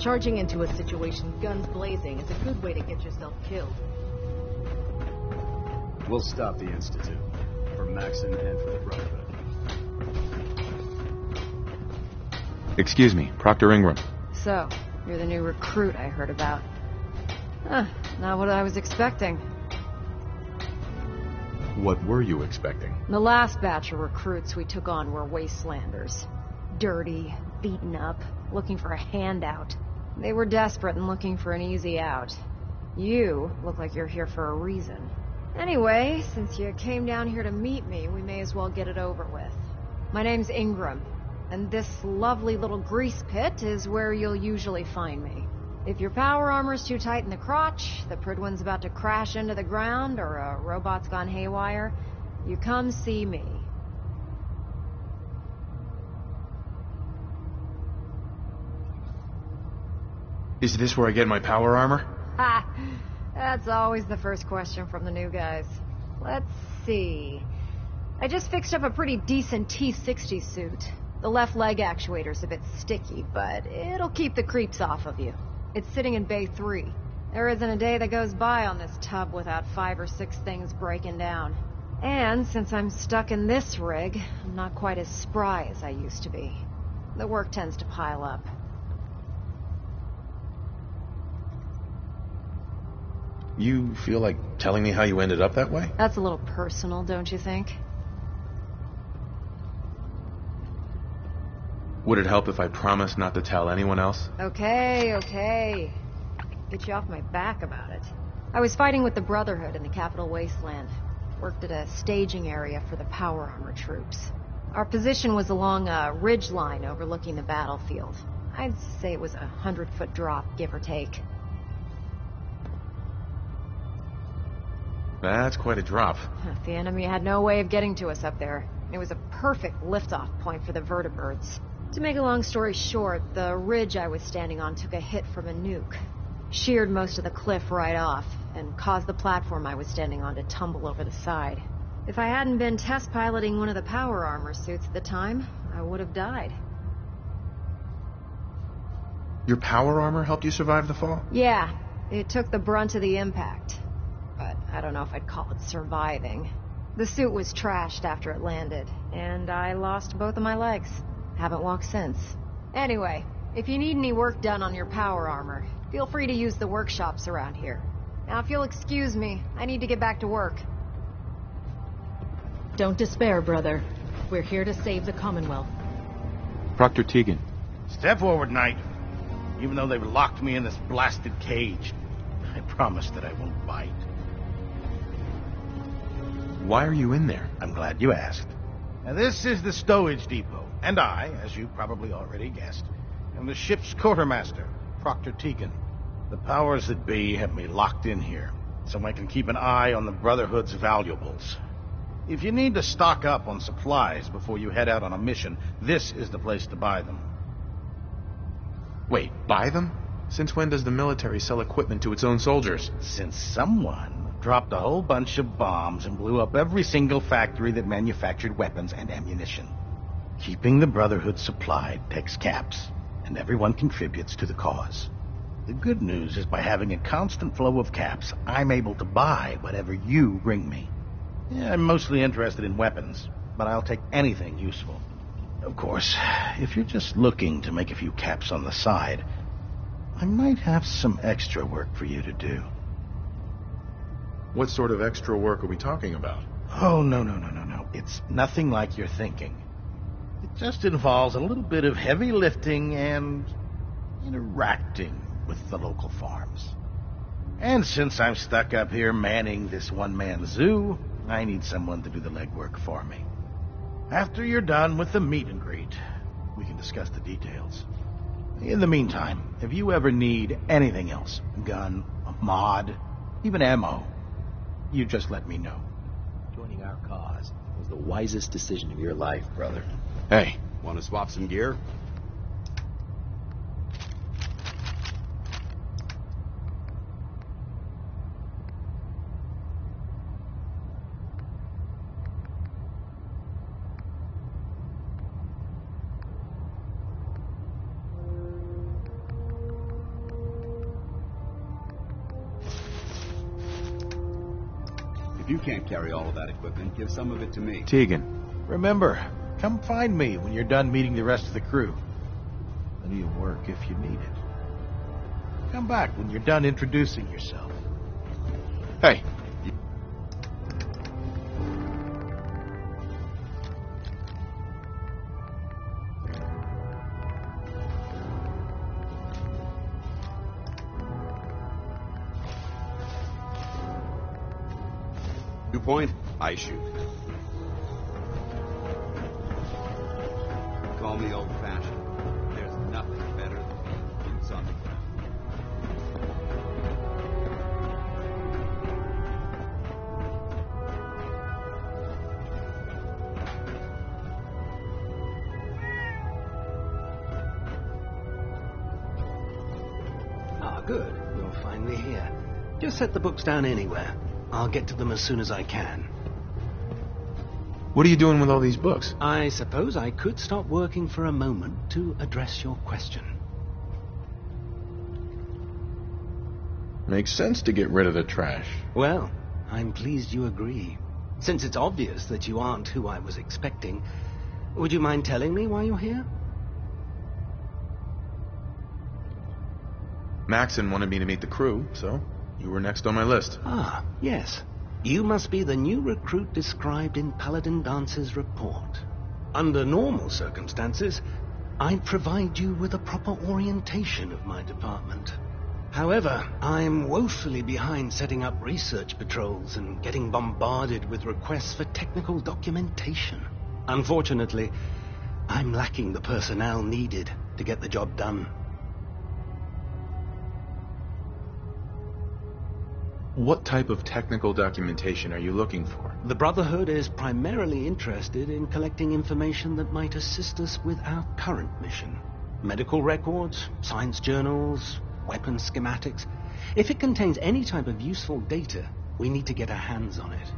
Charging into a situation, guns blazing, is a good way to get yourself killed. We'll stop the Institute. For Maxon and for the Brotherhood. Excuse me, Proctor Ingram. So, you're the new recruit I heard about. Huh, not what I was expecting. What were you expecting? The last batch of recruits we took on were wastelanders. Dirty, beaten up, looking for a handout. They were desperate and looking for an easy out. You look like you're here for a reason. Anyway, since you came down here to meet me, we may as well get it over with. My name's Ingram, and this lovely little grease pit is where you'll usually find me. If your power armor's too tight in the crotch, the Pridwin's about to crash into the ground, or a robot's gone haywire, you come see me. Is this where I get my power armor? Ha! That's always the first question from the new guys. Let's see. I just fixed up a pretty decent T-60 suit. The left leg actuator's a bit sticky, but it'll keep the creeps off of you. It's sitting in Bay 3. There isn't a day that goes by on this tub without 5 or 6 things breaking down. And since I'm stuck in this rig, I'm not quite as spry as I used to be. The work tends to pile up. You feel like telling me how you ended up that way? That's a little personal, don't you think? Would it help if I promised not to tell anyone else? Okay. Get you off my back about it. I was fighting with the Brotherhood in the Capital Wasteland. Worked at a staging area for the power armor troops. Our position was along a ridge line overlooking the battlefield. I'd say it was a 100-foot drop, give or take. That's quite a drop. The enemy had no way of getting to us up there. It was a perfect liftoff point for the vertibirds. To make a long story short, the ridge I was standing on took a hit from a nuke. Sheared most of the cliff right off, and caused the platform I was standing on to tumble over the side. If I hadn't been test piloting one of the power armor suits at the time, I would have died. Your power armor helped you survive the fall? Yeah, it took the brunt of the impact. But I don't know if I'd call it surviving. The suit was trashed after it landed, and I lost both of my legs. Haven't walked since. Anyway, if you need any work done on your power armor, feel free to use the workshops around here. Now, if you'll excuse me, I need to get back to work. Don't despair, brother. We're here to save the Commonwealth. Proctor Tegan. Step forward, Knight. Even though they've locked me in this blasted cage, I promise that I won't bite. Why are you in there? I'm glad you asked. Now, this is the stowage depot, and I, as you probably already guessed, am the ship's quartermaster, Proctor Tegan. The powers that be have me locked in here, so I can keep an eye on the Brotherhood's valuables. If you need to stock up on supplies before you head out on a mission, this is the place to buy them. Wait, buy them? Since when does the military sell equipment to its own soldiers? Since someone dropped a whole bunch of bombs and blew up every single factory that manufactured weapons and ammunition. Keeping the Brotherhood supplied takes caps, and everyone contributes to the cause. The good news is by having a constant flow of caps, I'm able to buy whatever you bring me. Yeah, I'm mostly interested in weapons, but I'll take anything useful. Of course, if you're just looking to make a few caps on the side, I might have some extra work for you to do. What sort of extra work are we talking about? Oh, no. It's nothing like you're thinking. It just involves a little bit of heavy lifting and interacting with the local farms. And since I'm stuck up here manning this one-man zoo, I need someone to do the legwork for me. After you're done with the meet and greet, we can discuss the details. In the meantime, if you ever need anything else, a gun, a mod, even ammo, you just let me know. Joining our cause was the wisest decision of your life, brother. Hey, want to swap some gear? If you can't carry all of that equipment, give some of it to me. Tegan. Remember, come find me when you're done meeting the rest of the crew. Plenty of work if you need it. Come back when you're done introducing yourself. Hey. You point, I shoot. Call me old-fashioned. There's nothing better than being boots on the ground. Ah, good. You're finally here. Just set the books down anywhere. I'll get to them as soon as I can. What are you doing with all these books? I suppose I could stop working for a moment to address your question. Makes sense to get rid of the trash. Well, I'm pleased you agree. Since it's obvious that you aren't who I was expecting, would you mind telling me why you're here? Maxon wanted me to meet the crew, so you were next on my list. Ah, yes. You must be the new recruit described in Paladin Dance's report. Under normal circumstances, I'd provide you with a proper orientation of my department. However, I'm woefully behind setting up research patrols and getting bombarded with requests for technical documentation. Unfortunately, I'm lacking the personnel needed to get the job done. What type of technical documentation are you looking for? The Brotherhood is primarily interested in collecting information that might assist us with our current mission. Medical records, science journals, weapons schematics. If it contains any type of useful data, we need to get our hands on it.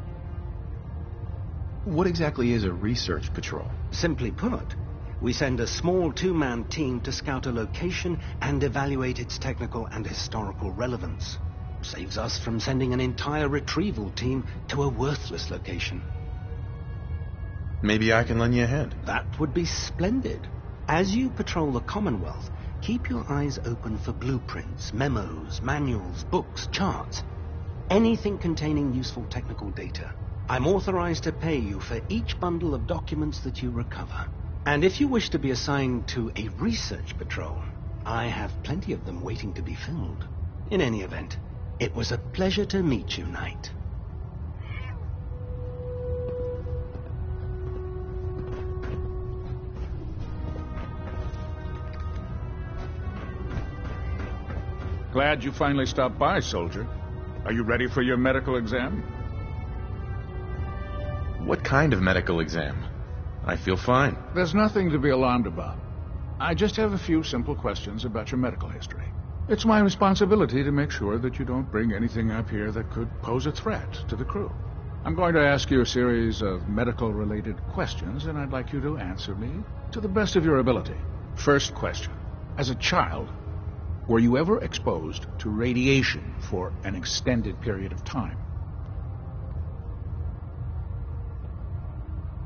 What exactly is a research patrol? Simply put, we send a small two-man team to scout a location and evaluate its technical and historical relevance. Saves us from sending an entire retrieval team to a worthless location. Maybe I can lend you a hand. That would be splendid. As you patrol the Commonwealth, keep your eyes open for blueprints, memos, manuals, books, charts. Anything containing useful technical data. I'm authorized to pay you for each bundle of documents that you recover. And if you wish to be assigned to a research patrol, I have plenty of them waiting to be filled. In any event, it was a pleasure to meet you, Knight. Glad you finally stopped by, soldier. Are you ready for your medical exam? What kind of medical exam? I feel fine. There's nothing to be alarmed about. I just have a few simple questions about your medical history. It's my responsibility to make sure that you don't bring anything up here that could pose a threat to the crew. I'm going to ask you a series of medical-related questions, and I'd like you to answer me to the best of your ability. First question. As a child, were you ever exposed to radiation for an extended period of time?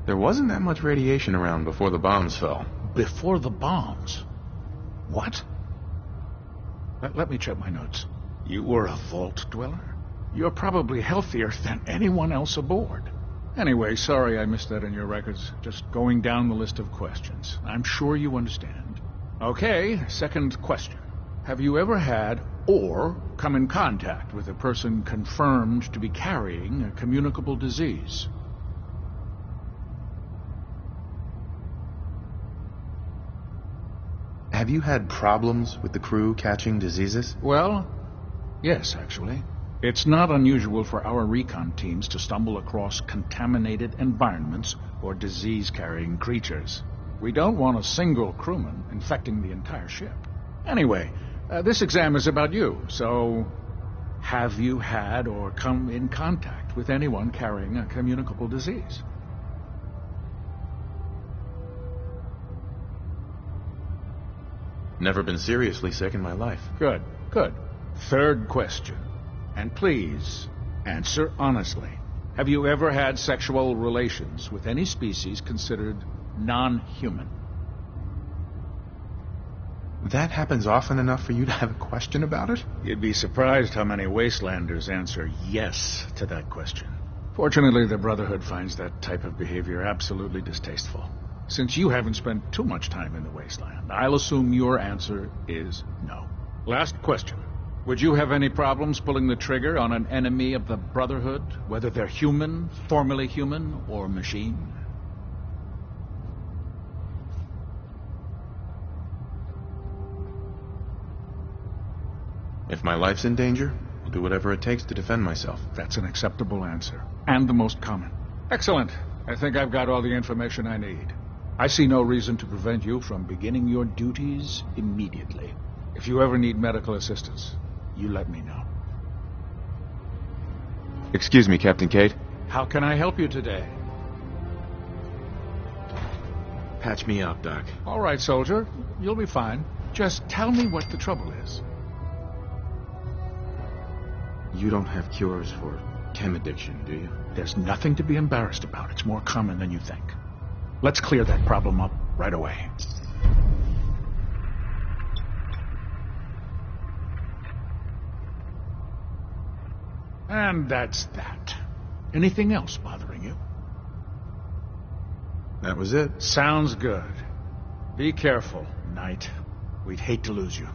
There wasn't that much radiation around before the bombs fell. Before the bombs? What? Let me check my notes. You were a vault dweller? You're probably healthier than anyone else aboard. Anyway, sorry I missed that in your records. Just going down the list of questions. I'm sure you understand. Okay, second question. Have you ever had or come in contact with a person confirmed to be carrying a communicable disease? Have you had problems with the crew catching diseases? Well, yes, actually. It's not unusual for our recon teams to stumble across contaminated environments or disease-carrying creatures. We don't want a single crewman infecting the entire ship. Anyway, this exam is about you, so have you had or come in contact with anyone carrying a communicable disease? Never been seriously sick in my life. Good, good. Third question. And please, answer honestly. Have you ever had sexual relations with any species considered non-human? That happens often enough for you to have a question about it? You'd be surprised how many Wastelanders answer yes to that question. Fortunately, the Brotherhood finds that type of behavior absolutely distasteful. Since you haven't spent too much time in the Wasteland, I'll assume your answer is no. Last question. Would you have any problems pulling the trigger on an enemy of the Brotherhood, whether they're human, formerly human, or machine? If my life's in danger, I'll do whatever it takes to defend myself. That's an acceptable answer, and the most common. Excellent. I think I've got all the information I need. I see no reason to prevent you from beginning your duties immediately. If you ever need medical assistance, you let me know. Excuse me, Captain Cade. How can I help you today? Patch me up, Doc. All right, soldier. You'll be fine. Just tell me what the trouble is. You don't have cures for chem addiction, do you? There's nothing to be embarrassed about. It's more common than you think. Let's clear that problem up right away. And that's that. Anything else bothering you? That was it. Sounds good. Be careful, Knight. We'd hate to lose you.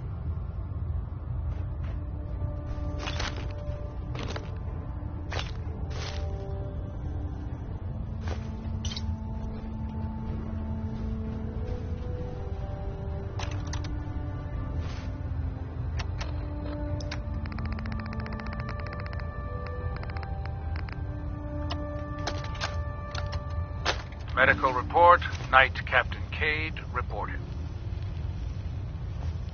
Medical report, Knight Captain Cade reported.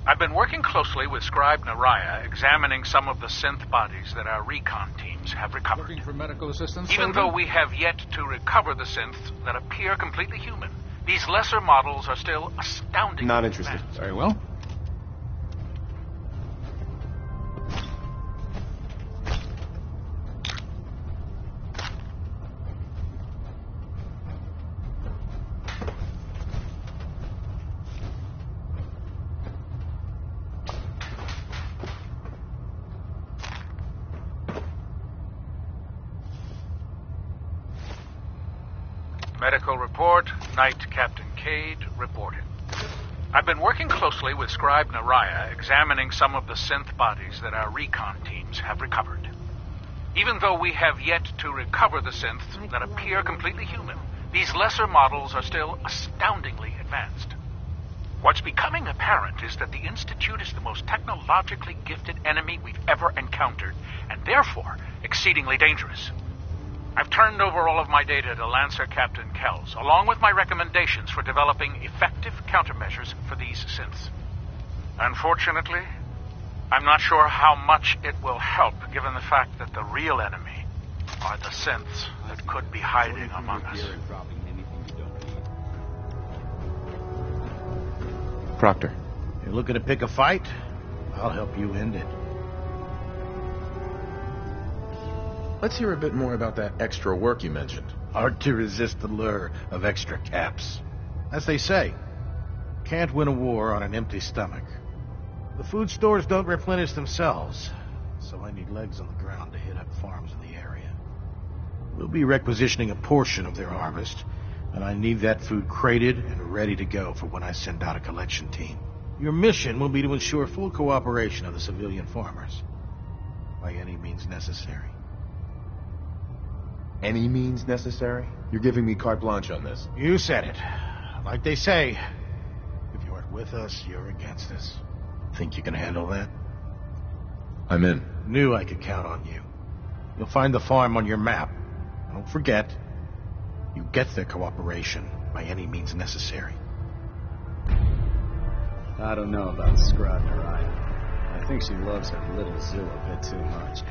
I've been working closely with Scribe Naraya, examining some of the synth bodies that our recon teams have recovered. Looking for medical assistance, Even though we have yet to recover the synths that appear completely human, these lesser models are still astounding. Not interested. Very well. Medical report, Knight Captain Cade reported. I've been working closely with Scribe Naraya, examining some of the synth bodies that our recon teams have recovered. Even though we have yet to recover the synths that appear completely human, these lesser models are still astoundingly advanced. What's becoming apparent is that the Institute is the most technologically gifted enemy we've ever encountered, and therefore exceedingly dangerous. I've turned over all of my data to Lancer Captain Kells, along with my recommendations for developing effective countermeasures for these synths. Unfortunately, I'm not sure how much it will help, given the fact that the real enemy are the synths that could be hiding among us. Proctor. You're looking to pick a fight? I'll help you end it. Let's hear a bit more about that extra work you mentioned. Hard to resist the lure of extra caps. As they say, can't win a war on an empty stomach. The food stores don't replenish themselves, so I need legs on the ground to hit up farms in the area. We'll be requisitioning a portion of their harvest, and I need that food crated and ready to go for when I send out a collection team. Your mission will be to ensure full cooperation of the civilian farmers, by any means necessary. Any means necessary? You're giving me carte blanche on this. You said it. Like they say, if you aren't with us, you're against us. Think you can handle that? I'm in. Knew I could count on you. You'll find the farm on your map. Don't forget, you get their cooperation by any means necessary. I don't know about Scribe Naraya. I think she loves her little zoo a bit too much.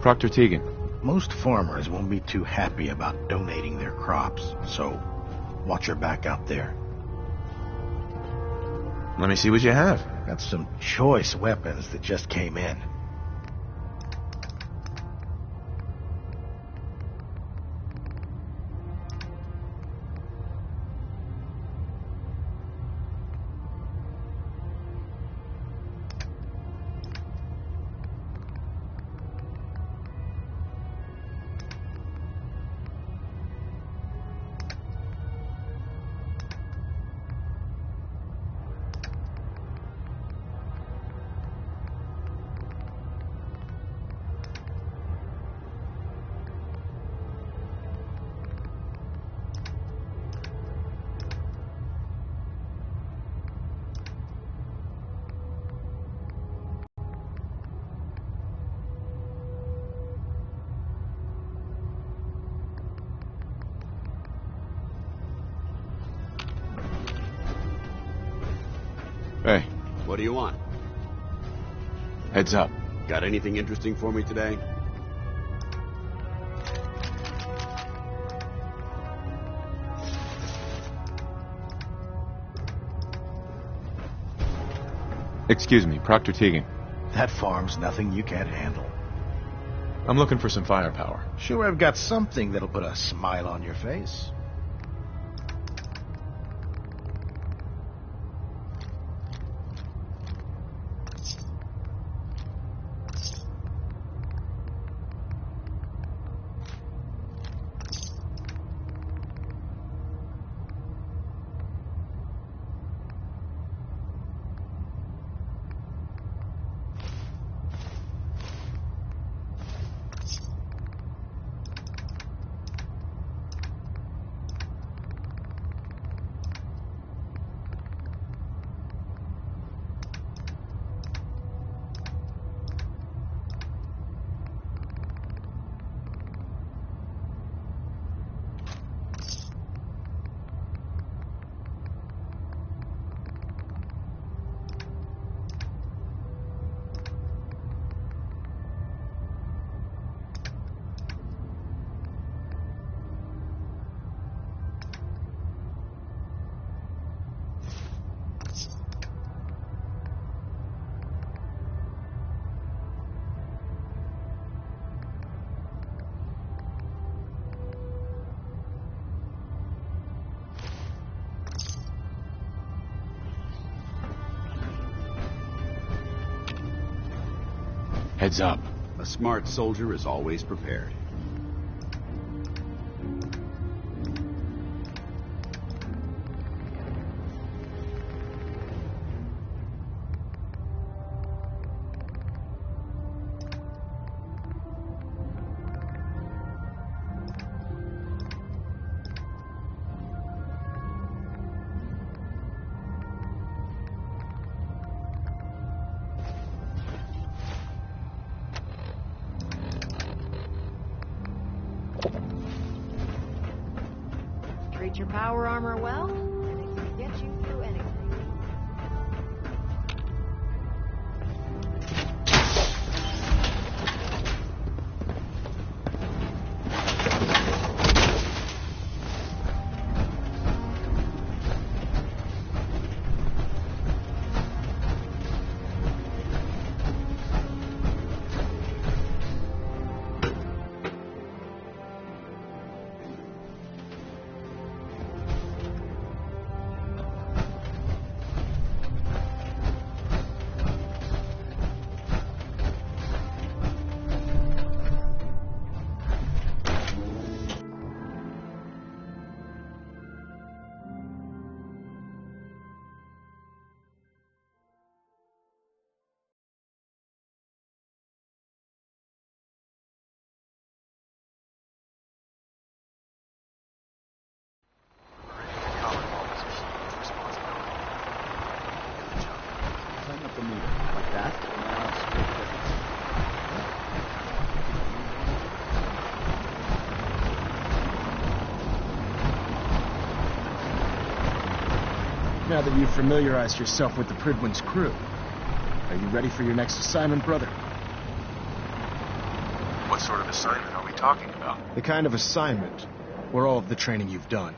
Proctor Tegan. Most farmers won't be too happy about donating their crops, so Watch your back out there. Let me see what you have. Got some choice weapons that just came in. Hey. What do you want? Heads up. Got anything interesting for me today? Excuse me, Proctor Teagan. That farm's nothing you can't handle. I'm looking for some firepower. Sure, I've got something that'll put a smile on your face. Heads up. A smart soldier is always prepared. Treat your power armor well, and it can get you through anything. Now that you've familiarized yourself with the Pridwin's crew, are you ready for your next assignment, brother? What sort of assignment are we talking about? The kind of assignment where all of the training you've done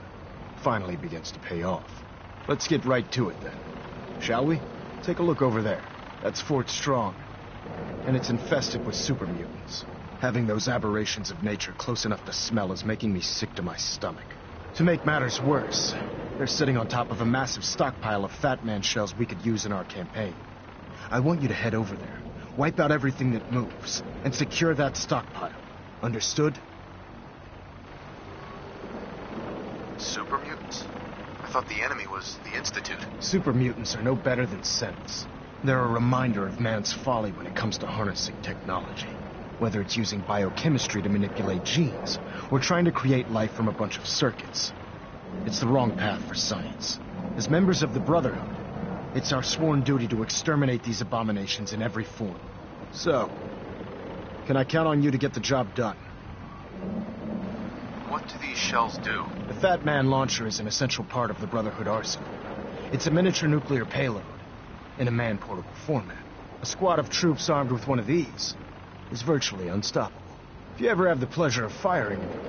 finally begins to pay off. Let's get right to it then. Shall we? Take a look over there. That's Fort Strong. And it's infested with super mutants. Having those aberrations of nature close enough to smell is making me sick to my stomach. To make matters worse, they're sitting on top of a massive stockpile of Fat Man shells we could use in our campaign. I want you to head over there, wipe out everything that moves, and secure that stockpile. Understood? Super mutants? I thought the enemy was the Institute. Super mutants are no better than synths. They're a reminder of man's folly when it comes to harnessing technology. Whether it's using biochemistry to manipulate genes, or trying to create life from a bunch of circuits. It's the wrong path for science. As members of the Brotherhood, it's our sworn duty to exterminate these abominations in every form. So, can I count on you to get the job done? What do these shells do? The Fat Man launcher is an essential part of the Brotherhood arsenal. It's a miniature nuclear payload, in a man-portable format. A squad of troops armed with one of these is virtually unstoppable. If you ever have the pleasure of firing it,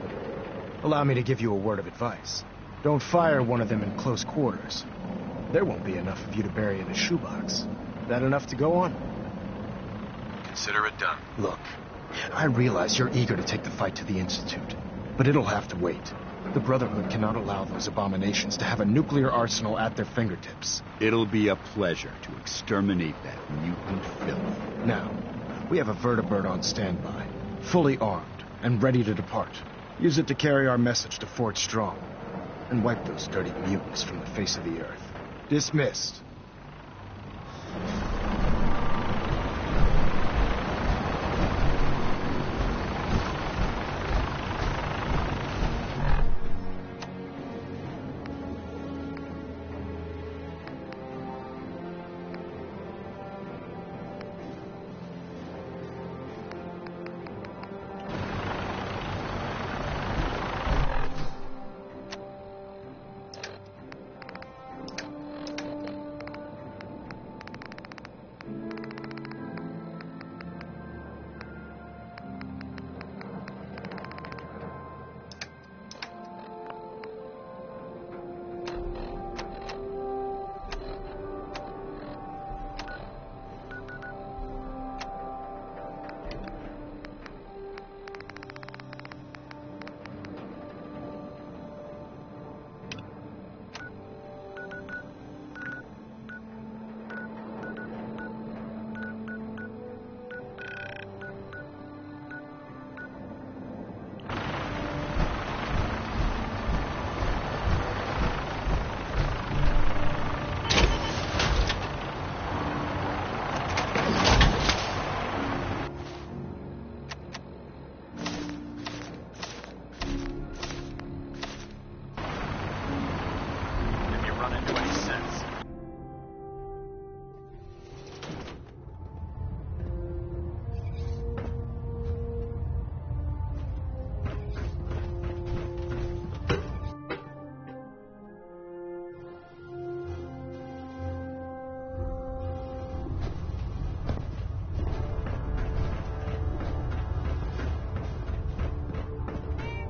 allow me to give you a word of advice. Don't fire one of them in close quarters. There won't be enough of you to bury in a shoebox. That enough to go on? Consider it done. Look, I realize you're eager to take the fight to the Institute, but it'll have to wait. The Brotherhood cannot allow those abominations to have a nuclear arsenal at their fingertips. It'll be a pleasure to exterminate that mutant filth. Now, we have a vertibird on standby, fully armed and ready to depart. Use it to carry our message to Fort Strong and wipe those dirty mutants from the face of the earth. Dismissed.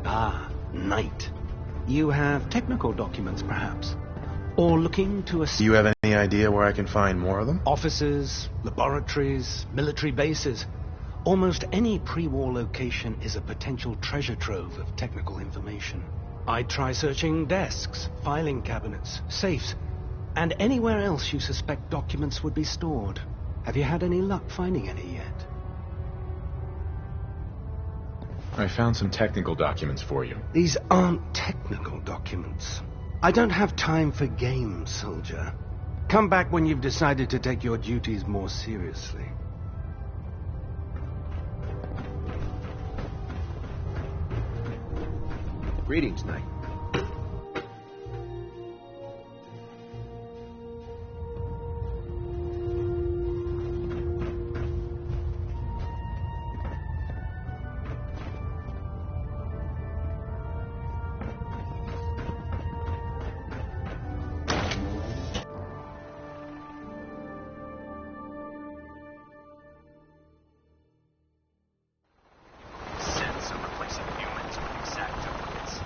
Ah, Knight. You have technical documents, perhaps? Or looking to Do you have any idea where I can find more of them? offices, laboratories, military bases. Almost any pre-war location is a potential treasure trove of technical information. I'd try searching desks, filing cabinets, safes, and anywhere else you suspect documents would be stored. Have you had any luck finding any yet? I found some technical documents for you. These aren't technical documents. I don't have time for games, soldier. Come back when you've decided to take your duties more seriously. Greetings, Knight. Synths are replacing humans with exact duplicates.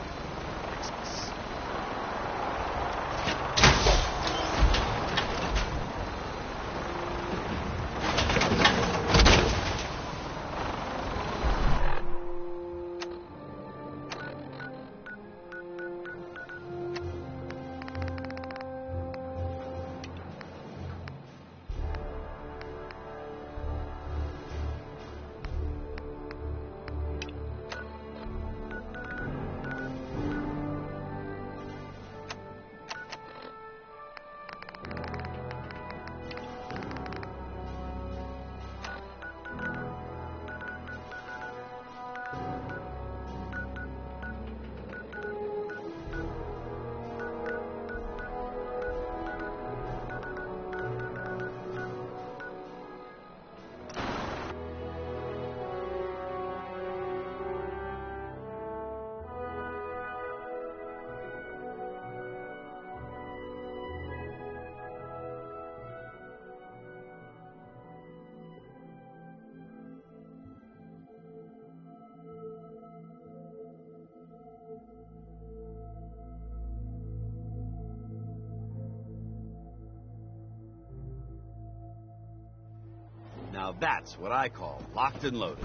Now that's what I call locked and loaded.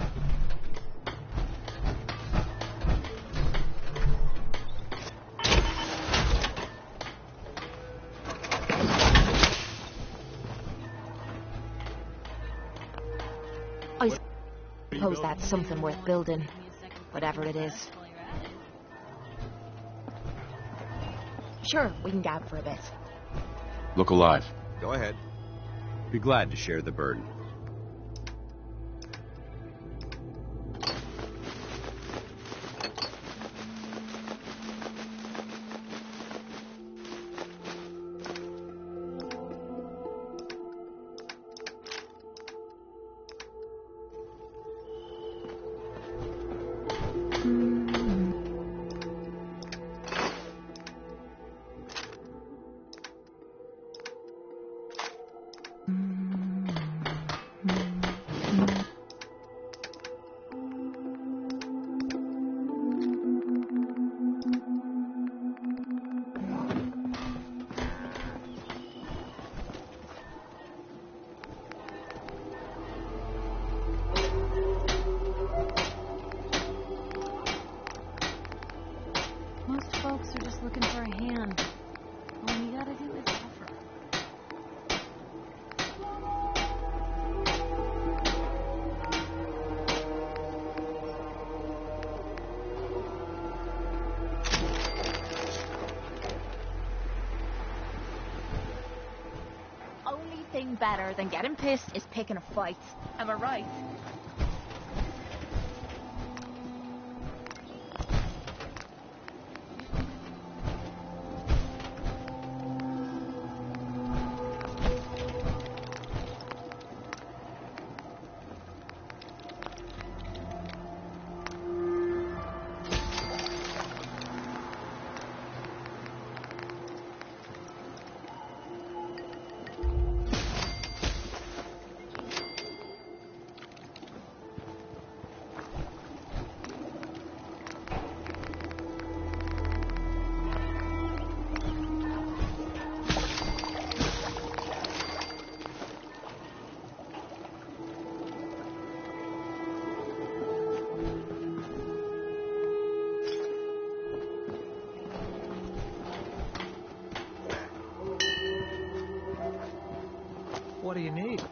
I suppose that's something worth building. Whatever it is. Sure, we can gab for a bit. Look alive. Go ahead. Be glad to share the burden. Most folks are just looking for a hand. All you gotta do is offer. Only thing better than getting pissed is picking a fight. Am I right? What do you need?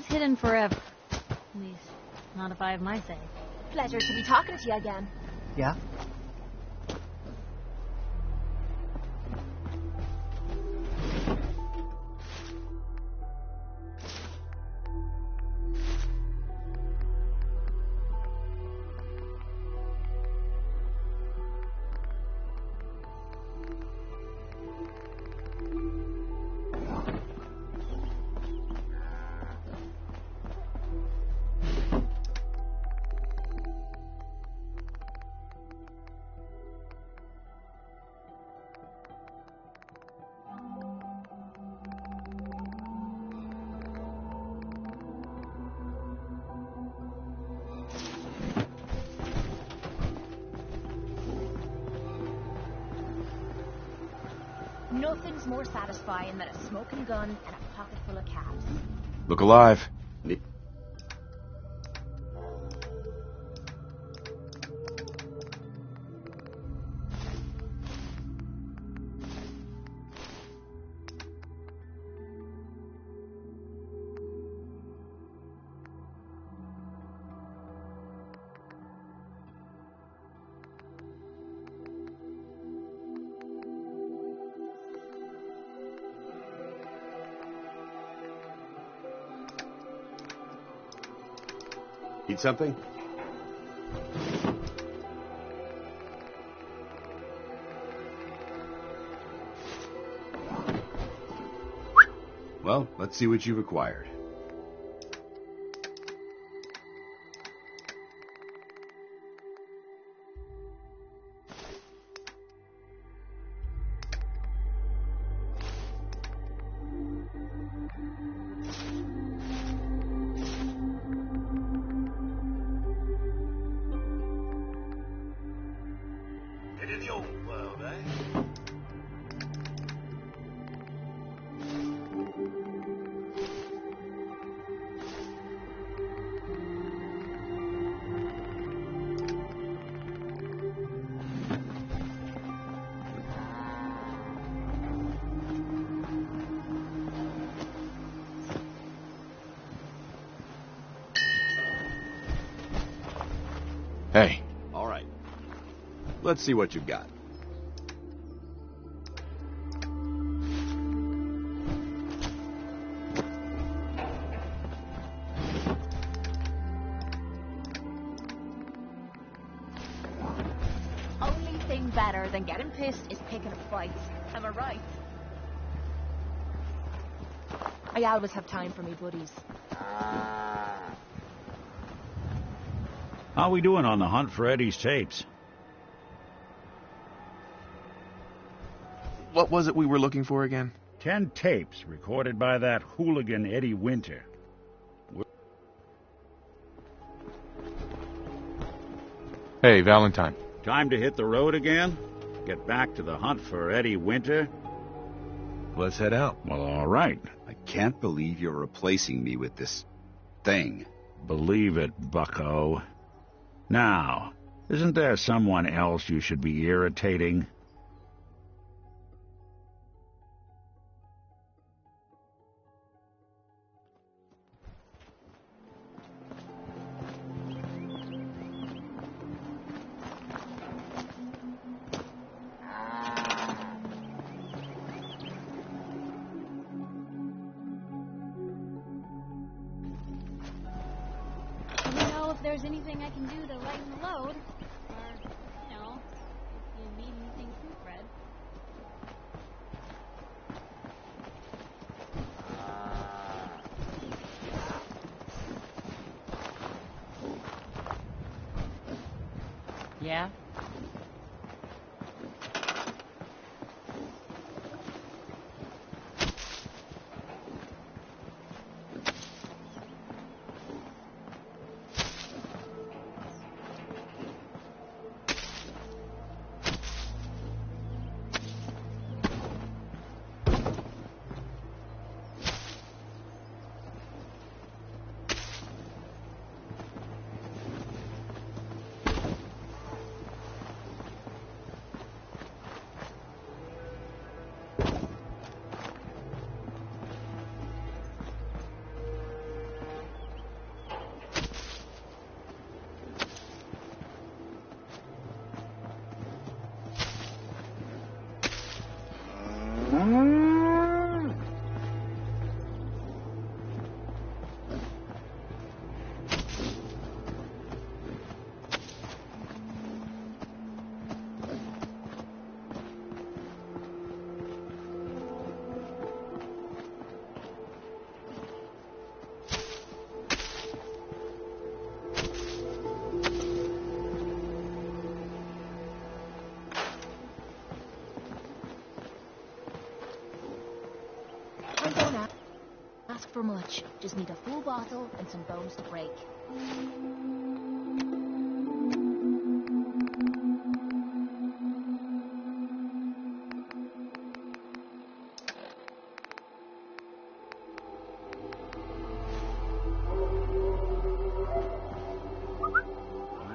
Hidden forever. At least, not if I have my say. Pleasure to be talking to you again. Yeah? Nothing's more satisfying than a smoking gun and a pocket full of caps. Look alive. Need something? Well, let's see what you've acquired. In the old world, eh? Hey. All right. Let's see what you've got. Only thing better than getting pissed is picking up fights. Am I right? I always have time for me buddies. How we doing on the hunt for Eddie's tapes? What was it we were looking for again? 10 tapes recorded by that hooligan Eddie Winter. Hey, Valentine. Time to hit the road again? Get back to the hunt for Eddie Winter? Let's head out. Well, all right. I can't believe you're replacing me with this thing. Believe it, bucko. Now, isn't there someone else you should be irritating? If there's anything I can do to lighten the load, or, you know, if you need anything proofread. Yeah? Ask for much. Just need a full bottle and some bones to break.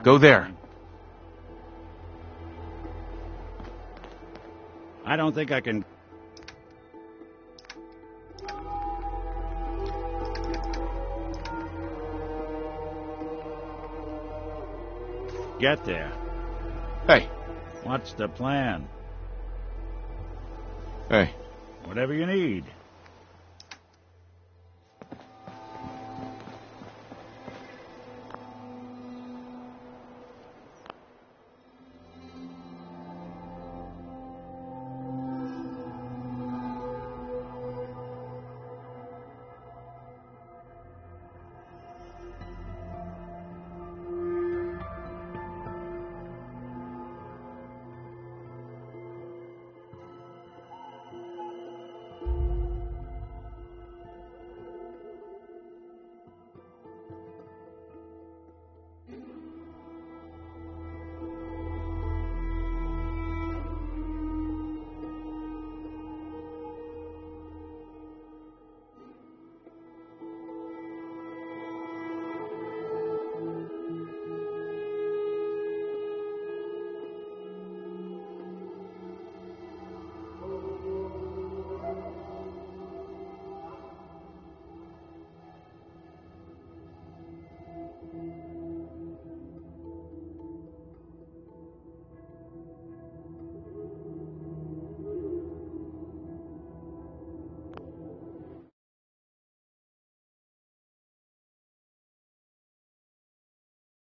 Go there. I don't think I can... get there. Hey. What's the plan? Hey. Whatever you need.